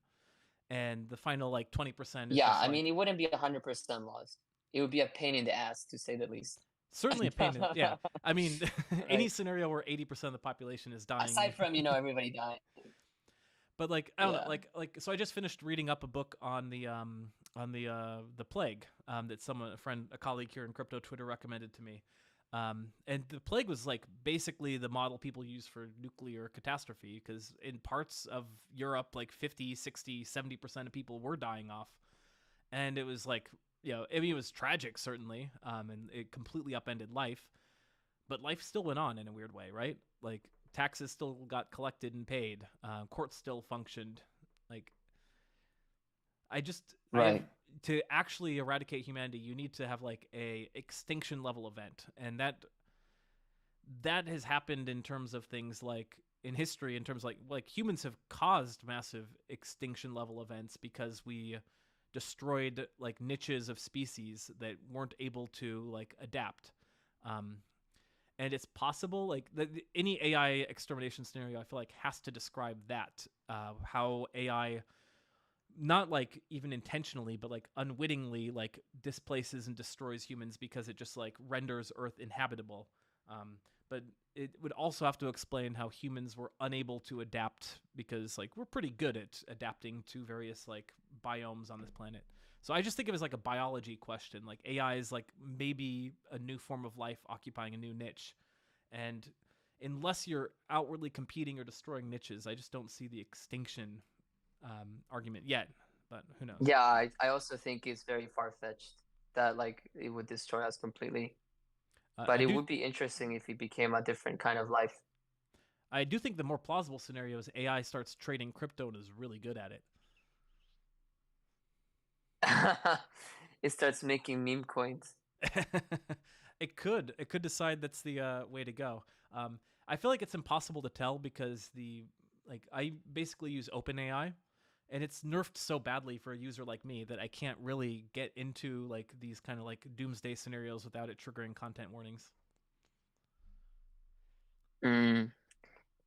and the final like 20% is I mean, it wouldn't be 100% loss. It would be a pain in the ass, to say the least. Certainly a pain I mean, any scenario where 80% of the population is dying, aside from, you know, everybody dying. But like I don't know, like so I just finished reading up a book on the plague that a colleague here in crypto Twitter recommended to me. And the plague was like basically the model people use for nuclear catastrophe, because in parts of Europe, like 50, 60, 70% of people were dying off. And it was like, you know, I mean, it was tragic, certainly, and it completely upended life. But life still went on in a weird way, right? Like taxes still got collected and paid. Courts still functioned. Like I just, to actually eradicate humanity, you need to have like a extinction level event, and that has happened in terms of things like in history, in terms of like humans have caused massive extinction level events because we destroyed like niches of species that weren't able to like adapt. Um, and it's possible like any AI extermination scenario I feel like has to describe that, how AI not like even intentionally but like unwittingly like displaces and destroys humans because it just like renders Earth inhabitable. But it would also have to explain how humans were unable to adapt because like we're pretty good at adapting to various like biomes on this planet. So I just think of it as like a biology question. Like AI is like maybe a new form of life occupying a new niche, and unless you're outwardly competing or destroying niches, I just don't see the extinction argument yet. But who knows? Yeah, I also think it's very far-fetched that like it would destroy us completely. I But it do would be interesting if it became a different kind of life. I do think the more plausible scenario is AI starts trading crypto and is really good at it. It starts making meme coins. It could decide that's the way to go. I feel like it's impossible to tell because I basically use OpenAI, and it's nerfed so badly for a user like me that I can't really get into like these kind of like doomsday scenarios without it triggering content warnings. Mm.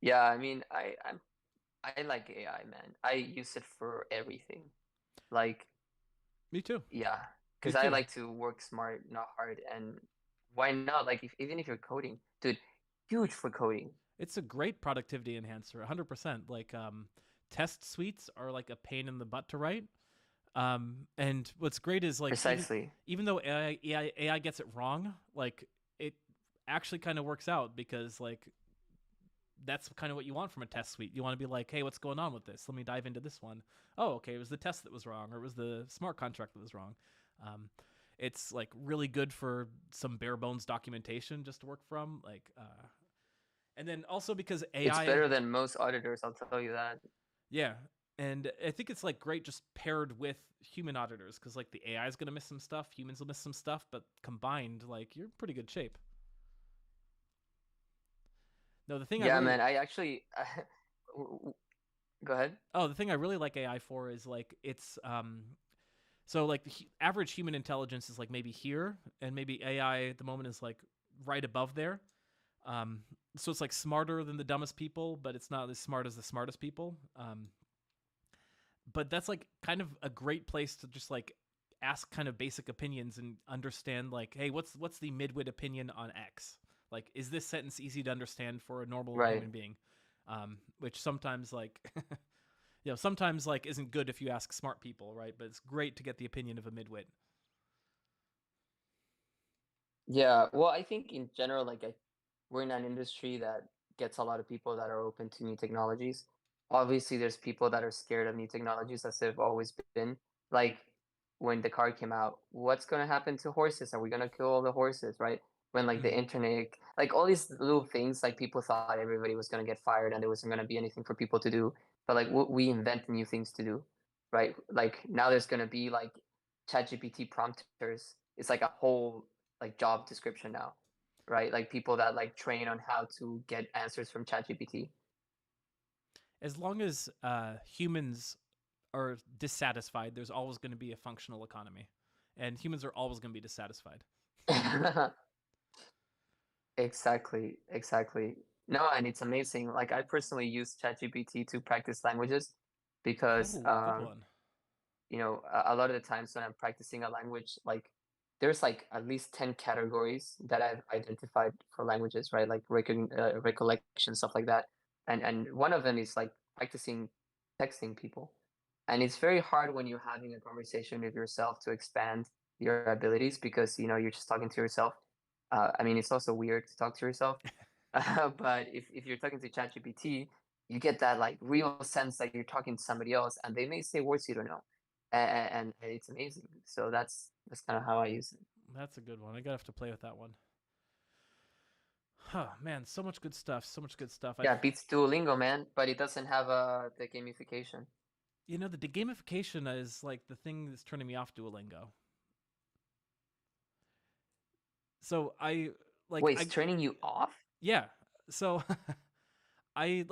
Yeah, I mean, I like AI, man. I use it for everything. Like, Me too. yeah, Me because I too. like to work smart, not hard. And why not? Like, even if you're coding, dude, huge for coding. It's a great productivity enhancer, 100%. Like test suites are like a pain in the butt to write. And what's great is like Precisely. even though AI gets it wrong, like it actually kind of works out because like that's kind of what you want from a test suite. You want to be like, hey, what's going on with this? Let me dive into this one. Oh, okay, it was the test that was wrong, or it was the smart contract that was wrong. Um, it's like really good for some bare bones documentation just to work from, and then also because It's AI, better than most auditors, I'll tell you that. yeah, and I think it's like great just paired with human auditors because like the AI is gonna miss some stuff, humans will miss some stuff, but combined, like you're in pretty good shape. No, the thing I Yeah, really man, I actually go ahead. the thing I really like AI for is like it's so like the average human intelligence is like maybe here, and maybe AI at the moment is like right above there. Um, so it's like smarter than the dumbest people, but it's not as smart as the smartest people. But that's like kind of a great place to just like ask kind of basic opinions and understand like, hey, what's the midwit opinion on X? Like, is this sentence easy to understand for a normal Right. human being? Which sometimes like sometimes like isn't good if you ask smart people, right? But it's great to get the opinion of a midwit. Yeah, well, I think in general, like we're in an industry that gets a lot of people that are open to new technologies. Obviously, there's people that are scared of new technologies, as they've always been. Like when the car came out, what's going to happen to horses? Are we going to kill all the horses, right? When like the Mm-hmm. internet, like all these little things, like people thought everybody was going to get fired and there wasn't going to be anything for people to do. But like we invent new things to do, right? Like now there's going to be like ChatGPT prompters. It's like a whole like job description now, right? Like people that like train on how to get answers from ChatGPT. As long as humans are dissatisfied, there's always going to be a functional economy, and humans are always going to be dissatisfied. Exactly, exactly. No, and it's amazing. Like I personally use ChatGPT to practice languages because Oh, good one. a lot of the times when I'm practicing a language, like there's like at least 10 categories that I've identified for languages, right? Like recollection, stuff like that. And one of them is like practicing texting people. And it's very hard when you're having a conversation with yourself to expand your abilities because you're just talking to yourself. I mean, it's also weird to talk to yourself. But if you're talking to ChatGPT, you get that like real sense that you're talking to somebody else, and they may say words you don't know, and it's amazing. So that's kind of how I use it. That's a good one. I gotta have to play with that one. Huh, man, so much good stuff. So much good stuff. Yeah, it beats Duolingo, man, but it doesn't have the gamification. You know, the gamification is like the thing that's turning me off Duolingo. So I like Wait, it's turning you off? yeah. So I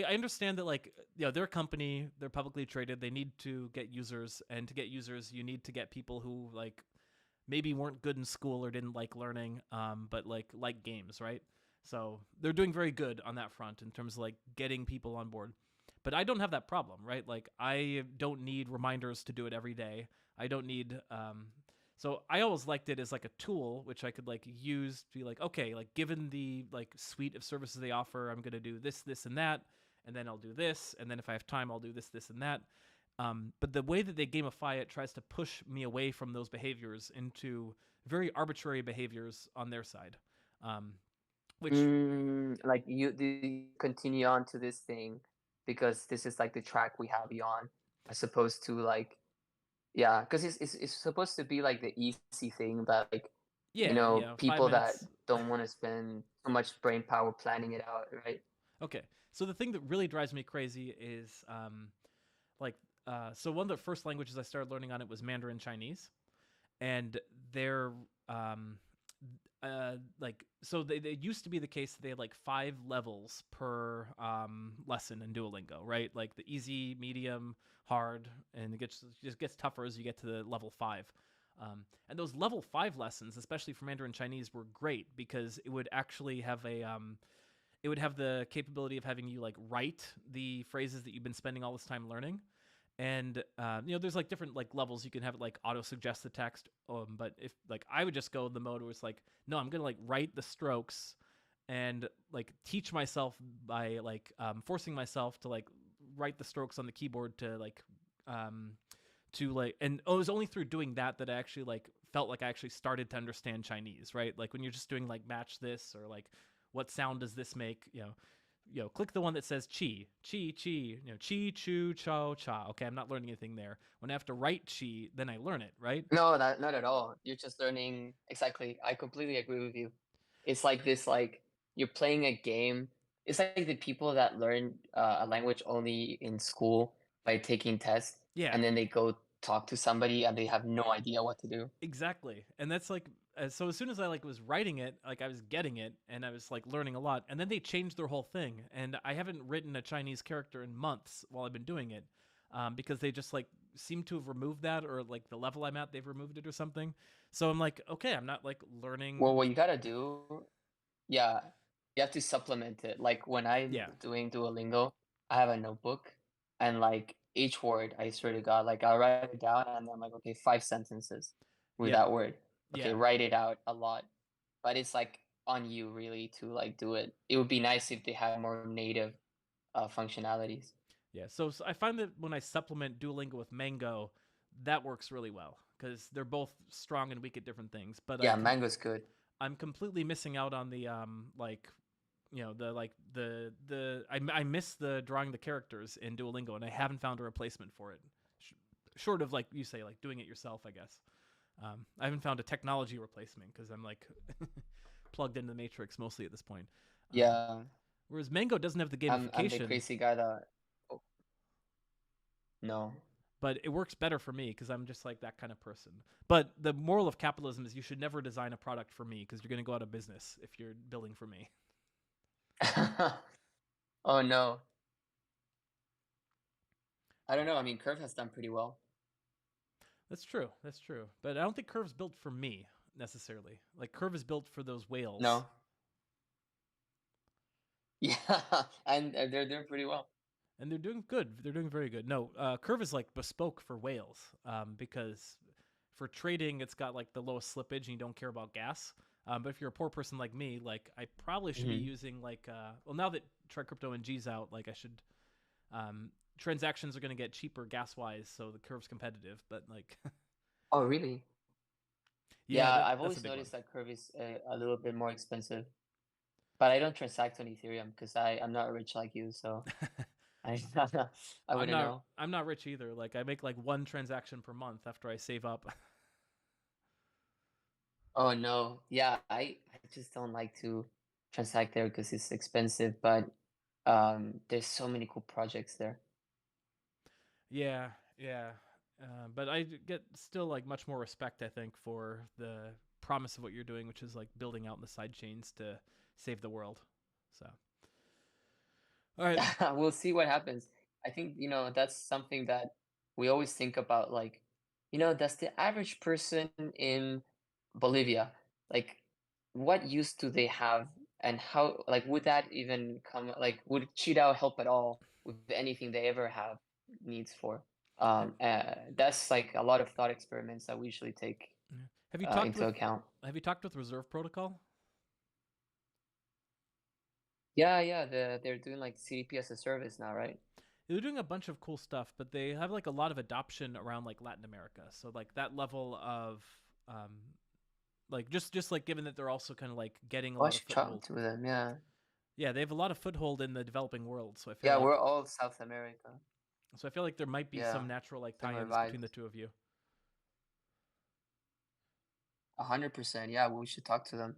understand that like they're a company, they're publicly traded, they need to get users, and to get users you need to get people who like maybe weren't good in school or didn't like learning, but like games, right? So they're doing very good on that front in terms of like getting people on board. But I don't have that problem, right? Like I don't need reminders to do it every day. I don't need so I always liked it as like a tool which I could like use to be like, okay, like given the like suite of services they offer, I'm gonna do this, this, and that, and then I'll do this, and then if I have time, I'll do this, this, and that. But the way that they gamify it tries to push me away from those behaviors into very arbitrary behaviors on their side, which Like you continue on to this thing because this is like the track we have you on, as opposed to like, yeah, because it's supposed to be like the easy thing that like, yeah, 5 people that minutes. don't want to spend so much brain power planning it out, right? Okay, so the thing that really drives me crazy is like so one of the first languages I started learning on it was Mandarin Chinese, and they're like so they used to be the case that they had like 5 levels per lesson in Duolingo, right? Like the easy, medium, hard, and it just gets tougher as you get to the level 5. And those level 5 lessons, especially for Mandarin Chinese, were great because it would actually have it would have the capability of having you like write the phrases that you've been spending all this time learning. And there's like different like levels. You can have it like auto suggest the text, but if like I would just go the mode where it's like, no, I'm gonna like write the strokes and like teach myself by like forcing myself to like write the strokes on the keyboard to like, and it was only through doing that that I actually like felt like I actually started to understand Chinese, right? Like when you're just doing like match this or like what sound does this make, click the one that says chi, chi, chi, chi, chu, chow, cha. Okay, I'm not learning anything there. When I have to write chi, then I learn it, right? No, not at all. You're just learning. Exactly. I completely agree with you. It's like this, like you're playing a game. It's like the people that learn a language only in school by taking tests, Yeah, and then they go talk to somebody and they have no idea what to do. exactly. And that's like, so as soon as I like was writing it, like I was getting it and I was like learning a lot. And then they changed their whole thing. And I haven't written a Chinese character in months while I've been doing it, because they just like seem to have removed that, or like the level I'm at, they've removed it or something. So I'm like, okay, I'm not like learning. Well, what you gotta do, yeah, you have to supplement it. Like when I'm Yeah, doing Duolingo, I have a notebook, and like each word, I swear to God, like I'll write it down and I'm like, okay, 5 sentences with yeah, that word. Okay, yeah. write it out a lot. But it's like on you really to like do it. It would be nice if they had more native functionalities. Yeah, so I find that when I supplement Duolingo with Mango, that works really well because they're both strong and weak at different things. But Yeah, Mango's good. I'm completely missing out on the like the like I miss the drawing the characters in Duolingo, and I haven't found a replacement for it. Short of like you say, like doing it yourself, I guess. I haven't found a technology replacement because I'm like plugged into the matrix mostly at this point. Yeah, Whereas Mango doesn't have the I'm the gamification, crazy guy that. Oh, no. but it works better for me because I'm just like that kind of person. But the moral of capitalism is you should never design a product for me because you're going to go out of business if you're building for me. Oh no. I don't know. I mean, Curve has done pretty well. That's true. That's true. But I don't think Curve's built for me necessarily. Like Curve is built for those whales. No. Yeah, and they're doing pretty well. And they're doing good. They're doing very good. No, Curve is like bespoke for whales, because for trading, it's got like the lowest slippage and you don't care about gas. But if you're a poor person like me, like I probably should be Hmm. using like, well, now that TriCryptoNG's out, like I should, transactions are going to get cheaper gas wise. So the Curve's competitive, but like, Oh, really? yeah, Yeah, I've that's a always big one. noticed that Curve is a little bit more expensive. But I don't transact on Ethereum because I'm not rich like you, so I I I'm wouldn't not, know. I'm not rich either. Like I make like one transaction per month after I save up. Oh no. Yeah, I just don't like to transact there because it's expensive, but there's so many cool projects there. Yeah, yeah. But I get still like much more respect, I think, for the promise of what you're doing, which is like building out the side chains to save the world. So, all right. We'll see what happens. I think, that's something that we always think about, like, does the average person in Bolivia, like, what use do they have, and how, like, would that even come, like, would Cheetah help at all with anything they ever have needs for? Ha- That's like a lot of thought experiments that we usually take yeah. Have you talked into with account. Reserve Protocol? Yeah, yeah, they're doing like CDP as a service now, right? They're doing a bunch of cool stuff, but they have like a lot of adoption around like Latin America. So like that level of um, like just like given that they're also kind of like getting a Oh, I lot of should talk foothold. to them. Yeah, Yeah, they have a lot of foothold in the developing world. yeah, we're all South America. So I feel like there might be Yeah, some natural like similar tie-ins between vibes. the two of you. 100%. Yeah, we should talk to them.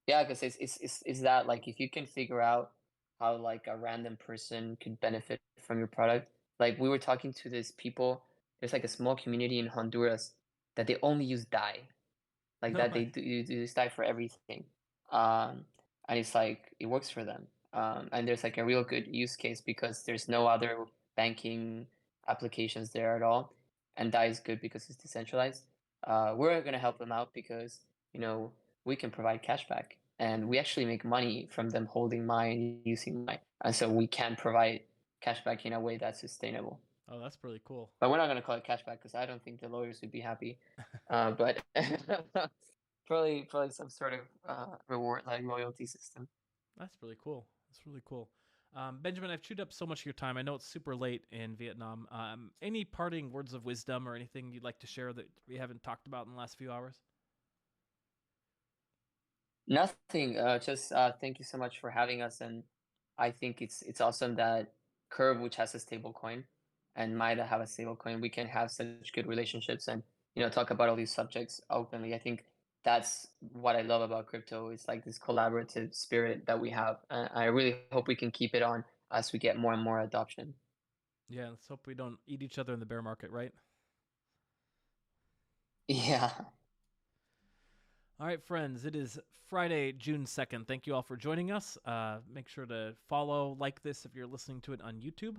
Yeah, because it's that, like, if you can figure out how like a random person could benefit from your product. Like, we were talking to these people. There's like a small community in Honduras that they only use dye. Like No that, they way. do this dye for everything. Um, and it's like it works for them. And there's like a real good use case because there's no other banking applications there at all, and dye is good because it's decentralized. We're gonna help them out because you know we can provide cashback, and we actually make money from them holding my and using my, and so we can provide cashback in a way that's sustainable. Oh, that's really cool. But we're not gonna call it cashback because I don't think the lawyers would be happy. But probably some sort of reward, like loyalty system. That's really cool. That's really cool. Benjamin, I've chewed up so much of your time. I know it's super late in Vietnam. Any parting words of wisdom or anything you'd like to share that we haven't talked about in the last few hours? Nothing. Just thank you so much for having us, and I think it's awesome that Curve, which has a stable coin, and Mida have a stable coin, we can have such good relationships and talk about all these subjects openly. I think that's what I love about crypto. It's like this collaborative spirit that we have. I really hope we can keep it on as we get more and more adoption. Yeah, let's hope we don't eat each other in the bear market, right? Yeah. All right, friends, it is Friday, June 2nd. Thank you all for joining us. Make sure to follow, like this if you're listening to it on YouTube.